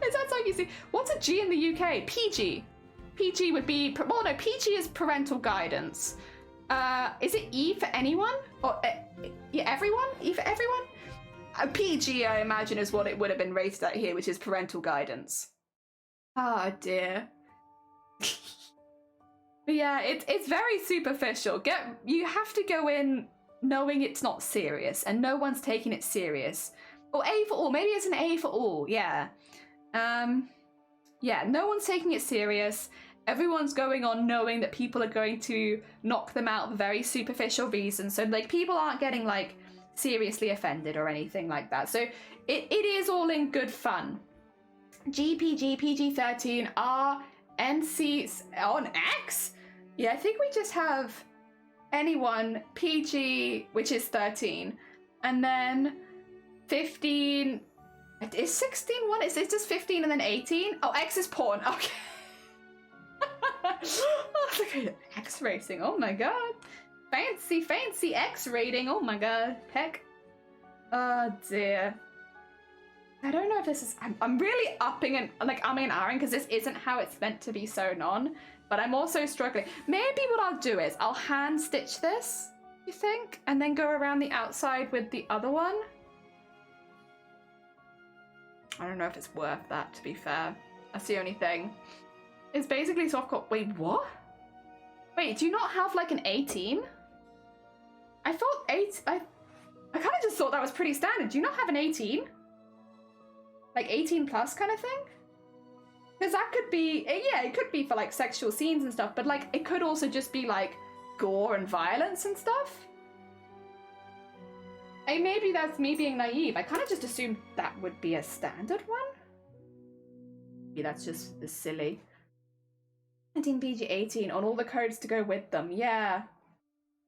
It sounds like you see. What's a G in the UK? PG. PG would be, well no, PG is parental guidance. Is it E for anyone? Or yeah, everyone? E for everyone? PG, I imagine, is what it would have been rated at here, which is parental guidance. Oh dear. But yeah, it's very superficial. You have to go in knowing it's not serious, and no one's taking it serious. Or A for all. Maybe it's an A for all. Yeah. Yeah, no one's taking it serious. Everyone's going on knowing that people are going to knock them out for very superficial reasons. So, like, people aren't getting, like, seriously offended or anything like that. So, it is all in good fun. GPG, PG-13, R, NC, on X? Yeah, I think we just have anyone, PG, which is 13, and then 15... Is 16 one? Is it just 15 and then 18? Oh, X is porn. Okay. Oh, look at X racing. Oh my god. Fancy, fancy X rating. Oh my god. Heck. Oh dear. I don't know if this is... I'm really upping and like umming and ahhing because this isn't how it's meant to be sewn on. But I'm also struggling. Maybe what I'll do is I'll hand stitch this, you think? And then go around the outside with the other one. I don't know if it's worth that, to be fair. That's the only thing. It's basically soft core. Wait, what? Wait, do you not have like an 18? I thought I kind of just thought that was pretty standard. Do you not have an 18? Like 18 plus kind of thing? Because that could be, yeah, it could be for like sexual scenes and stuff, but like it could also just be like gore and violence and stuff. Hey, maybe that's me being naive. I kind of just assumed that would be a standard one. Maybe that's just silly. 19 PG 18 on all the codes to go with them. Yeah.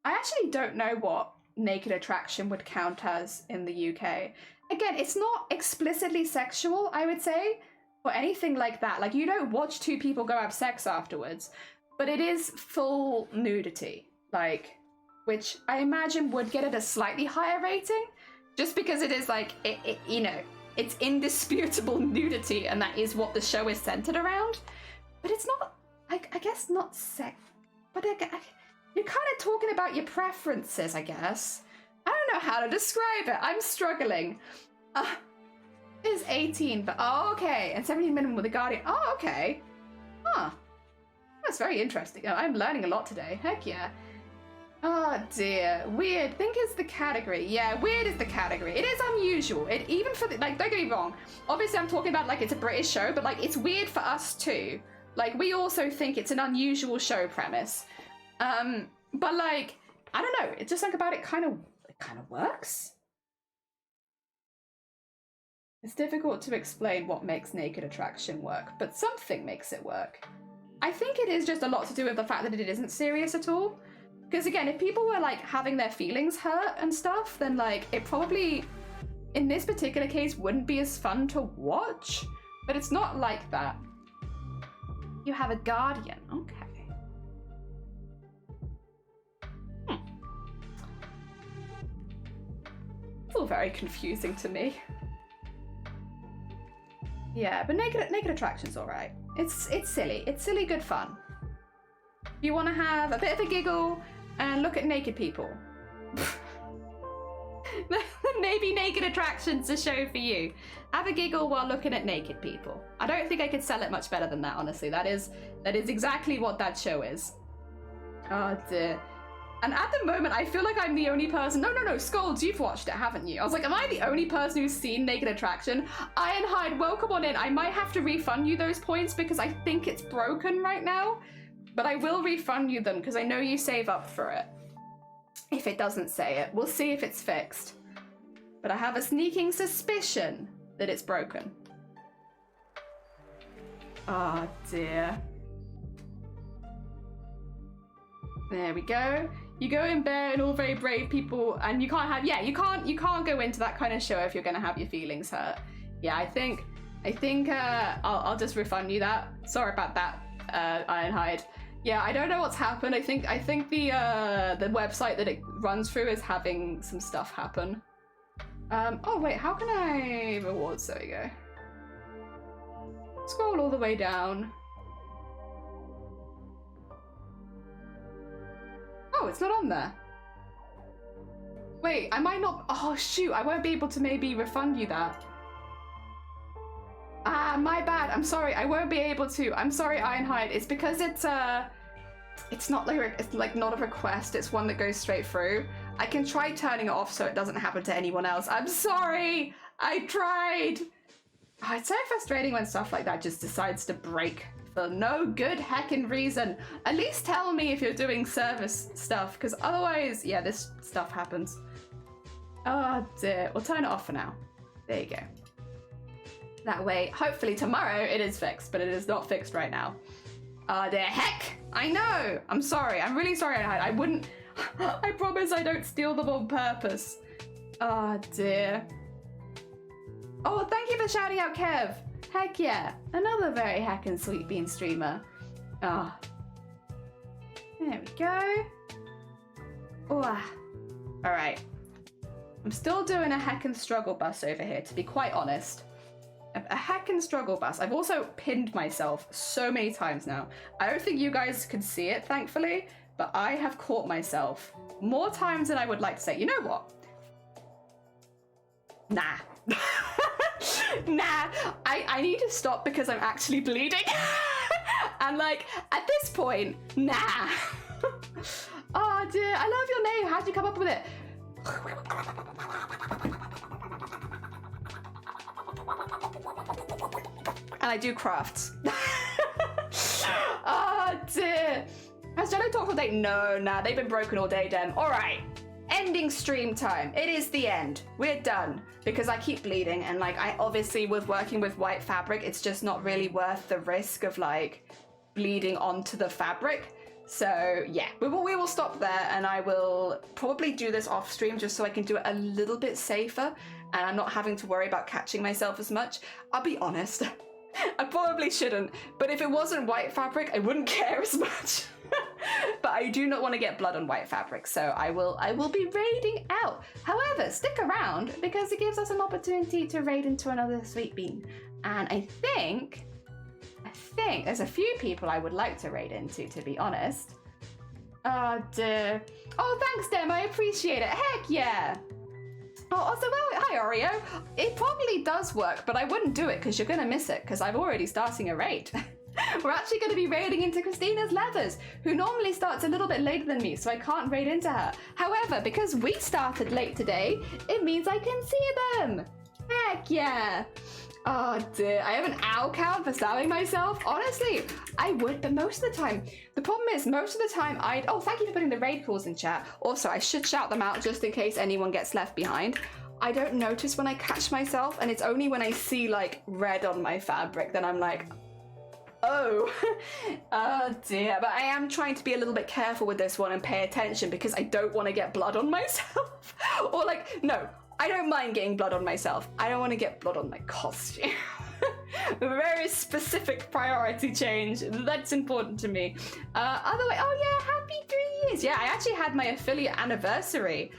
I actually don't know what Naked Attraction would count as in the UK. Again, it's not explicitly sexual, I would say, or anything like that. Like, you don't watch two people go have sex afterwards, but it is full nudity. Like, which I imagine would get it a slightly higher rating, just because it is like, you know, it's indisputable nudity, and that is what the show is centered around. But it's not, I guess, not sex. But you're kind of talking about your preferences, I guess. I don't know how to describe it. I'm struggling. It's 18, but oh, okay, and 17 minimum with a guardian. Oh, okay. Huh. That's very interesting. Oh, I'm learning a lot today. Heck yeah. Oh dear. Weird. Think is the category. Yeah, weird is the category. It is unusual. It even for the, like, don't get me wrong. Obviously I'm talking about like it's a British show, but like it's weird for us too. Like we also think it's an unusual show premise. But like, I don't know. It's just like about it kind of works. It's difficult to explain what makes Naked Attraction work, but something makes it work. I think it is just a lot to do with the fact that it isn't serious at all. Because again, if people were like having their feelings hurt and stuff, then like it probably, in this particular case, wouldn't be as fun to watch. But it's not like that. You have a guardian. Okay. It's all very confusing to me. Yeah, but naked attraction's all right. It's silly. It's silly good fun. If you want to have a bit of a giggle and look at naked people, maybe naked attraction's a show for you. Have a giggle while looking at naked people. I don't think I could sell it much better than that, honestly. That is exactly what that show is. Oh dear. And at the moment, I feel like I'm the only person. No, Scolds, you've watched it, haven't you? I was like, am I the only person who's seen Naked Attraction? Ironhide, welcome on in. I might have to refund you those points because I think it's broken right now. But I will refund you them because I know you save up for it. If it doesn't say it, we'll see if it's fixed. But I have a sneaking suspicion that it's broken. Oh dear. There we go. You go in there and all very brave people, and you can't have, you can't go into that kind of show if you're gonna have your feelings hurt. Yeah, I think I'll just refund you that. Sorry about that, Ironhide. Yeah, I don't know what's happened. I think the website that it runs through is having some stuff happen. Oh wait, how can I rewards? There we go. Scroll all the way down. Oh, it's not on there. Wait, I might not. Oh shoot, I won't be able to maybe refund you that. Ah, my bad. I'm sorry. I won't be able to. I'm sorry, Ironhide. It's because it's not like not a request. It's one that goes straight through. I can try turning it off so it doesn't happen to anyone else. I'm sorry. I tried. Oh, it's so frustrating when stuff like that just decides to break for no good heckin' reason. At least tell me if you're doing service stuff, because otherwise, yeah, this stuff happens. Oh dear. We'll turn it off for now. There you go. That way, hopefully tomorrow it is fixed, but it is not fixed right now. The heck? I know. I'm sorry. I'm really sorry. I wouldn't. I promise I don't steal them on purpose. Oh dear. Oh, thank you for shouting out, Kev. Heck yeah. Another very heckin' sweet bean streamer. Ah. There we go. Oh. All right. I'm still doing a heckin' struggle bus over here, to be quite honest. A heckin' struggle bus. I've also pinned myself so many times now. I don't think you guys can see it, thankfully, but I have caught myself more times than I would like to say. You know what? Nah. Nah. I need to stop because I'm actually bleeding. And like, at this point, nah. Oh dear, I love your name. How'd you come up with it? And I do crafts. Oh dear. Has Jello talked all day? No, nah, they've been broken all day, Dem. All right, ending stream time. It is the end. We're done because I keep bleeding, and like I obviously with working with white fabric, it's just not really worth the risk of like bleeding onto the fabric. So yeah, we will stop there, and I will probably do this off stream just so I can do it a little bit safer, and I'm not having to worry about catching myself as much. I'll be honest, I probably shouldn't, but if it wasn't white fabric, I wouldn't care as much. But I do not want to get blood on white fabric, so I will be raiding out. However, stick around because it gives us an opportunity to raid into another sweet bean, and I think there's a few people I would like to raid into, to be honest. Oh dear. Oh, thanks, Dem. I appreciate it. Heck yeah. Oh, also, well, hi, Oreo. It probably does work, but I wouldn't do it because you're going to miss it because I'm already starting a raid. We're actually going to be raiding into Christina's Leathers, who normally starts a little bit later than me, so I can't raid into her. However, because we started late today, it means I can see them. Heck yeah. Oh dear, I have an owl count for stabbing myself. Honestly, I would, but most of the time, the problem is most of the time oh, thank you for putting the raid calls in chat. Also, I should shout them out just in case anyone gets left behind. I don't notice when I catch myself, and it's only when I see like red on my fabric that I'm like, oh, oh dear. But I am trying to be a little bit careful with this one and pay attention because I don't want to get blood on myself. Or like, no, I don't mind getting blood on myself. I don't want to get blood on my costume. A very specific priority change. That's important to me. Other way, oh yeah, happy 3 years. Yeah, I actually had my affiliate anniversary.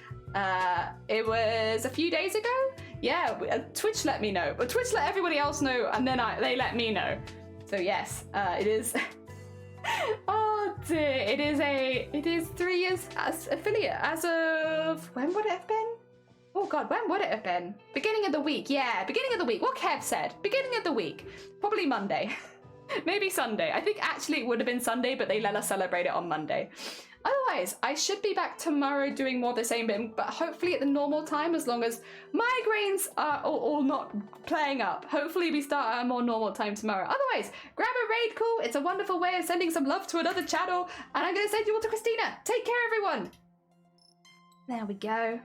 It was a few days ago. Yeah, Twitch let me know. But Twitch let everybody else know, and then they let me know. So yes, it is. Oh dear, it is 3 years as affiliate. As of, when would it have been? Oh god, when would it have been? Beginning of the week, yeah, beginning of the week. What Kev said, beginning of the week. Probably Monday. Maybe Sunday. I think actually it would have been Sunday, but they let us celebrate it on Monday. Otherwise, I should be back tomorrow doing more of the same bit, but hopefully at the normal time, as long as migraines are all not playing up. Hopefully we start at a more normal time tomorrow. Otherwise, grab a raid call. It's a wonderful way of sending some love to another channel. And I'm going to send you all to Christina. Take care, everyone. There we go.